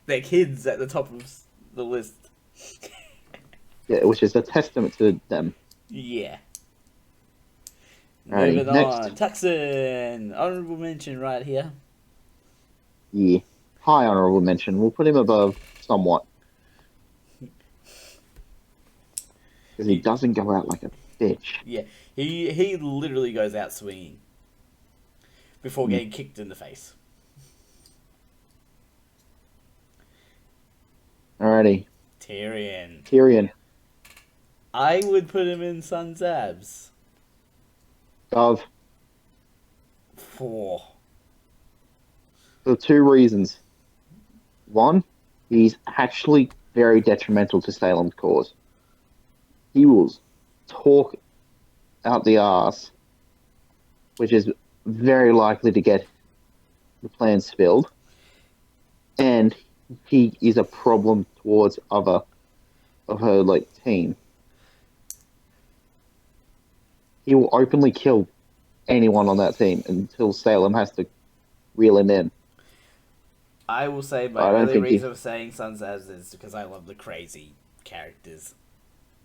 kids at the top of the list. Yeah, which is a testament to them. Yeah. Alrighty, Moving next. on, Tuxin, honorable mention right here. Yeah, high honorable mention. We'll put him above somewhat. Because he doesn't go out like a bitch. Yeah, he literally goes out swinging before getting kicked in the face. Alrighty. Tyrion. I would put him in Sun's abs. Dove. 4. For 2 reasons. One, he's actually very detrimental to Salem's cause. He will talk out the arse, which is very likely to get the plan spilled. And he is a problem towards other of her team. He will openly kill anyone on that team until Salem has to reel him in. I will say my only reason of saying Sun's abs is because I love the crazy characters.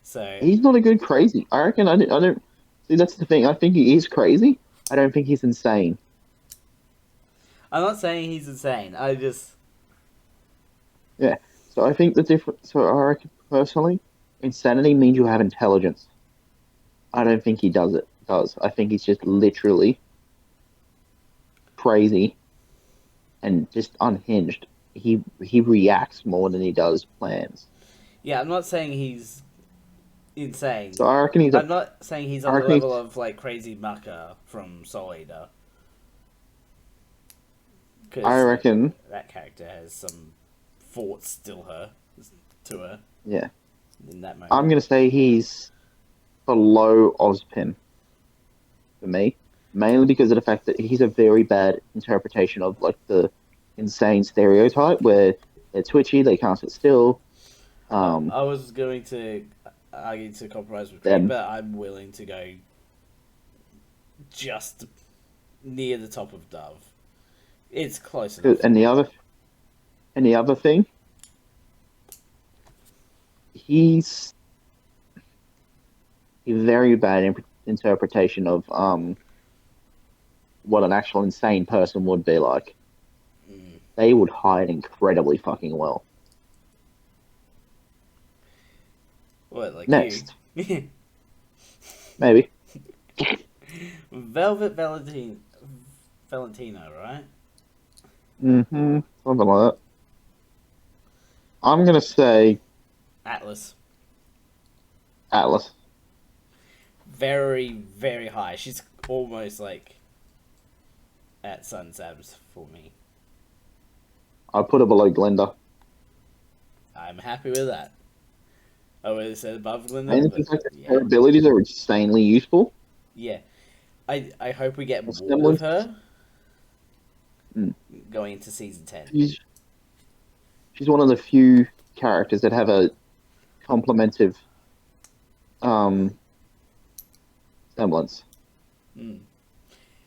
So he's not a good crazy. I reckon I don't see. That's the thing. I think he is crazy. I don't think he's insane. I'm not saying he's insane. I just So I think the difference. So I reckon personally, insanity means you have intelligence. I don't think he does. I think he's just literally crazy and just unhinged. He reacts more than he does plans. Yeah, I'm not saying he's insane. So I reckon I'm not saying he's on the level of crazy Mucker from Soul Eater. I reckon that character has some thoughts to her. Yeah. In that moment, I'm gonna say he's below Ozpin for me, mainly because of the fact that he's a very bad interpretation of the insane stereotype where they're twitchy, they can't sit still. I was going to argue to compromise with Craig, but I'm willing to go just near the top of Dove. It's close enough. And the other thing, he's a very bad interpretation of what an actual insane person would be like. They would hide incredibly fucking well. What, like next? You? Maybe. Velvet Valentino, right? Something like that. I'm gonna say Atlas. Atlas. Very, very high. She's almost like at Sun Sabs for me. I put her below Glenda. I'm happy with that. I would have said above Glinda, And but the fact that yeah. her abilities are insanely useful. Yeah. I hope we get more Semblance. of her Mm. going into season 10. She's one of the few characters that have a complementive semblance. Mm.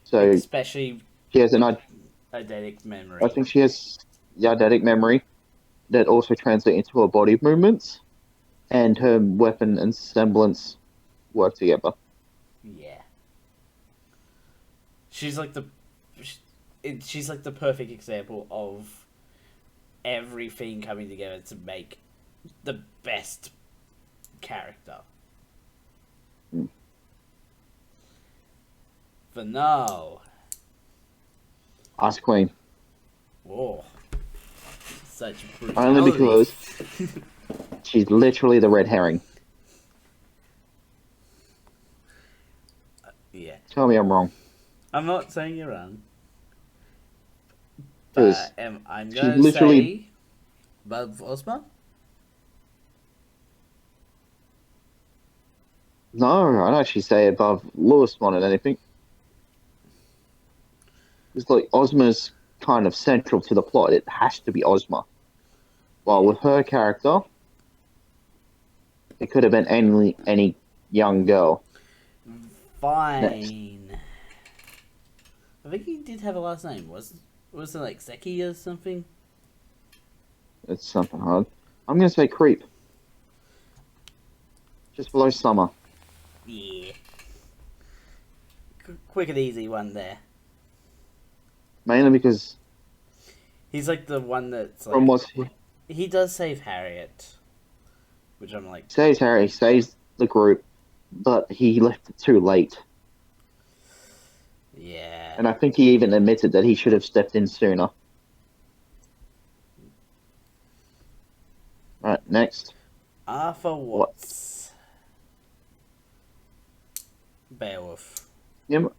So Especially she has eidetic memory. I think she has the eidetic memory that also translates into her body movements, and her weapon and semblance work together. Yeah. She's like she's like the perfect example of everything coming together to make the best character. Mm. But no. Ice Queen. Whoa. Such brutality. Only because she's literally the red herring. Yeah. Tell me I'm wrong. I'm not saying you're wrong. Because But I'm she's going to literally- say above Ozma? No, I'd actually say above Lewis more than anything. It's like Ozma's kind of central to the plot. It has to be Ozma. While with her character, it could have been any young girl. Fine. I think he did have a last name. Was it like Seki or something? It's something hard. I'm going to say Creep. Just below Summer. Yeah. Quick and easy one there. Mainly because He's like the one that's like... from what He does save Harriet. Which I'm like... saves Harry, saves the group, but he left it too late. Yeah. And I think he even admitted that he should have stepped in sooner. Alright, next. Arthur Watts. Beowulf. Him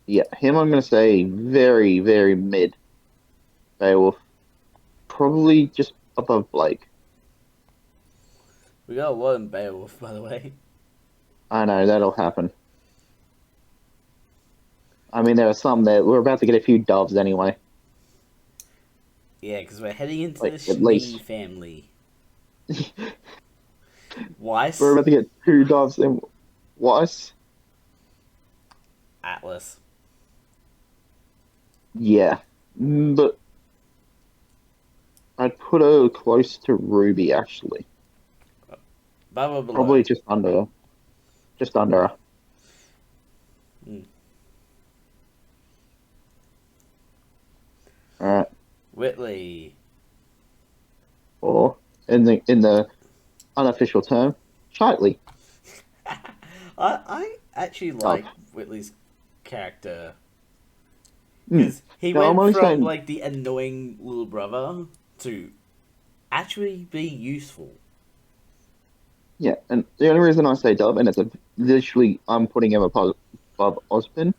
I'm going to say very, very mid. Beowulf. Probably just above Blake. We got a lot in Beowulf, by the way. I know, that'll happen. I mean, there are some that we're about to get a few doves anyway. Yeah, because we're heading into Like, the at least. Schnee family. Weiss? We're about to get 2 doves in Weiss. Atlas. Yeah. But I'd put her close to Ruby, actually. Blah, blah. Probably just under her. Just under her. Mm. Alright. Whitley. Or, in the unofficial term, Shitely. I actually like Whitley's character. Mm. Because he No, I'm only went from, saying- like, the annoying little brother to actually being useful. Yeah, and the only reason I say dub, and it's literally, I'm putting him above Ozpin,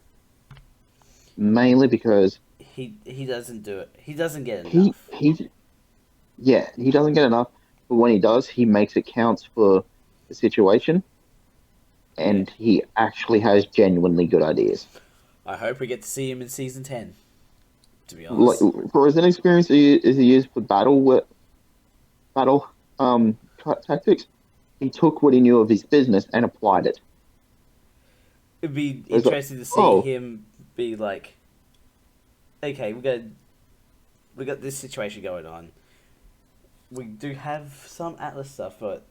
mainly because He doesn't do it. He doesn't get he enough. he doesn't get enough, but when he does, he makes it count for the situation, and he actually has genuinely good ideas. I hope we get to see him in season 10. To be Like, honest. for his inexperience as he is with battle tactics, he took what he knew of his business and applied it. It'd be It's like, interesting to see him be like, okay, we got this situation going on. We do have some Atlas stuff, but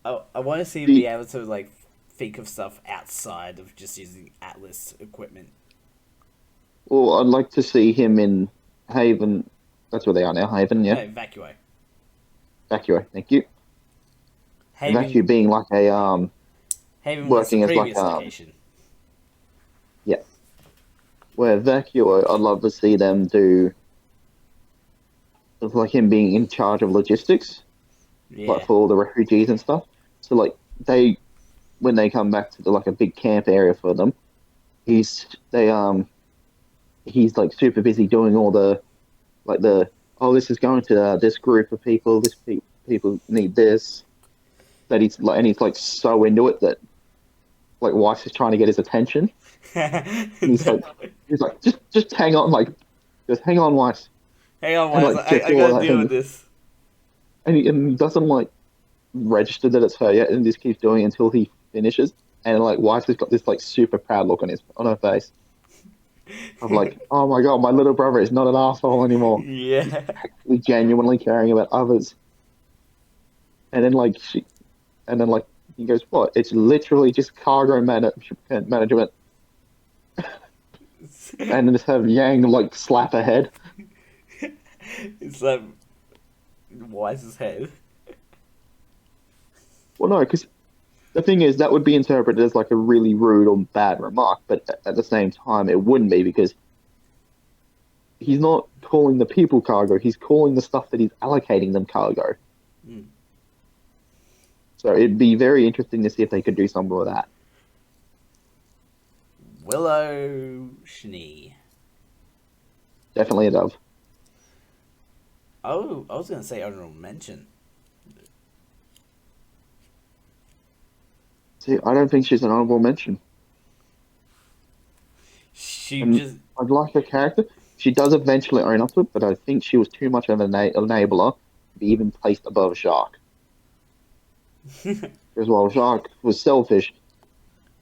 I want to see him be able to like think of stuff outside of just using Atlas equipment. Well, I'd like to see him in Haven. That's where they are now, Haven, yeah. No, Vacuo. Vacuo, thank you. Haven, Vacuo being like a Haven working was as the like previous a location. yeah. Where Vacuo, I'd love to see them do of like him being in charge of logistics like Yeah. for all the refugees and stuff. So like they when they come back to like a big camp area for them, he's they he's like super busy doing all the like the oh this is going to this group of people, people need this, that he's like and he's like so into it that like Weiss is trying to get his attention. And he's like just hang on, like just hang on, Weiss, Hang on, and Wise. like gets I all gotta that deal with thing, this. and he doesn't like register that it's her yet, and just keeps doing it until he finishes. And like Weiss has got this like super proud look on her face of like, oh my god, my little brother is not an asshole anymore. He's Yeah. actually genuinely caring about others. And then like she, and then like he goes, what? It's literally just management, and then just have Yang like slap her head. It's like Wise's head. Well, no, because the thing is that would be interpreted as like a really rude or bad remark, but at the same time, it wouldn't be because he's not calling the people cargo. He's calling the stuff that he's allocating them cargo. Mm. So it'd be very interesting to see if they could do something with that. Willow Schnee. Definitely a dove. Oh, I was gonna say honorable mention. See, I don't think she's an honorable mention. She And just I'd like her character. She does eventually own up to it, but I think she was too much of an enabler to be even placed above Shark. Because while Shark was selfish,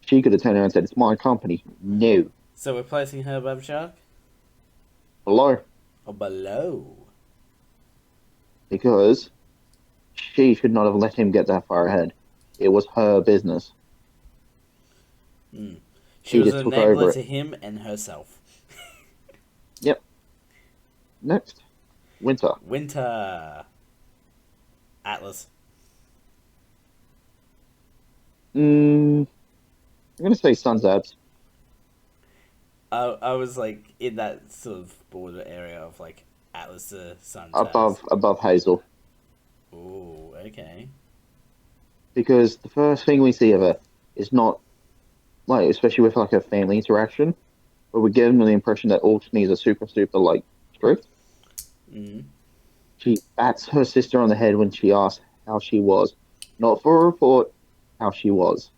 she could have turned around and said, "It's my company." No, So we're placing her above Shark below, or below? because she should not have let him get that far ahead. It was her business. Mm. She She was just an took over enabler it. to him and herself. Yep. Next, Winter. Winter. Atlas. I'm gonna say Sun's abs I was like in that sort of border area of like Atlas to Sun Tabs. above Hazel, Ooh, okay. because the first thing we see of her is not like, especially with like her family interaction, but we're given the impression that all Shnees are super like strict. Mm. She bats her sister on the head when she asks how she was, not for a report, how she was.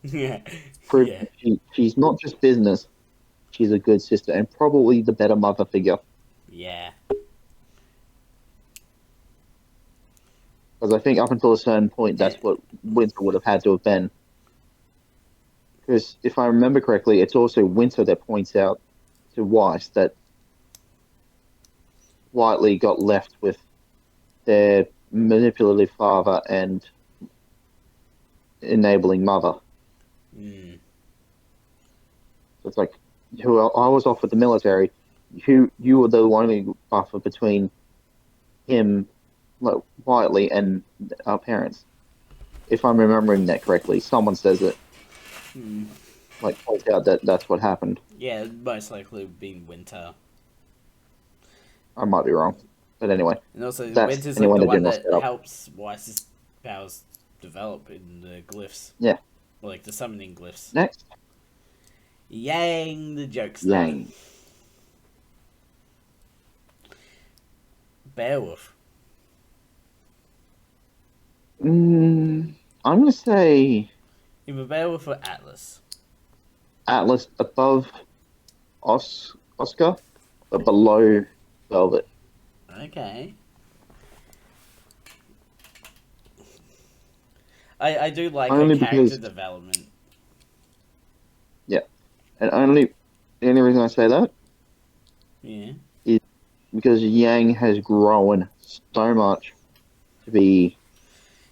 Yeah. Proof Yeah. that she's not just business, she's a good sister and probably the better mother figure. Yeah. Because I think up until a certain point, And, that's what Winter would have had to have been. Because if I remember correctly, it's also Winter that points out to Weiss that Whiteley got left with their manipulative father and enabling mother. mm. So it's like, who I was off with the military. You were the only buffer between him, like Whiteley, and our parents. If I'm remembering that correctly, someone says it. Mm. Like points out that that's what happened. Yeah, most likely being Winter. I might be wrong, but anyway, And also, that's Winter's like anyone the that one did not that set up. helps Weiss's powers develop in the glyphs. Yeah. Or like the summoning glyphs. Next, Yang the jokester. Yang. Beowulf. I'm gonna say Either Beowulf or Atlas. Atlas above Oscar, but below Velvet. Okay. I do like her Only character because development. yeah, and only the only reason I say that Yeah. is because Yang has grown so much to be.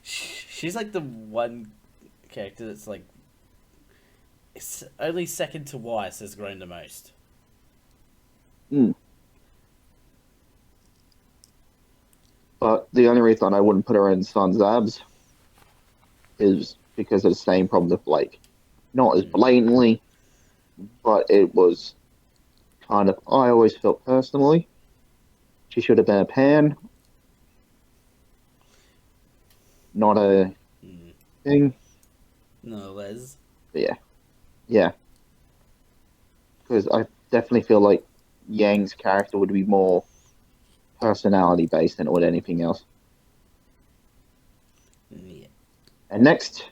She's like the one character that's like it's only second to Weiss has grown the most. Mm. But the only reason I wouldn't put her in Sun's abs is because of the same problem with Blake. Not as blatantly, but it was kind of. I always felt personally she should have been a pan. not a Mm. thing. No, Les. But yeah, because I definitely feel like Yang's character would be more personality based than it would anything else. Yeah. And next,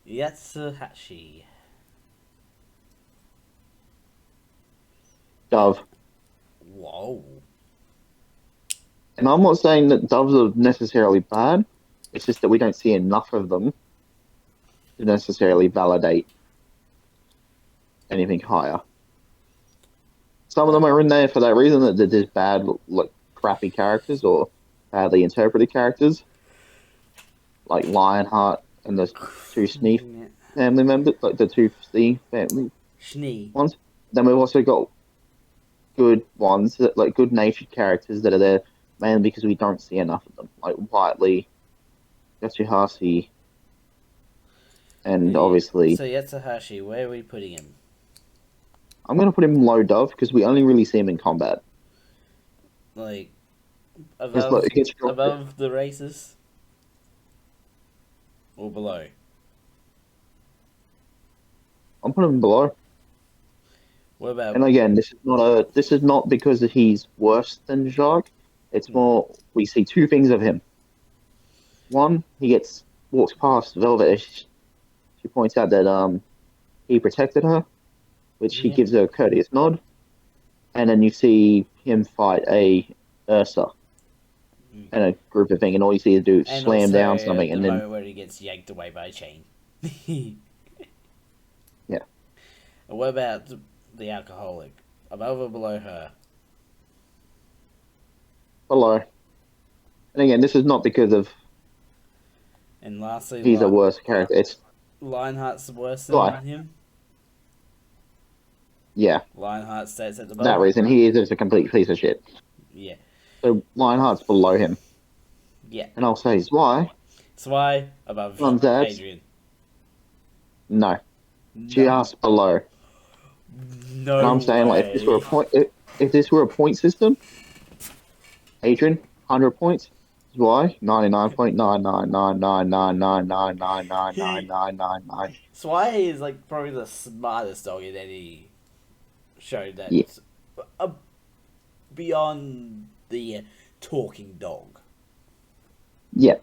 Yatsuhashi. Dove. Whoa. And I'm not saying that doves are necessarily bad. It's just that we don't see enough of them to necessarily validate anything higher. Some of them are in there for that reason that they're just bad, like crappy characters or badly interpreted characters, like Lionheart and the two Sneef Yeah. family members, like the two Sneef family Schnee. ones. Then we've also got good ones, that, like good natured characters that are there mainly because we don't see enough of them, like Whiteley, Yatsuhashi, and Yeah. obviously So Yatsuhashi, where are we putting him? I'm gonna put him low Dove because we only really see him in combat. Like Just like above the races? Or below? I'm putting him below. What about And again, this is not because he's worse than Jacques. It's more we see two things of him. One, walks past Velvet. She points out that he protected her, which he yeah. gives her a courteous nod. And then you see him fight a Ursa and a group of things, and all you see is do And slam also down something, the and then moment where he gets yanked away by a chain. yeah, And what about the alcoholic? Above or below her? below. And again, this is not because of And lastly, he's a worse character. It's Lionheart's worse why, than him. yeah, Lionheart stays at the for that bottom. reason he is just a complete piece of shit. Yeah. So Lionheart's below him. Yeah. And I'll say why. So why above That Adrian? no, No. just below. No And I'm saying like if this were a point system, Adrian 100 points. Why 99.9999999999999. Swai is like probably the smartest dog in any show Yeah, that's beyond the talking dog. yeah.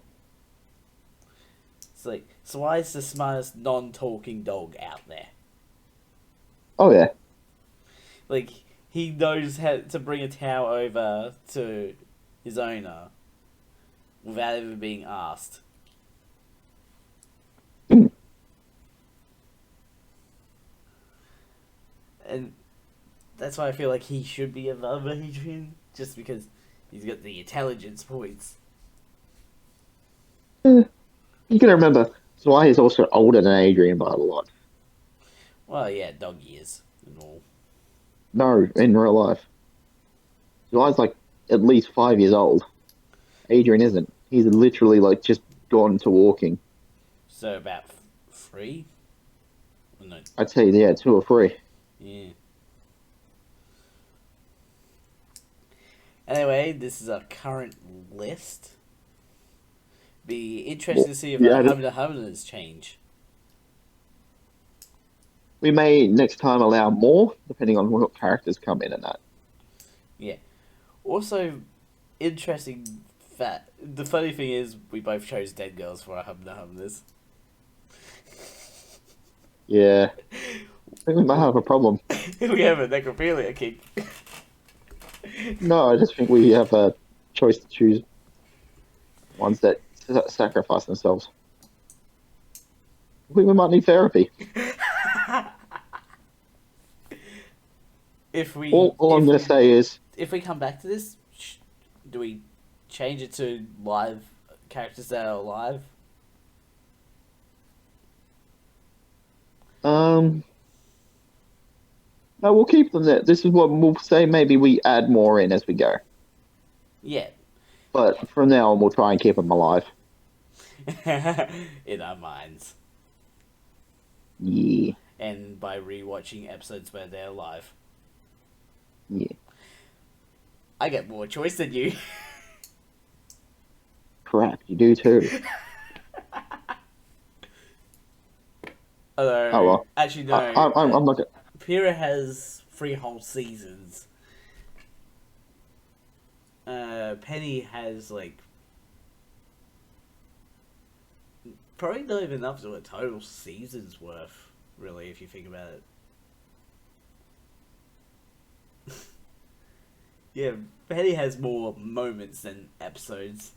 It's like Swai is the smartest non-talking dog out there. Oh yeah, Like he knows how to bring a towel over to his owner without ever being asked. And that's why I feel like he should be above Adrian, just because he's got the intelligence points. you gotta remember. Why is also older than Adrian by a lot. Well, yeah, dog years and all. No, in real life, Why's like at least 5 years old. Adrian isn't. He's literally like just gone to walking. So about 3? No. I'd say yeah, 2 or 3. Yeah. Anyway, this is our current list. Be interesting to see if our Humnas change. We may next time allow more, depending on what characters come in and that. Yeah. Also, interesting fact. The funny thing is, we both chose dead girls for our Humnas. Yeah. I think we might have a problem. We have a necrophilia king. No, I just think we have a choice to choose ones that sacrifice themselves. I think we might need therapy. All I'm going to say is... If we come back to this, do we change it to live characters that are alive? No, we'll keep them there. This is what we'll say. Maybe we add more in as we go. Yeah. But from now on, we'll try and keep them alive. In our minds. Yeah. And by rewatching episodes where they're alive. Yeah. I get more choice than you. Crap, you do too. Oh Although, well. actually, no. I'm not. Pyrrha has 3 whole seasons. Penny has, like, probably not even up to a total season's worth, really, if you think about it. Yeah, Penny has more moments than episodes.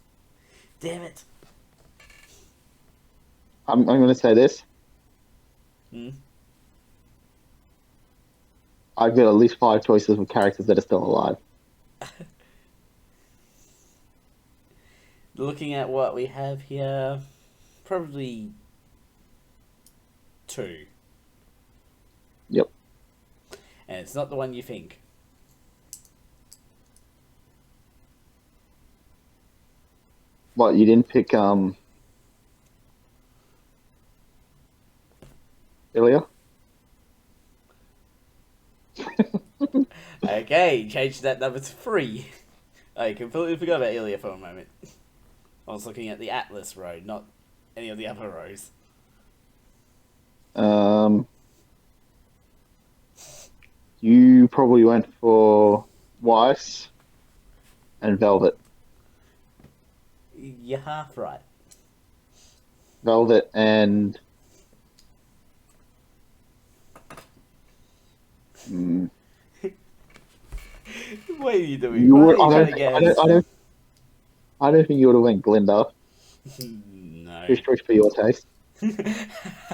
Damn it. I'm going to say this. Hmm? I've got at least 5 choices of characters that are still alive. Looking at what we have here, probably 2. Yep. And it's not the one you think. What, you didn't pick Ilya? Okay, change that number to 3. I completely forgot about Ilya for a moment. I was looking at the Atlas row, not any of the other rows. You probably went for Weiss and Velvet. You're half right. Velvet and What are you doing? What are you trying to guess? I don't think you would have went Glinda. No. Too strict for your taste. You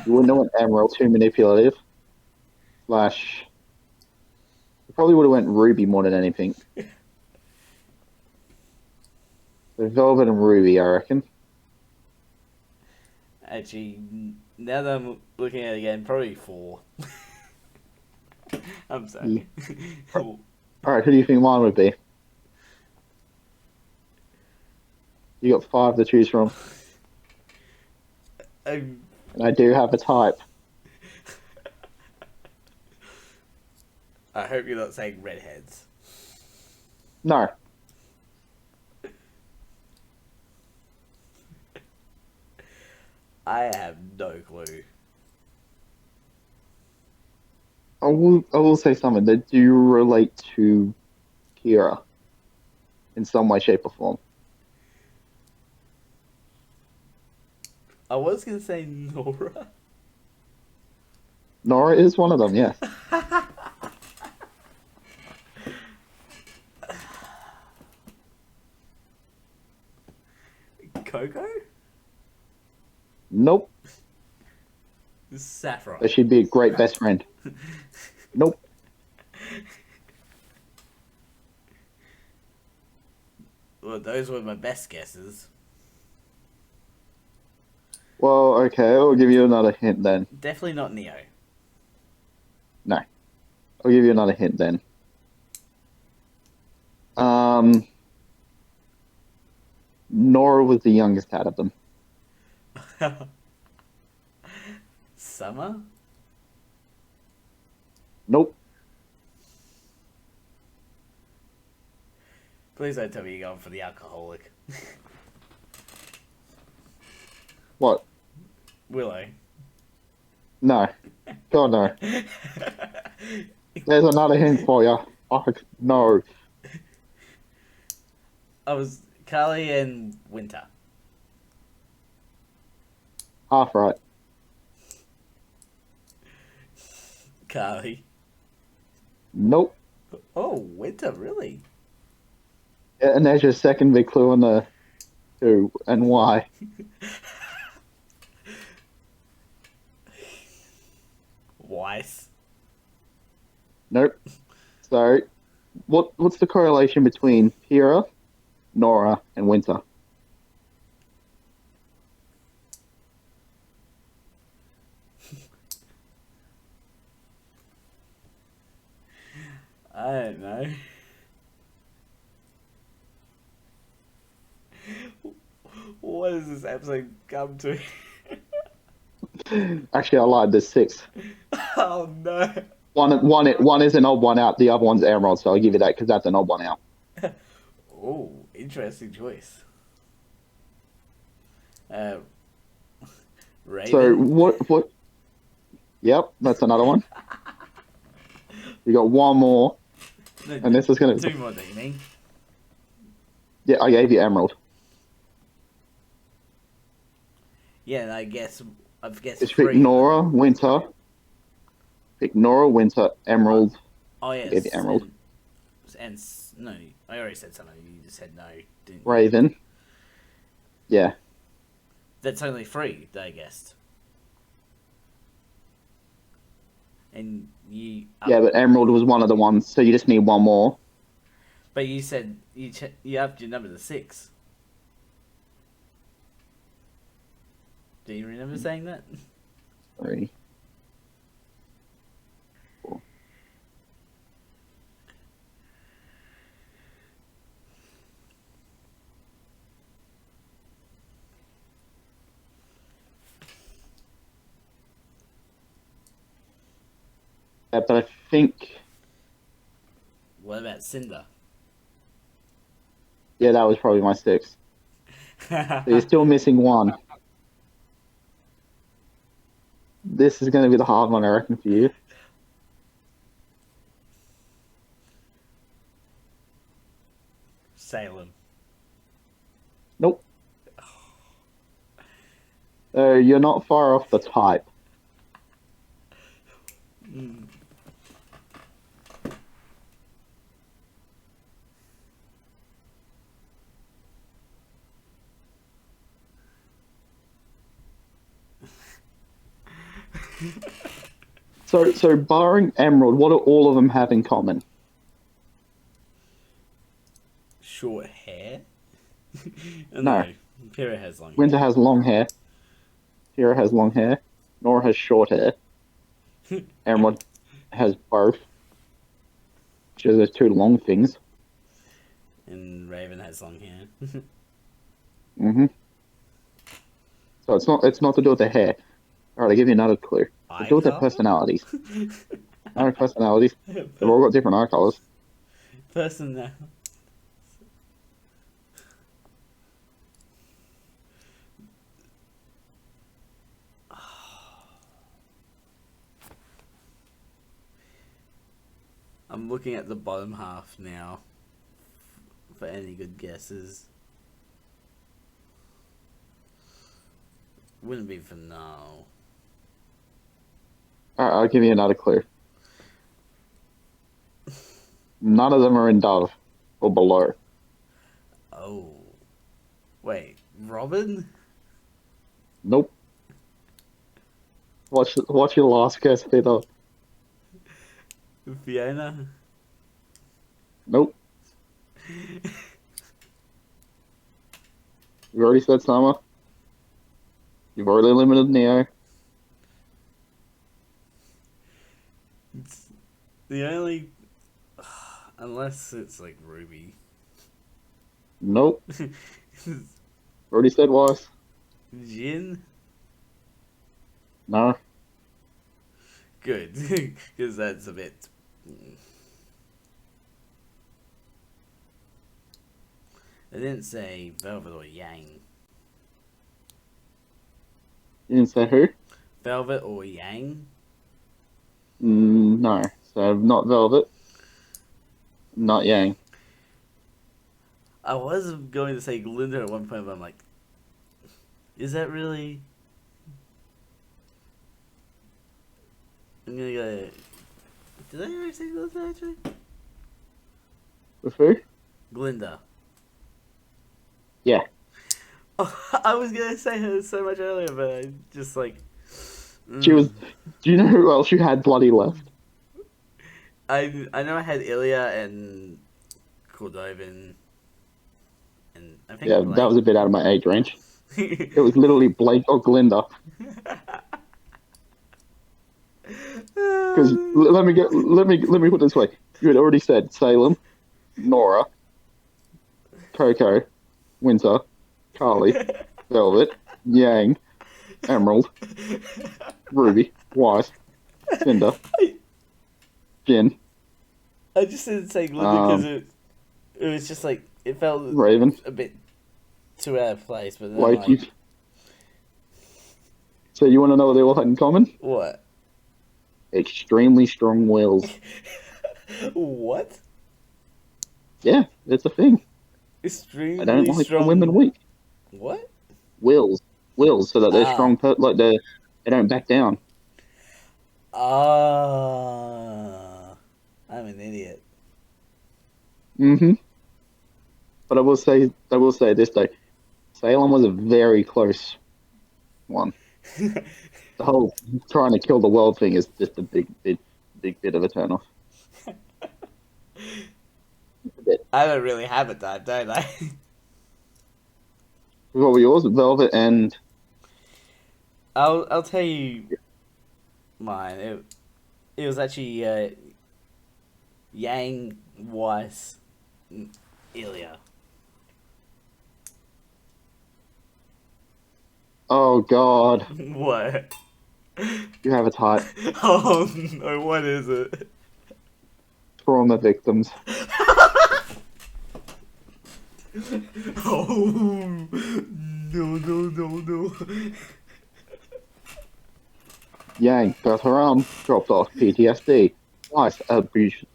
wouldn't have went Emerald, too manipulative. Slash, you probably would have went Ruby more than anything. So Velvet and Ruby, I reckon. Actually, now that I'm looking at it again, probably 4. I'm sorry. Alright, who do you think mine would be? You got 5 to choose from. And I do have a type. I hope you're not saying redheads. No. I have no clue. I will say something. They do relate to Kira in some way, shape, or form. I was going to say Nora. Nora is one of them, yes. Coco? Nope. Saffron. But she'd be a great best friend. Nope. Well, those were my best guesses. Well, okay, I'll give you another hint then. Definitely not Neo. No. I'll give you another hint then. Nora was the youngest out of them. Summer? Nope. Please don't tell me you're going for the alcoholic. What? Willow. No. God, no. There's another hint for you. Fuck, no. I was Carly and Winter. Half right. Carly. Nope. Oh, Winter, really? And there's your second big clue on the who and why. Weiss. Nope. So, what's the correlation between Pyrrha, Nora, and Winter? I don't know. What does this episode come to? Actually, I lied. There's 6. Oh no. One is an odd one out. The other one's Emerald, so I'll give you that because that's an odd one out. Oh, interesting choice. Raven. So what? Yep, that's another one. You got one more, No, and this is gonna. two more, do you mean? Yeah, I gave you emerald. Yeah, I guess I've guessed Just pick three. Nora, Winter. Pick Nora, Winter, Emerald. Oh I gave you yes, Emerald. and no, I already said something. You just said no, didn't you? Raven. Yeah. That's only three that I guessed. And you. Yeah, but Emerald was one of the ones, so you just need one more. But you said you upped your number to 6. Do you remember saying that? 3, 4. But I think, What about Cinder? yeah, that was probably my 6. So you're still missing one. This is going to be the hard one, I reckon, for you. Salem. Nope. You're not far off the type. Mm. So barring Emerald, what do all of them have in common? Short hair? No. Pyrrha has long Winter hair. has long hair. Tira has long hair. Nora has short hair. Emerald has both. She has those 2 long things. And Raven has long hair. Mm-hmm. So it's not to do with their hair. Alright, I'll give you another clue. To Eye do with their color? personalities. No personalities. They've all got different eye colors. Personal. I'm looking at the bottom half now for any good guesses. Wouldn't be for now. Alright, I'll give you another clue. None of them are in Dove or below. Oh. Wait, Robin? Nope. What's your last guess, Peter? Fiona? Nope. You've already said Summer. You've already eliminated Neo. It's the only... Unless it's like Ruby. Nope. Already said Weiss. Jin? No. Good, because that's a bit... They didn't say Velvet or Yang. You didn't say who? Velvet or Yang? No. So not Velvet. Not Yang. I was going to say Glinda at one point, but I'm like, is that really? I'm gonna go. Did I already say Glinda actually? With who? Glinda. Yeah. Oh, I was gonna say her so much earlier, but I just like. She was. Do you know who else you had bloody left? I know I had Ilya and Cordovan, and I think Yeah, Blake. that was a bit out of my age range. It was literally Blake or Glinda. Because let me put it this way: you had already said Salem, Nora, Coco, Winter, Carly, Velvet, Yang, Emerald, Ruby, Weiss, Cinder, Jin, I just didn't say Glinda because it was just like it felt Raven, a bit too out of place. But then Blake. like, So you want to know what they all had in common? what? extremely strong wills. What? Yeah, it's a thing. I don't Extremely like the women strong. weak. What? Wills, wills, so that they're Ah. strong. They don't back down. Ah. I'm an idiot. Hmm. But I will say this though, Salem was a very close one. The whole trying to kill the world thing is just a big bit of a turnoff. A bit. I don't really have a type, don't I? What were yours? Velvet and I'll tell you mine. It was actually Yang, Weiss, and Ilya. oh god, What? you have a type. Oh no, what is it? Trauma victims. Oh no. Yang got her arm dropped off. PTSD. Weiss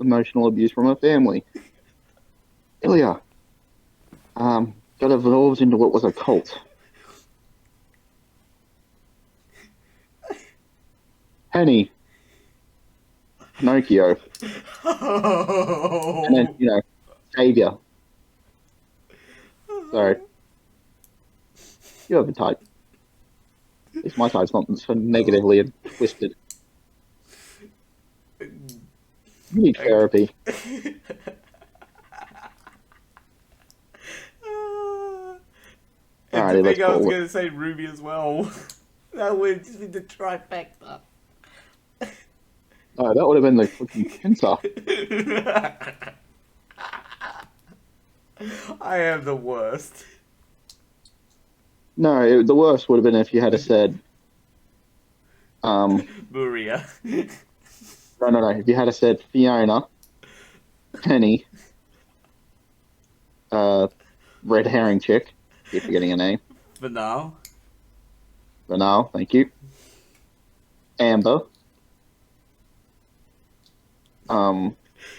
emotional abuse from her family. Ilya got evolved into what was a cult. Penny, Pinocchio, and then Oh. Savior. So you have a type. At least my type's not so negatively and twisted. You need therapy. And to Alrighty, let's think I was call it. gonna say Ruby as well. That would just be the trifecta. No, that would have been the fucking pincer. I am the worst. No, the worst would have been if you had said, Maria. no. If you had said Fiona, Penny, red herring chick. Keep forgetting her name. For now. Banal, thank you. Amber.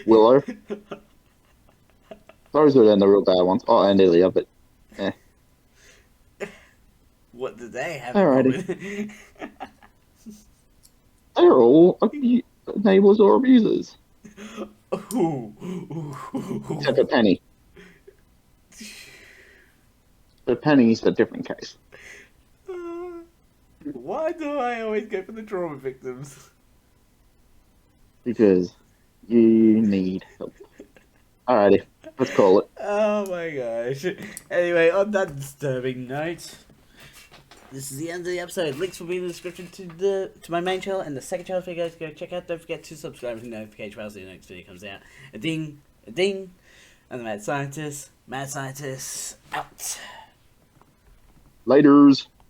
Willow. Those are then the real bad ones. Oh, and Ilya, but eh. What do they have in Alrighty. common? They're all enablers or abusers. Except for Penny. But Penny's a different case. Why do I always go for the trauma victims? Because you need help. Alrighty, let's call it. Oh my gosh. Anyway, on that disturbing note, this is the end of the episode. Links will be in the description to my main channel and the second channel for you guys to go check out. Don't forget to subscribe to the notification bell so the next video comes out. A ding, a ding. I'm the Mad Scientist. Mad Scientist out. Laters.